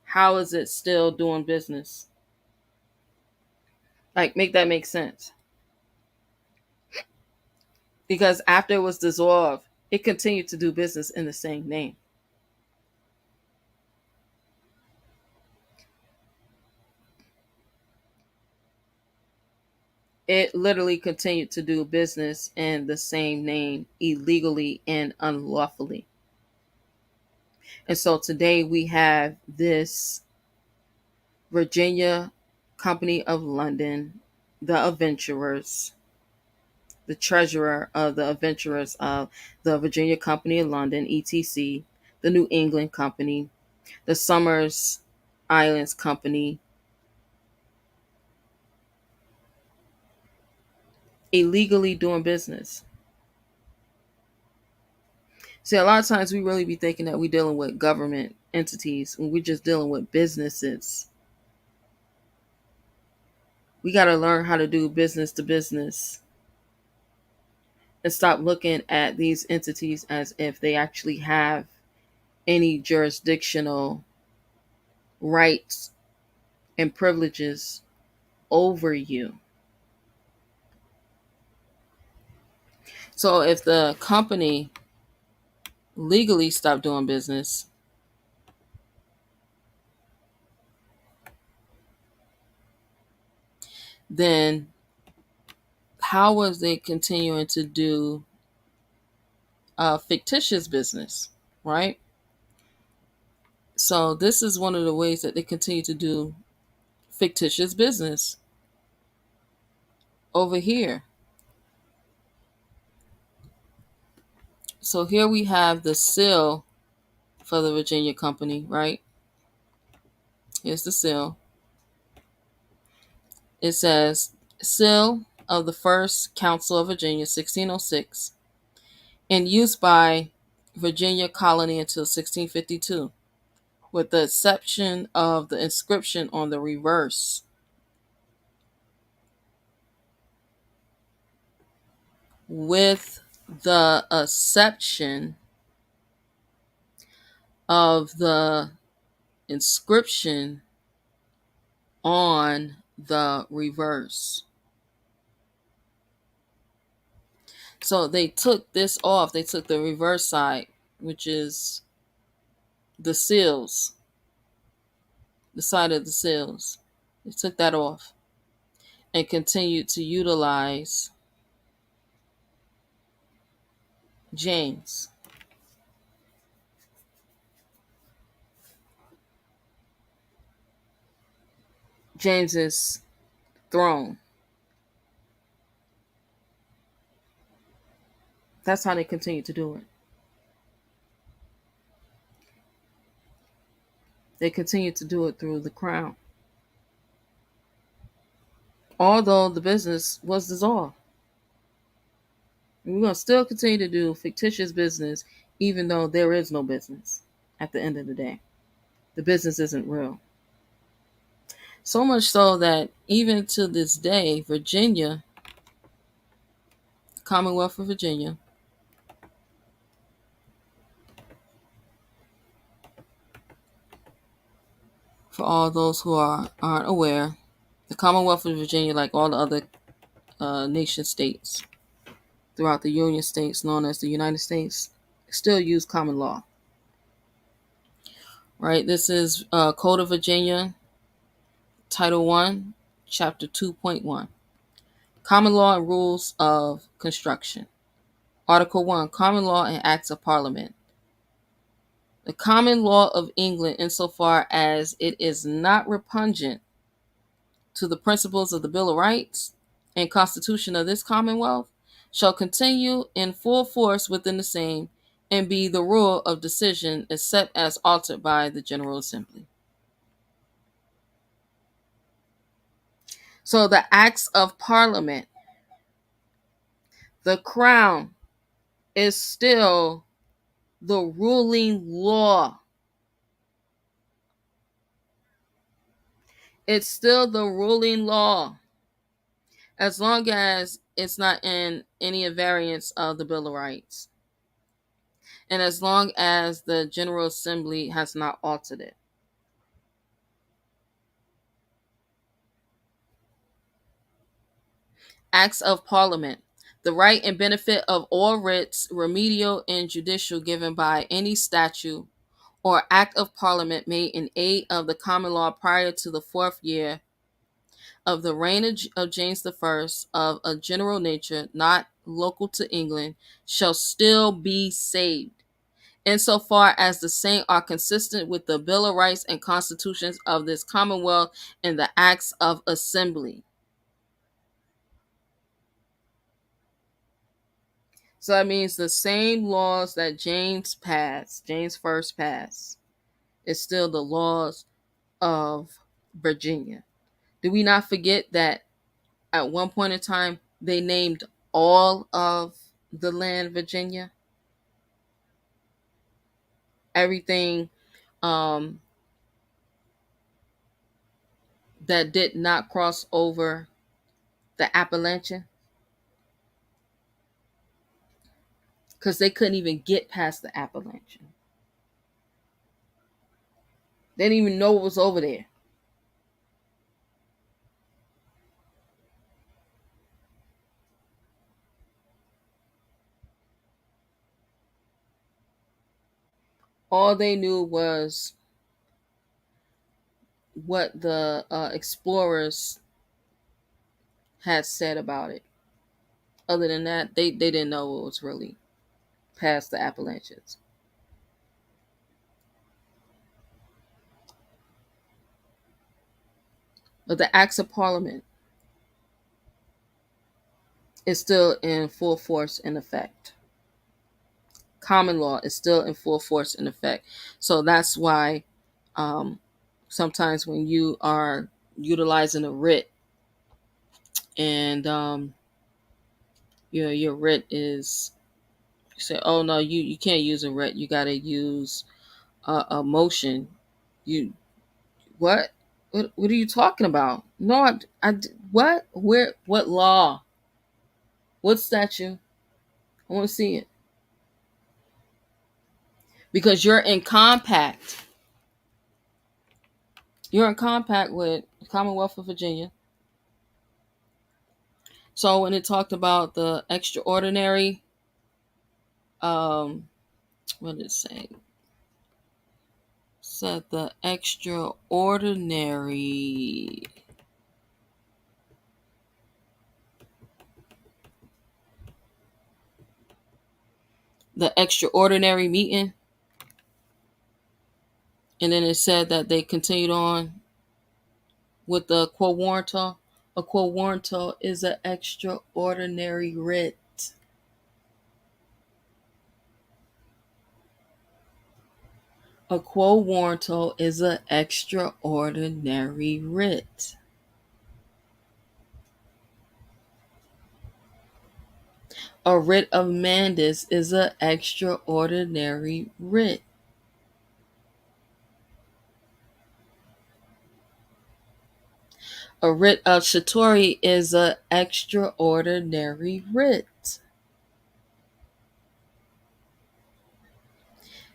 how is it still doing business? Like, make that make sense. Because after it was dissolved, it continued to do business in the same name. It literally continued to do business in the same name illegally and unlawfully. And so today we have this Virginia Company of London, the adventurers, the treasurer of the adventurers of the Virginia Company of London, etc., the New England Company, the Somers Islands Company, illegally doing business. See, a lot of times we really be thinking that we're dealing with government entities when we're just dealing with businesses. We got to learn how to do business to business and stop looking at these entities as if they actually have any jurisdictional rights and privileges over you. So if the company legally stopped doing business, then how was they continuing to do fictitious business, right? So this is one of the ways that they continue to do fictitious business over here. So here we have the seal for the Virginia Company, right? Here's the seal. It says, seal of the First Council of Virginia, 1606, in use by Virginia colony until 1652, with the exception of the inscription on the reverse. With the exception of the inscription on the reverse. So they took this off. They took the reverse side, which is the seals, the side of the seals. They took that off and continued to utilize James. James's throne. That's how they continue to do it. They continue to do it through the crown. Although the business was dissolved. We're going to still continue to do fictitious business, even though there is no business at the end of the day. The business isn't real. So much so that even to this day, Virginia, Commonwealth of Virginia, for all those who aren't aware, the Commonwealth of Virginia, like all the other nation states throughout the Union States, known as the United States, still use common law. Right? This is Code of Virginia, Title 1, Chapter 2.1. Common law and rules of construction. Article 1. Common law and acts of parliament. The common law of England, insofar as it is not repugnant to the principles of the Bill of Rights and Constitution of this Commonwealth, shall continue in full force within the same, and be the rule of decision, except as altered by the General Assembly. So the acts of parliament, the crown is still the ruling law. It's still the ruling law, as long as it's not in any variance of the Bill of Rights, and as long as the General Assembly has not altered it. Acts of Parliament. The right and benefit of all writs, remedial and judicial, given by any statute or act of Parliament made in aid of the common law prior to the 4th year of the reign of James I, of a general nature, not local to England, shall still be saved, insofar as the same are consistent with the Bill of Rights and constitutions of this Commonwealth and the acts of assembly. So that means the same laws that James first passed, is still the laws of Virginia. Do we not forget that at one point in time they named all of the land Virginia? Everything that did not cross over the Appalachian, because they couldn't even get past the Appalachian. They didn't even know what was over there. All they knew was what the explorers had said about it. Other than that, they didn't know what was really past the Appalachians. But the Acts of Parliament is still in full force and effect. Common law is still in full force and effect. So that's why sometimes when you are utilizing a writ and your writ is, you say, oh no, you can't use a writ, you got to use a motion. You what are you talking about? No, what, where, what law, what statute? I want to see it, because you're in compact with the Commonwealth of Virginia. So when it talked about the extraordinary, what did it say? Said the extraordinary meeting, and then it said that they continued on with the quo warranto. A quo warranto is an extraordinary writ. A quo warranto is an extraordinary writ. A writ of mandamus is an extraordinary writ. A writ of Satori is an extraordinary writ.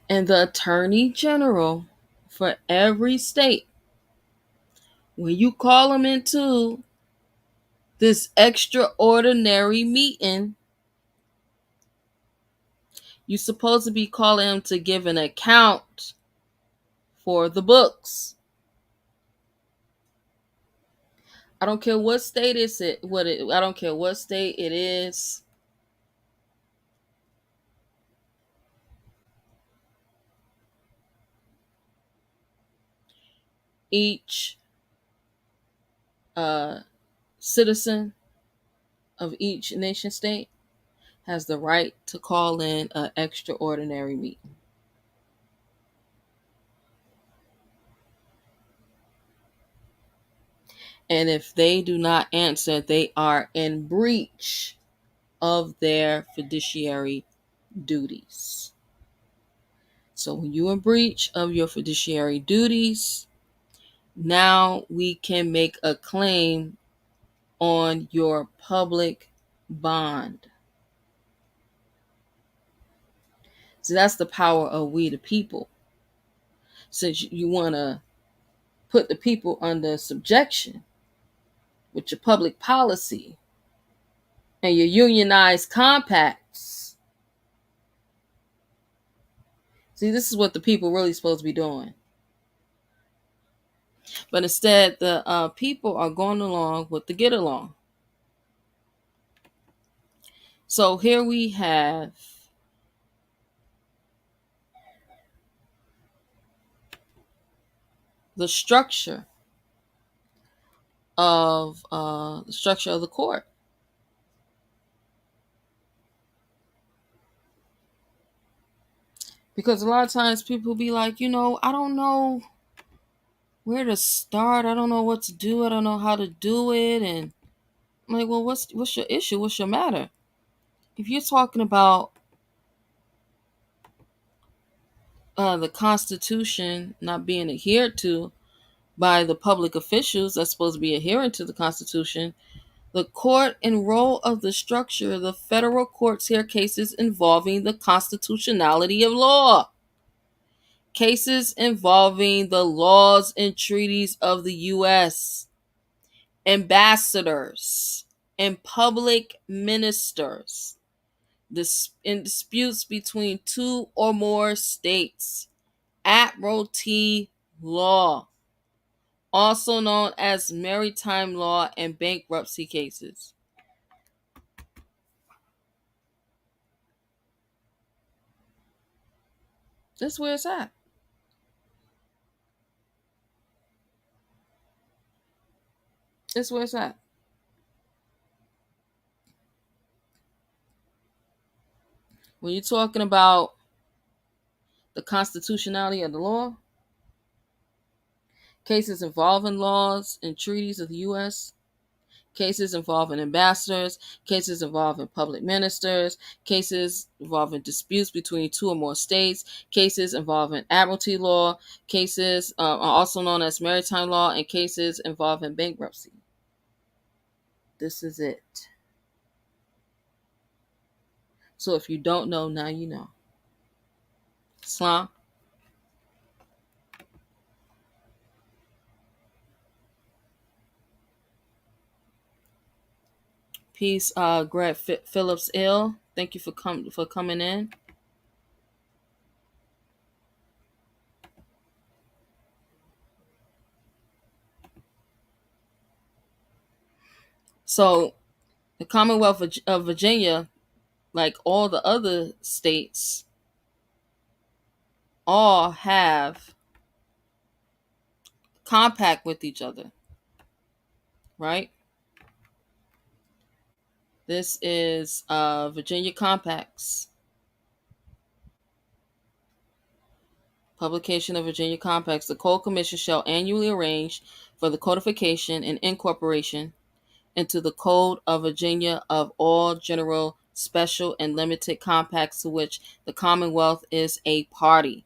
And the Attorney General for every state, when you call them into this extraordinary meeting, you're supposed to be calling them to give an account for the books. I don't care what state I don't care what state it is. Each citizen of each nation state has the right to call in an extraordinary meeting. And if they do not answer, they are in breach of their fiduciary duties. So when you're in breach of your fiduciary duties, now we can make a claim on your public bond. So that's the power of we the people. Since you want to put the people under subjection with your public policy and your unionized compacts. See, this is what the people really supposed to be doing. But instead, the people are going along with the get along. So here we have the structure of the court. Because a lot of times people be like, I don't know where to start. I don't know what to do. I don't know how to do it. And I'm like, well, what's your issue? What's your matter? If you're talking about the Constitution not being adhered to by the public officials that's supposed to be adhering to the Constitution, the court and role of the structure of the federal courts hear cases involving the constitutionality of law. Cases involving the laws and treaties of the U.S., ambassadors, and public ministers. In disputes between two or more states. Admiralty law, also known as maritime law, and bankruptcy cases. That's where it's at. That's where it's at. When you're talking about the constitutionality of the law, cases involving laws and treaties of the U.S., cases involving ambassadors, cases involving public ministers, cases involving disputes between two or more states, cases involving admiralty law, cases are also known as maritime law, and cases involving bankruptcy. This is it. So if you don't know, now you know. Islam. Peace, Greg Phillips Ill. Thank you for coming in. So the Commonwealth of Virginia, like all the other states, all have compact with each other, right? This is Virginia Compacts. Publication of Virginia Compacts. The Code Commission shall annually arrange for the codification and incorporation into the Code of Virginia of all general, special, and limited compacts to which the Commonwealth is a party.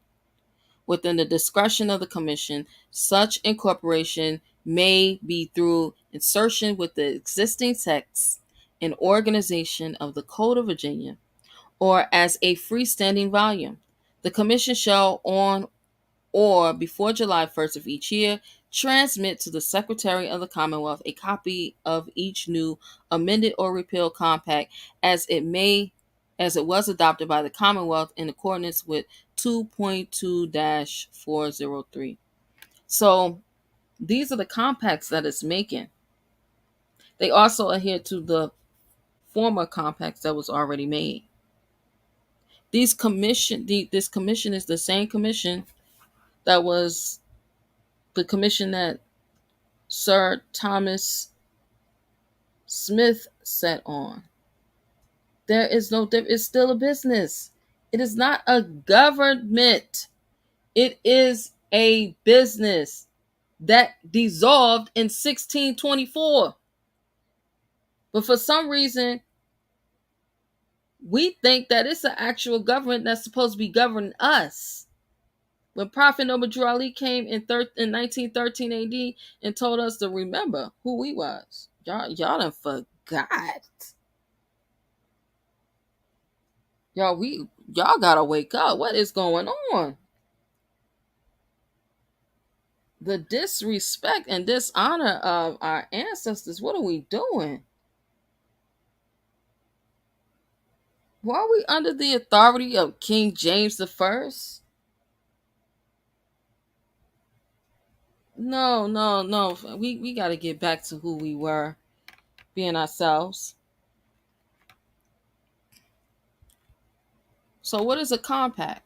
Within the discretion of the Commission, such incorporation may be through insertion with the existing text and organization of the Code of Virginia or as a freestanding volume. The Commission shall, on or before July 1st of each year, transmit to the Secretary of the Commonwealth a copy of each new amended or repealed compact as it was adopted by the Commonwealth in accordance with 2.2-403. So these are the compacts that it's making. They also adhere to the former compacts that was already made. This commission is the same commission that was the commission that Sir Thomas Smith set on. There is no difference. It's still a business. It is not a government. It is a business that dissolved in 1624. But for some reason, we think that it's an actual government that's supposed to be governing us. When Prophet Noble Drew Ali came in 1913 AD and told us to remember who we was, y'all done forgot. Y'all gotta wake up. What is going on? The disrespect and dishonor of our ancestors. What are we doing? Why are we under the authority of King James the First? No. We got to get back to who we were, being ourselves. So, what is a compact?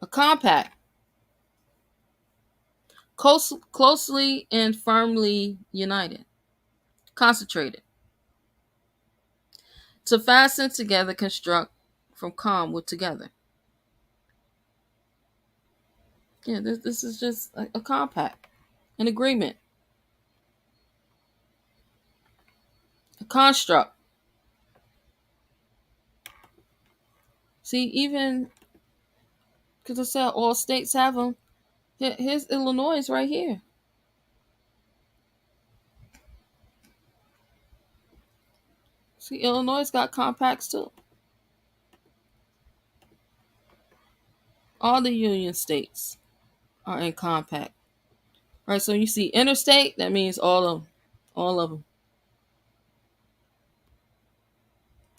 A compact, closely and firmly united, concentrated, to fasten together, construct from with together. Yeah, this is just a compact, an agreement, a construct. See, even because I said all states have them. Here's Illinois right here. See, Illinois got compacts too. All the union states are in compact. Right, so you see interstate, that means all of them.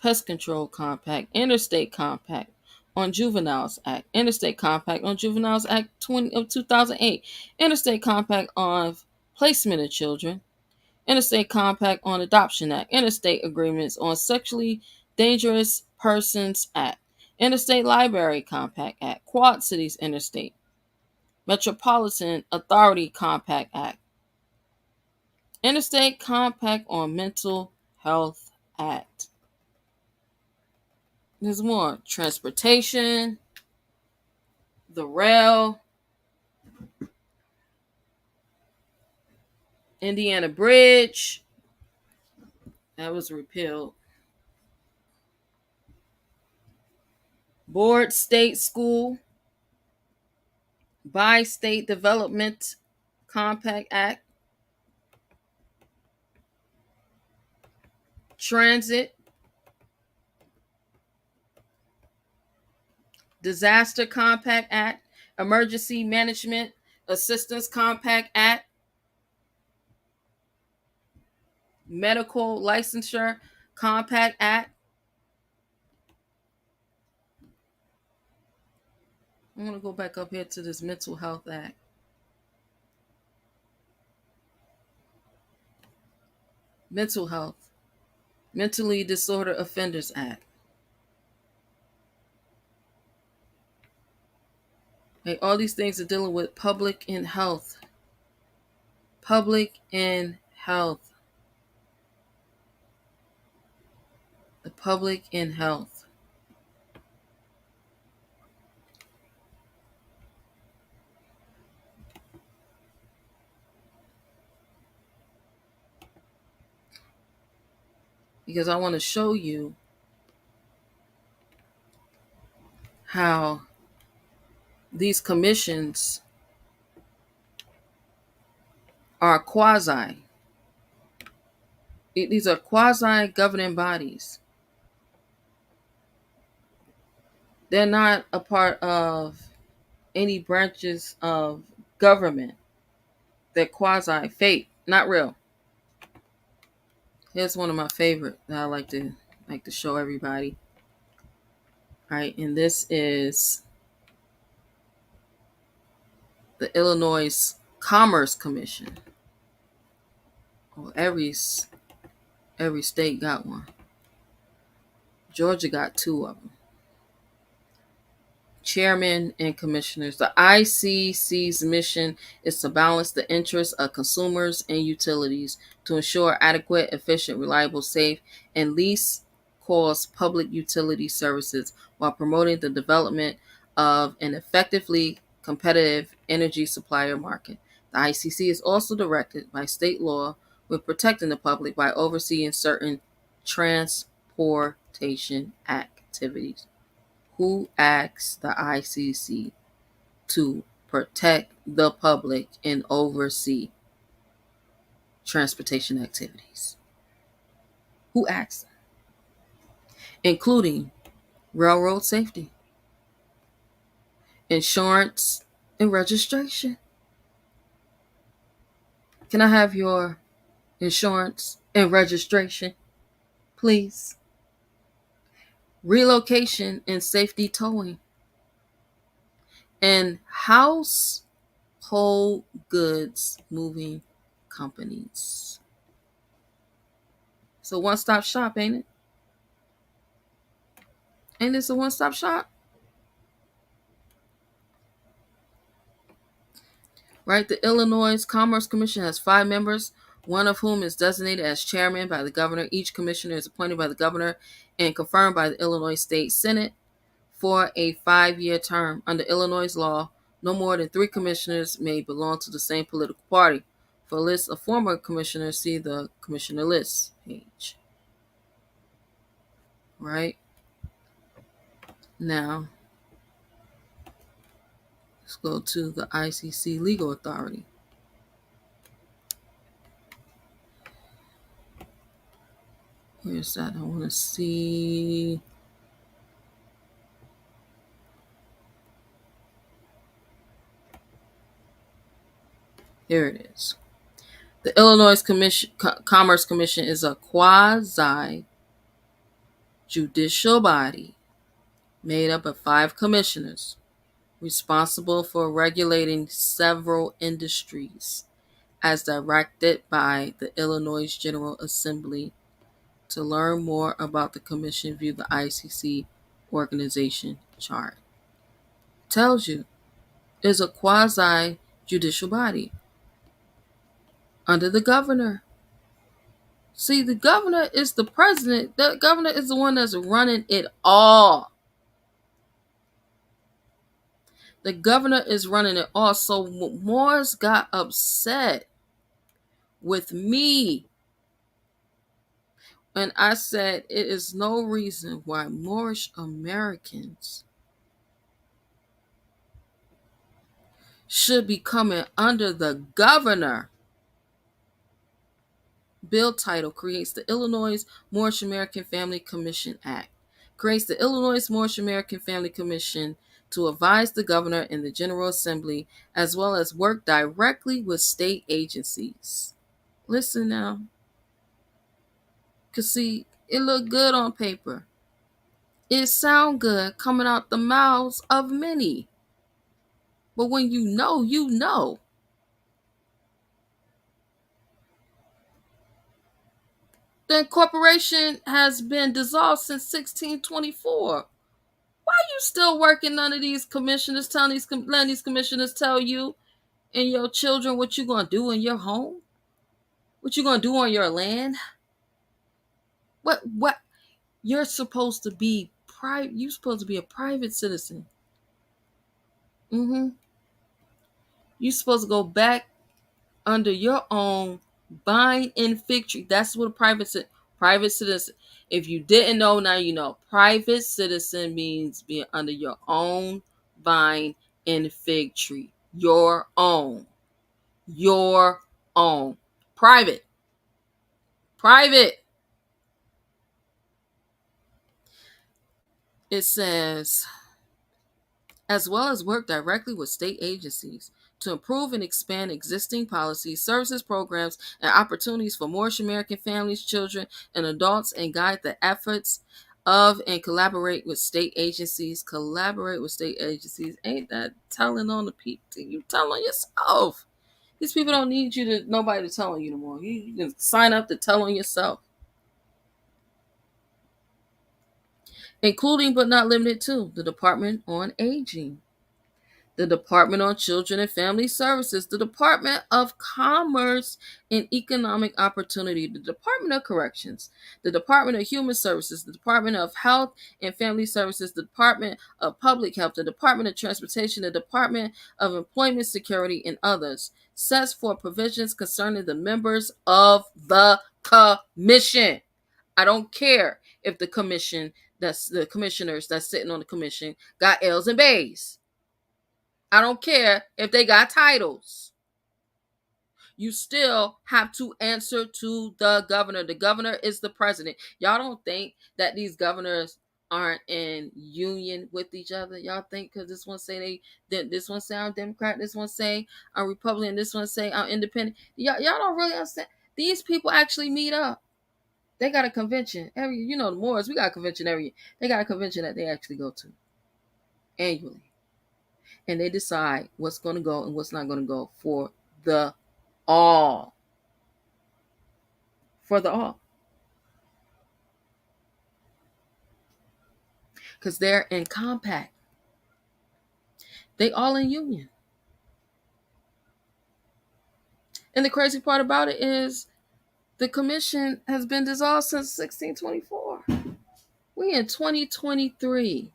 Pest Control Compact, Interstate Compact on Juveniles Act, Interstate Compact on Juveniles Act 2008, Interstate Compact on Placement of Children, Interstate Compact on Adoption Act, Interstate Agreements on Sexually Dangerous Persons Act, Interstate Library Compact Act, Quad Cities Interstate, Metropolitan Authority Compact Act, Interstate Compact on Mental Health Act. There's more. Transportation, the rail, Indiana Bridge, that was repealed. Board State School, Bi-State Development Compact Act, Transit, Disaster Compact Act, Emergency Management Assistance Compact Act, Medical Licensure Compact Act. I'm going to go back up here to this Mental Health Act. Mental Health, Mentally Disorder Offenders Act. Okay, all these things are dealing with public and health. Public and health. The public and health. Because I want to show you how these commissions are quasi. These are quasi governing bodies. They're not a part of any branches of government. They're quasi fake, not real. Here's one of my favorite that I like to show everybody. All right, and this is the Illinois Commerce Commission. Well, every state got one. Georgia got two of them. Chairman and commissioners. The ICC's mission is to balance the interests of consumers and utilities to ensure adequate, efficient, reliable, safe, and least cost public utility services while promoting the development of an effectively competitive energy supplier market. The ICC is also directed by state law with protecting the public by overseeing certain transportation activities. Who asks the ICC to protect the public and oversee transportation activities? Who asks them? Including railroad safety, insurance, and registration. Can I have your insurance and registration, please? Relocation and safety towing, and household goods moving companies. So one-stop shop, ain't it? Ain't this a one-stop shop? Right? The Illinois Commerce Commission has 5 members, one of whom is designated as chairman by the governor. Each commissioner is appointed by the governor and confirmed by the Illinois State Senate for a 5-year term. Under Illinois law, no more than 3 commissioners may belong to the same political party. For a list of former commissioners, see the commissioner list page. Right? Now, let's go to the ICC legal authority. Where's that? I want to see. Here it is. The Illinois Commerce Commission is a quasi-judicial body made up of 5 commissioners responsible for regulating several industries as directed by the Illinois General Assembly. To learn more about the commission, view the ICC organization chart. Tells you it's a quasi-judicial body under the governor. See, the governor is the president. The governor is the one that's running it all. The governor is running it all. So Moors got upset with me when I said it is no reason why Moorish Americans should be coming under the governor. Bill title creates the Illinois Moorish American Family Commission Act. Creates the Illinois Moorish American Family Commission to advise the governor and the General Assembly, as well as work directly with state agencies. Listen now. Because see, it look good on paper. It sound good coming out the mouths of many. But when you know, you know. The incorporation has been dissolved since 1624. Why are you still working? None of these commissioners letting these commissioners tell you and your children what you're going to do in your home? What you're going to do on your land? What? You're supposed to be private. You're supposed to be a private citizen. You're supposed to go back under your own vine and fig tree. That's what a private citizen. If you didn't know, now you know. Private citizen means being under your own vine and fig tree. Your own. own. Private. Private. It says, as well as work directly with state agencies to improve and expand existing policies, services, programs, and opportunities for Moorish American families, children, and adults, and guide the efforts of and collaborate with state agencies. Collaborate with state agencies. Ain't that telling on the people? You tell on yourself. These people don't need you to nobody to tell on you no more. You can sign up to tell on yourself. Including but not limited to the Department on Aging, the Department on Children and Family Services, the Department of Commerce and Economic Opportunity, the Department of Corrections, the Department of Human Services, the Department of Health and Family Services, the Department of Public Health, the Department of Transportation, the Department of Employment Security, and others, sets for provisions concerning the members of the commission. I don't care if the commissioners that's sitting on the commission got L's and B's. I don't care if they got titles. You still have to answer to the governor. The governor is the president. Y'all don't think that these governors aren't in union with each other? Y'all think because this one say this one say I'm Democrat, this one say I'm Republican, this one say I'm independent. Y'all don't really understand. These people actually meet up. They got a convention every. The Moors, we got a convention every year. They got a convention that they actually go to annually. And they decide what's going to go and what's not going to go for the all. For the all. Because they're in compact. They all in union. And the crazy part about it is the commission has been dissolved since 1624. We in 2023.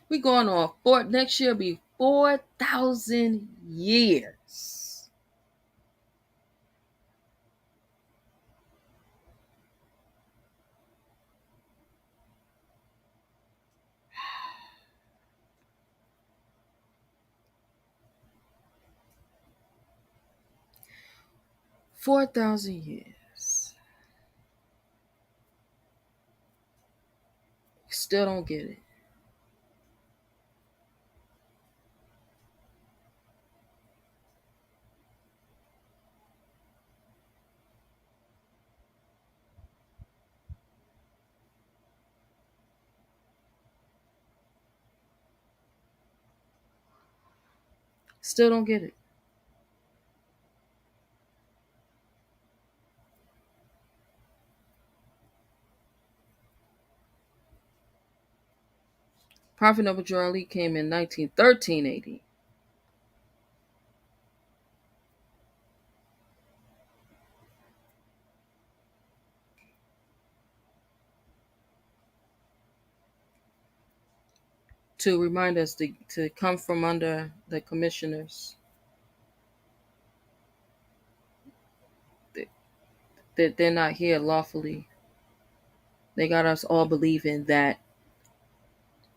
We going on next year be 4,000 years. $4,000. Still don't get it. Still don't get it. Prophet Noble Drew Ali came in 1313 AD. To remind us to come from under the commissioners. That they're not here lawfully. They got us all believing that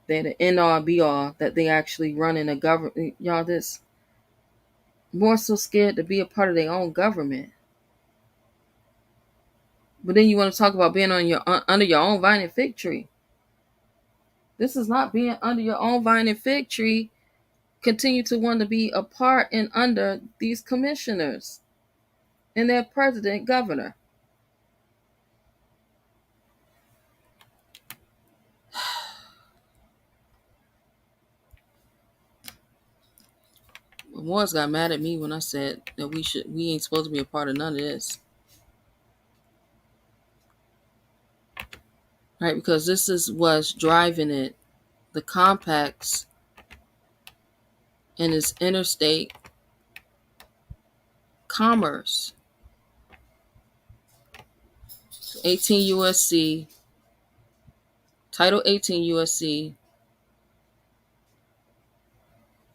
they're the end all be all, that they actually running a government. Y'all, this more so scared to be a part of their own government. But then you want to talk about being on under your own vine and fig tree. This is not being under your own vine and fig tree. Continue to want to be a part and under these commissioners and their president, governor. Moors got mad at me when I said that we ain't supposed to be a part of none of this. Right? Because this is what's driving it. The compacts and its interstate commerce. 18 U.S.C. Title 18 U.S.C.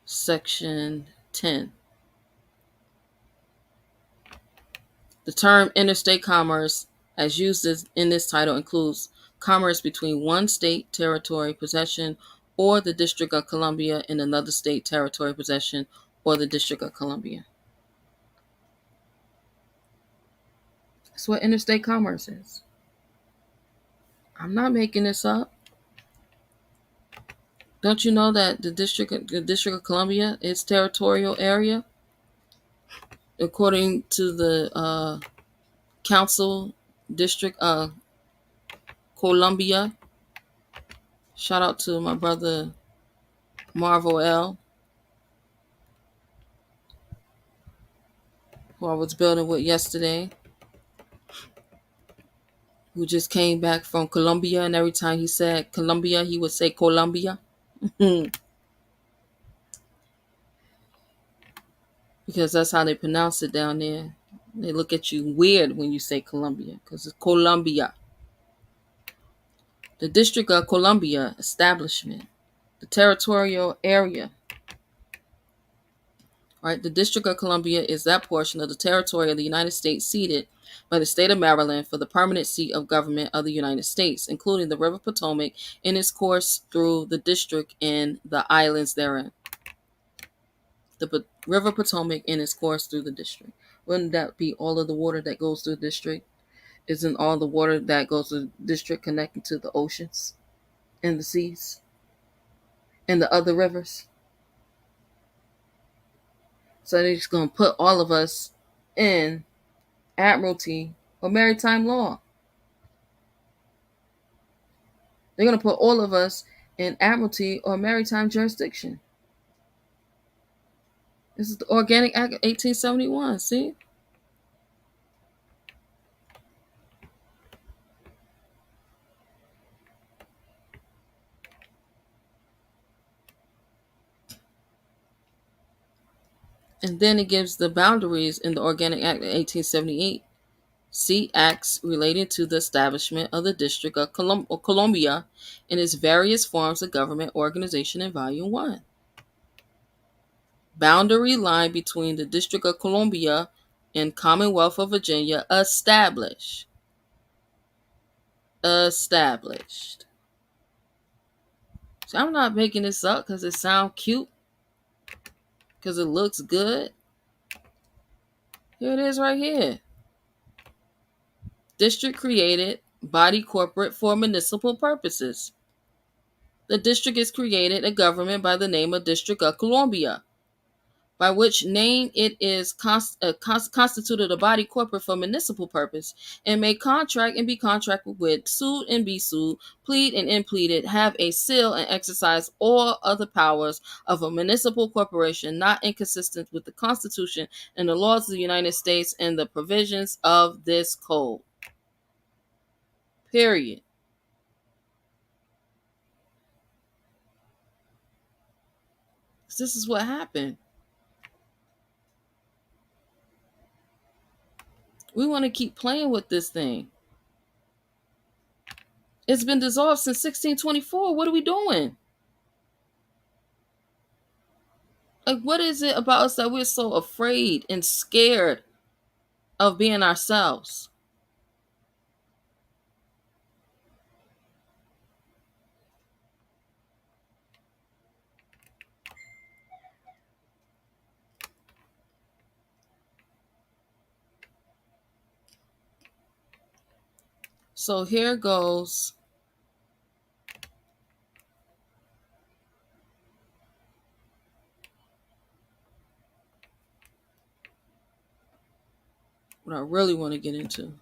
Section 10. The term interstate commerce, as used in this title, includes commerce between one state, territory, possession, or the District of Columbia in another state, territory, possession, or the District of Columbia. That's what interstate commerce is. I'm not making this up. Don't you know that the District of Columbia is territorial area according to the Council District of Columbia? Shout out to my brother Marvel L, who I was building with yesterday, who just came back from Colombia, and every time he said Colombia, he would say Colombia. Because that's how they pronounce it down there. They look at you weird when you say Colombia, because it's Colombia. The District of Columbia establishment, the territorial area. Right, the District of Columbia is that portion of the territory of the United States ceded by the state of Maryland for the permanent seat of government of the United States, including the River Potomac in its course through the district and the islands therein. The River Potomac in its course through the district. Wouldn't that be all of the water that goes through the district? Isn't all the water that goes to the district connected to the oceans and the seas and the other rivers? So they're just going to put all of us in admiralty or maritime law. They're going to put all of us in admiralty or maritime jurisdiction. This is the Organic Act of 1871, see? And then it gives the boundaries in the Organic Act of 1878. See acts relating to the establishment of the District of Columbia and its various forms of government organization in Volume 1. Boundary line between the District of Columbia and Commonwealth of Virginia established. So I'm not making this up because it sounds cute, because it looks good. Here it is right here. District created, body corporate for municipal purposes. The district is created a government by the name of District of Columbia, by which name it is constituted a body corporate for municipal purpose, and may contract and be contracted with, sued and be sued, plead and impleaded, have a seal and exercise all other powers of a municipal corporation not inconsistent with the Constitution and the laws of the United States and the provisions of this code. Period. This is what happened. We want to keep playing with this thing. It's been dissolved since 1624. What are we doing? Like, what is it about us that we're so afraid and scared of being ourselves? So here goes what I really want to get into.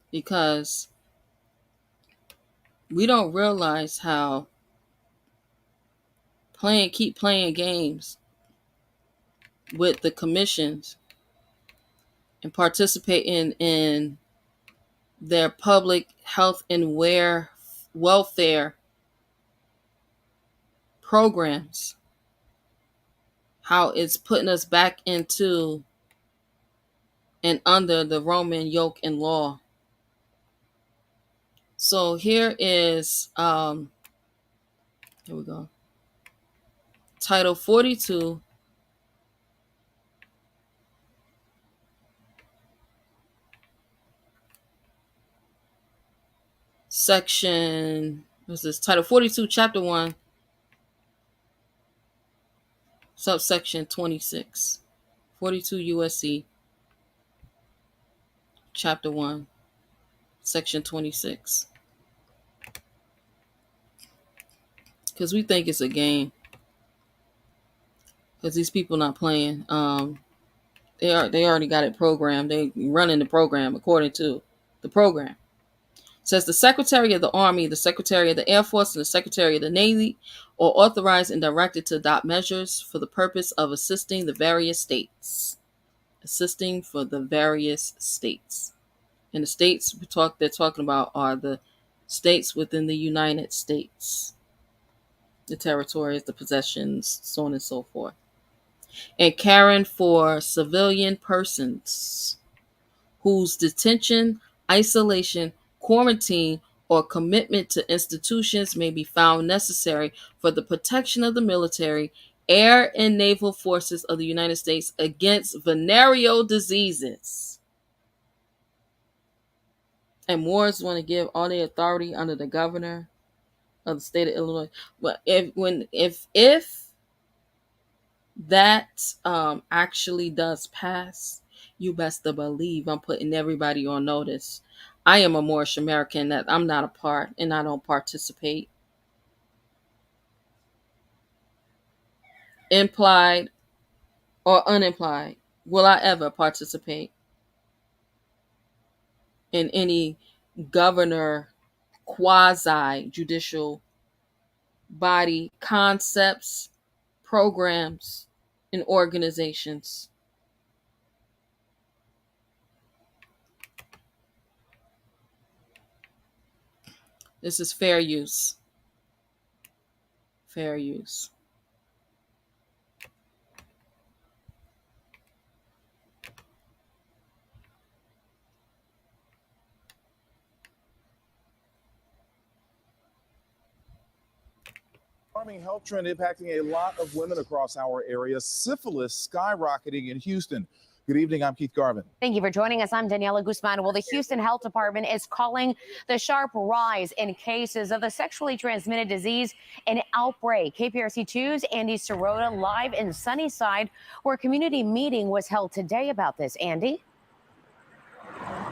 Because we don't realize how keep playing games with the commissions and participating in their public health and welfare programs, how it's putting us back into and under the Roman yoke and law. So here is here we go. Title 42 section, what's this, Title 42, Chapter 1, subsection 26. 42 U.S.A. Chapter 1, Section 26. Because we think it's a game. Because these people not playing. They already got it programmed. They running the program according to the program. It says the Secretary of the Army, the Secretary of the Air Force, and the Secretary of the Navy are authorized and directed to adopt measures for the purpose of assisting the various states. Assisting for the various states. And the states they're talking about are the states within the United States. The territories, the possessions, so on and so forth. And caring for civilian persons whose detention, isolation, quarantine, or commitment to institutions may be found necessary for the protection of the military, air, and naval forces of the United States against venereal diseases. And Moors want to give all the authority under the governor of the state of Illinois. But if that actually does pass, you best to believe I'm putting everybody on notice. I am a Moorish American, that I'm not a part and I don't participate. Implied or unimplied, will I ever participate in any governor quasi judicial body concepts, programs, and organizations? This is fair use. Fair use. Alarming health trend impacting a lot of women across our area. Syphilis skyrocketing in Houston. Good evening, I'm Keith Garvin. Thank you for joining us. I'm Daniela Guzman. Well, the Houston Health Department is calling the sharp rise in cases of the sexually transmitted disease an outbreak. KPRC 2's Andy Sirota live in Sunnyside, where a community meeting was held today about this. Andy?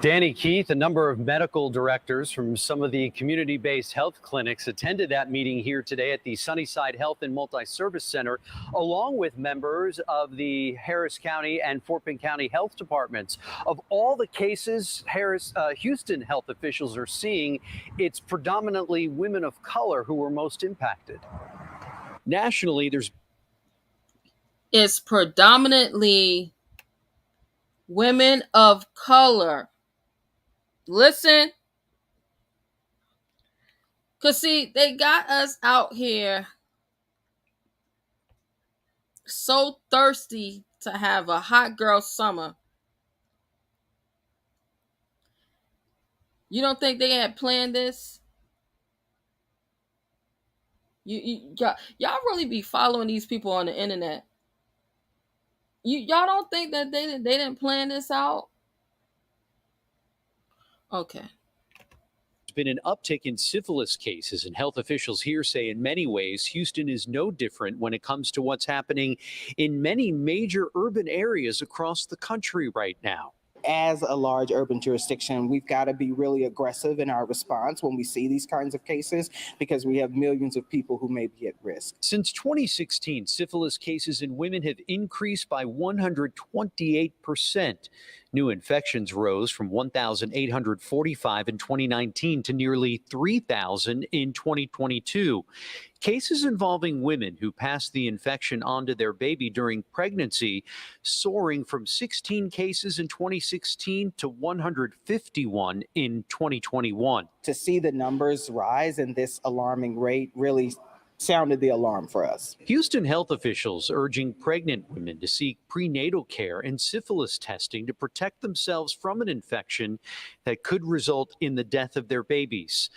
Danny, Keith, a number of medical directors from some of the community-based health clinics attended that meeting here today at the Sunnyside Health and Multi-Service Center, along with members of the Harris County and Fort Bend County Health Departments. Of all the cases Houston health officials are seeing, it's predominantly women of color who were most impacted. Nationally, It's predominantly women of color. Listen, because see, they got us out here so thirsty to have a hot girl summer. You don't think they had planned this? Y'all really be following these people on the internet. Y'all don't think that they didn't plan this out? Okay. There's been an uptick in syphilis cases, and health officials here say in many ways Houston is no different when it comes to what's happening in many major urban areas across the country right now. As a large urban jurisdiction, we've got to be really aggressive in our response when we see these kinds of cases, because we have millions of people who may be at risk. Since 2016, syphilis cases in women have increased by 128%. New infections rose from 1,845 in 2019 to nearly 3,000 in 2022. Cases involving women who passed the infection onto their baby during pregnancy soaring from 16 cases in 2016 to 151 in 2021. To see the numbers rise in this alarming rate really sounded the alarm for us. Houston health officials urging pregnant women to seek prenatal care and syphilis testing to protect themselves from an infection that could result in the death of their babies.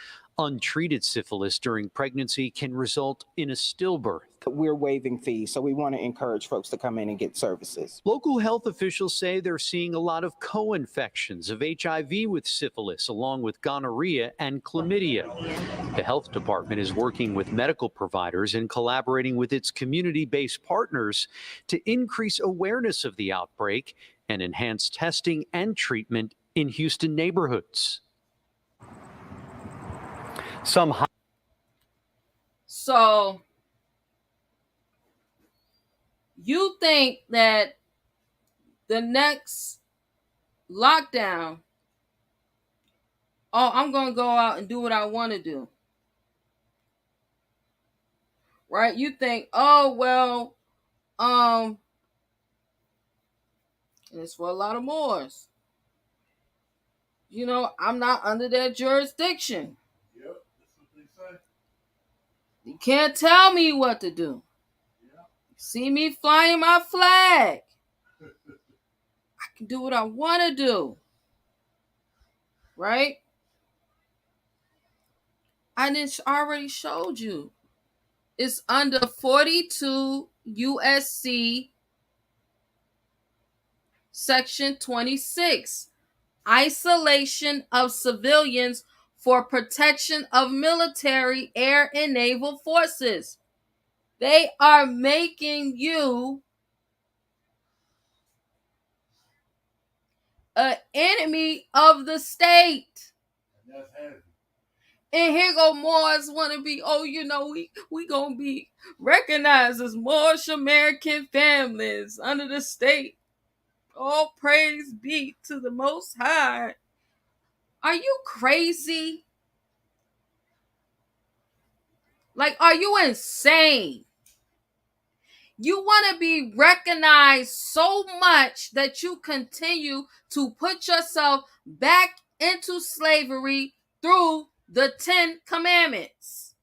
untreated syphilis during pregnancy can result in a stillbirth. We're waiving fees, so we want to encourage folks to come in and get services. Local health officials say they're seeing a lot of co-infections of HIV with syphilis, along with gonorrhea and chlamydia. The health department is working with medical providers and collaborating with its community-based partners to increase awareness of the outbreak and enhance testing and treatment in Houston neighborhoods. So you think that the next lockdown, oh, I'm going to go out and do what I want to do. Right? You think, oh, well, and it's for a lot of Moors. You know, I'm not under their jurisdiction. Yep, that's what they say. You can't tell me what to do. Yep. See me flying my flag. I can do what I want to do. Right? I already showed you. It's under 42 U.S.A. Section 26. Isolation of civilians for protection of military, air, and naval forces. They are making you an enemy of the state. And that's heavy. And here go Moors want to be, oh, you know, we going to be recognized as Moorish American families under the state. All praise be to the Most High. Are you crazy? Like, are you insane? You want to be recognized so much that you continue to put yourself back into slavery through the 10 Commandments.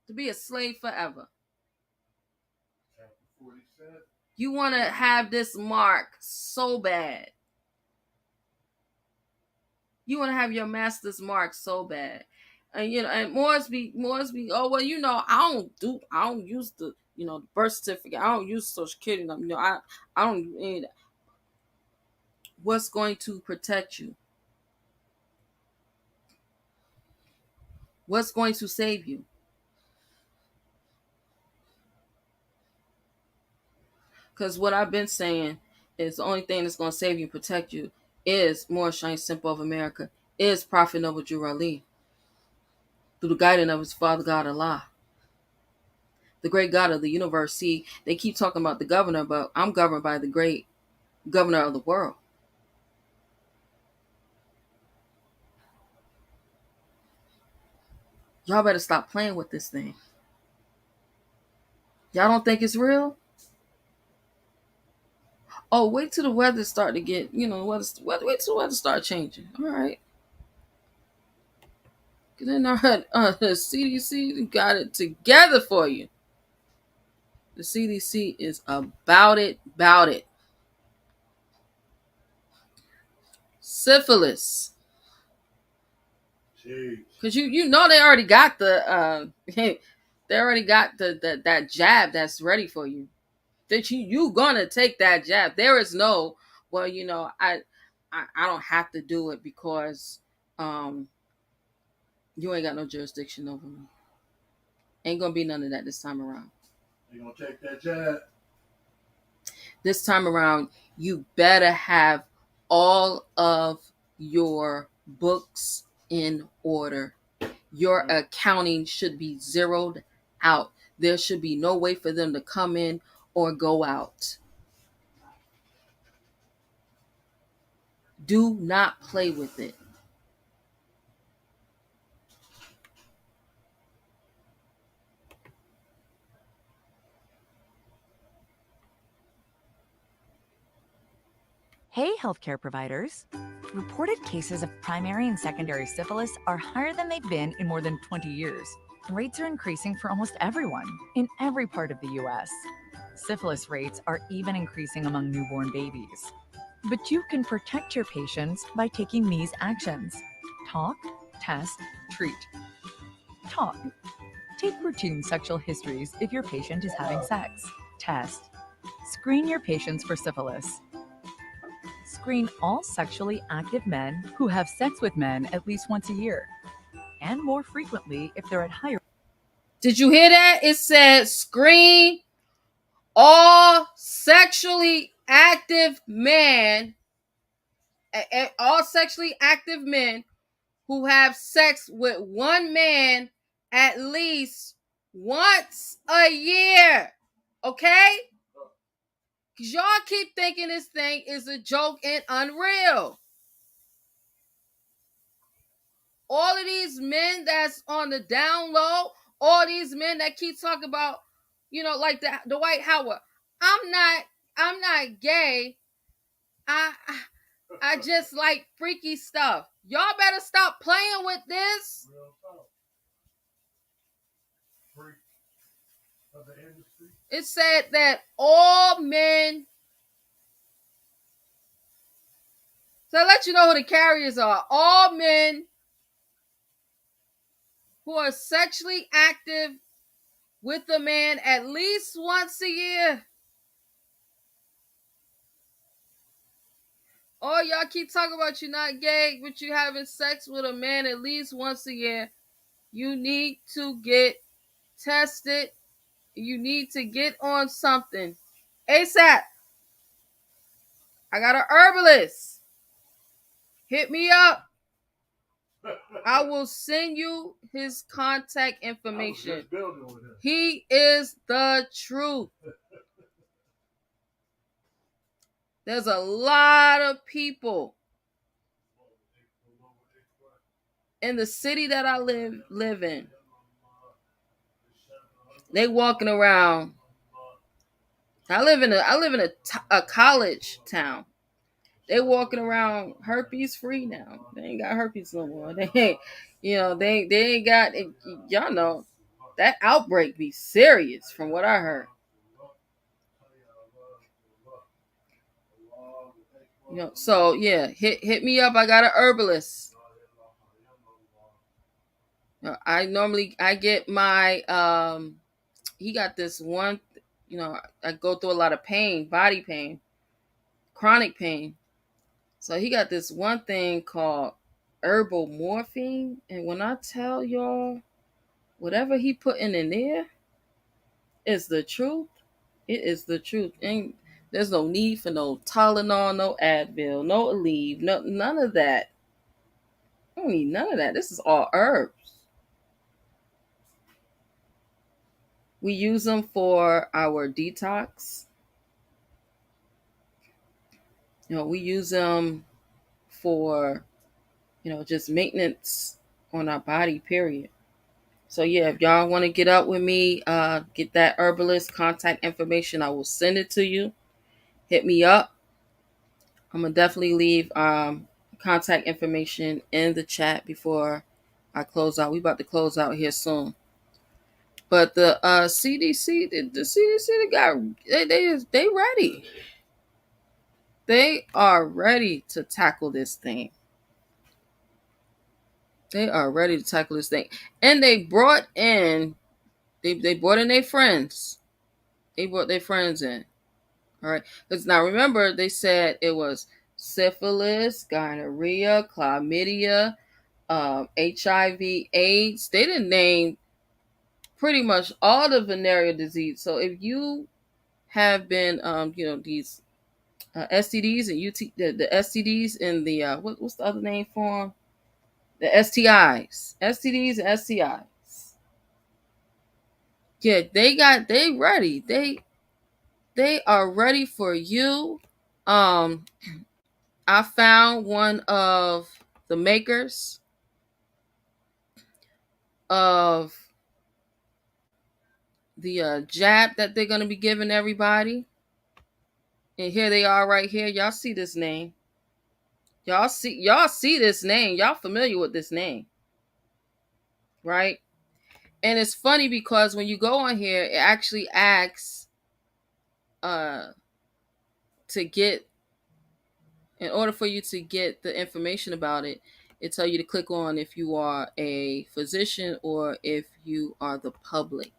To be a slave forever. You want to have this mark so bad. You want to have your master's mark so bad. And you know, and Moors be, oh well, you know, I don't use the, you know, the birth certificate. I don't use Social Security number. You know, I don't do any of that. What's going to protect you? What's going to save you? Because what I've been saying is the only thing that's going to save you and protect you is Moorish Simple of America, is Prophet Noble Drew Ali, through the guidance of his Father God Allah, the great God of the universe. See, they keep talking about the governor, but I'm governed by the great governor of the world. Y'all better stop playing with this thing. Y'all don't think it's real? Oh, wait till the weather start to get, you know, wait till the weather start changing. All right. Get in there. The CDC got it together for you. The CDC is about it. Syphilis. Because you know they already got the that jab that's ready for you. That you gonna take that jab. There is no, well, you know, I don't have to do it because you ain't got no jurisdiction over me. Ain't gonna be none of that this time around. You gonna take that jab? This time around, you better have all of your books in order. Your accounting should be zeroed out. There should be no way for them to come in or go out. Do not play with it. Hey, healthcare providers. Reported cases of primary and secondary syphilis are higher than they've been in more than 20 years. Rates are increasing for almost everyone in every part of the U.S. Syphilis rates are even increasing among newborn babies. But you can protect your patients by taking these actions. Talk, Test, treat. Talk. Take routine sexual histories if your patient is having sex. Test. Screen your patients for syphilis. Screen all sexually active men who have sex with men at least once a year, and more frequently if they're at higher. Did you hear that? It said screen all sexually active men, all sexually active men who have sex with one man at least once a year. Okay? Because y'all keep thinking this thing is a joke and unreal. All of these men that's on the down low, all these men that keep talking about, like the Dwight Howard. I'm not gay. I just like freaky stuff. Y'all better stop playing with this. It said that all men. So I'll let you know who the carriers are. All men who are sexually active with a man at least once a year. Oh, y'all keep talking about you're not gay, but you having sex with a man at least once a year. You need to get tested. You need to get on something. ASAP. I got an herbalist. Hit me up. I will send you his contact information. He is the truth. There's a lot of people in the city that I live in. They walking around. I live in a college town. They walking around herpes free now. They ain't got herpes no more. They ain't, they ain't got it. Y'all know that outbreak be serious from what I heard. So yeah, hit me up. I got an herbalist. I get my he got this one, I go through a lot of pain, body pain, chronic pain. So he got this one thing called herbal morphine. And when I tell y'all, whatever he putting in there is the truth. It is the truth. And there's no need for no Tylenol, no Advil, no Aleve, none of that. I don't need none of that. This is all herbs. We use them for our detox. We use them for, just maintenance on our body, period. So yeah, if y'all want to get up with me, get that herbalist contact information, I will send it to you. Hit me up. I'm gonna definitely leave contact information in the chat before I close out. We about to close out here soon. But the CDC, the CDC, they ready. They are ready to tackle this thing. They are ready to tackle this thing, and they brought in their friends. They brought their friends in. All right, because now remember they said it was syphilis, gonorrhea, chlamydia, HIV/AIDS. They didn't name pretty much all the venereal disease. So if you have been, these STDs and the STDs and the what's the other name for them? The STIs, STDs and STIs. Yeah, they ready. They are ready for you. I found one of the makers of the jab that they're gonna be giving everybody. And here they are right here. Y'all see this name. Y'all see this name. Y'all familiar with this name. Right? And it's funny because when you go on here, it actually asks to get, in order for you to get the information about it, It tell you to click on if you are a physician or if you are the public.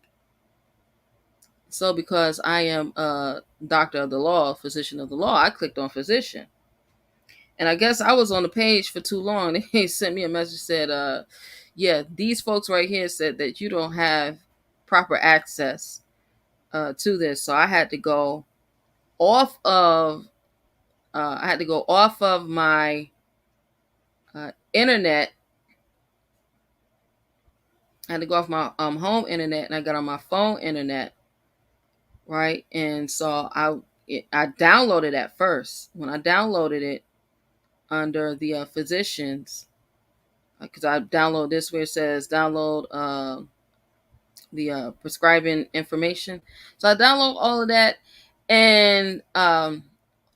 So because I am a doctor of the law, physician of the law, I clicked on physician. And I guess I was on the page for too long. They sent me a message said, yeah, these folks right here said that you don't have proper access to this. So I had to go off of my internet. I had to go off my home internet, and I got on my phone internet, right? And so I downloaded at first. When I downloaded it under the physicians, because I download this where it says download the prescribing information. So I download all of that, and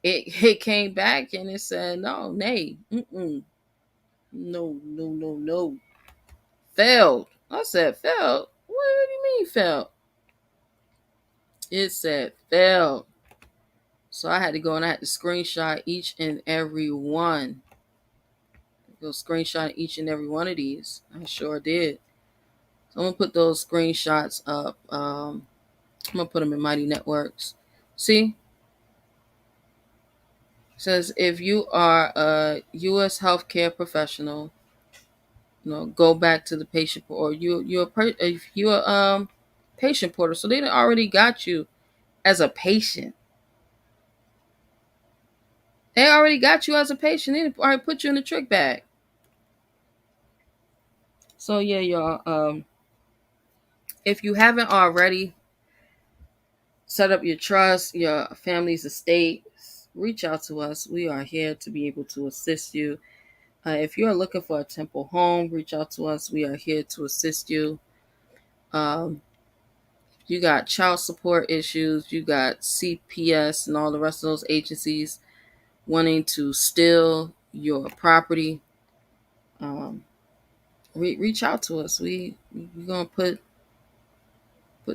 it came back and it said no, no, failed. I said failed. What do you mean failed? It said failed. So I had to go and I had to screenshot each and every one. Go screenshot each and every one of these. I sure did. So I'm gonna put those screenshots up. I'm gonna put them in Mighty Networks. See, it says if you are a U.S. healthcare professional, go back to the patient or if you're patient portal. So they already got you as a patient. They already got you as a patient. They already put you in the trick bag. So yeah, y'all. If you haven't already set up your trust, your family's estate, reach out to us. We are here to be able to assist you. If you're looking for a temple home, reach out to us. We are here to assist you. You got child support issues, you got CPS and all the rest of those agencies wanting to steal your property. Reach out to us. We're gonna put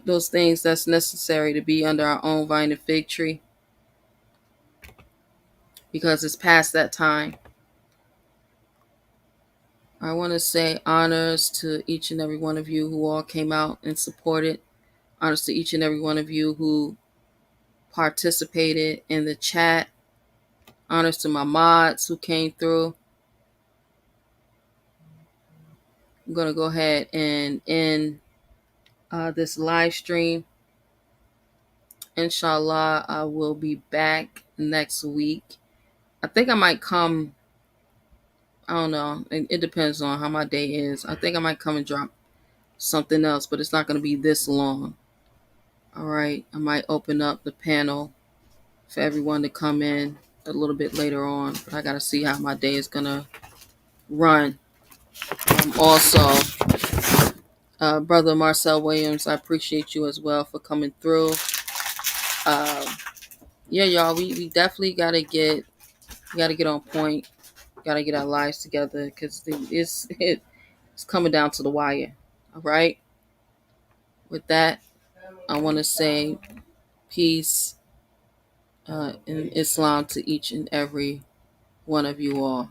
those things that's necessary to be under our own vine and fig tree, because it's past that time. I want to say honors to each and every one of you who all came out and supported. Honors to each and every one of you who participated in the chat. Honors to my mods who came through. I'm going to go ahead and end this live stream. Inshallah, I will be back next week. I think I might come. I don't know. It depends on how my day is. I think I might come and drop something else, but it's not going to be this long. All right. I might open up the panel for everyone to come in a little bit later on, but I got to see how my day is going to run. Also, Brother Marcel Williams, I appreciate you as well for coming through. Yeah, y'all, we definitely got to get on point. Got to get our lives together, because it's coming down to the wire. All right. With that, I want to say peace in Islam to each and every one of you all.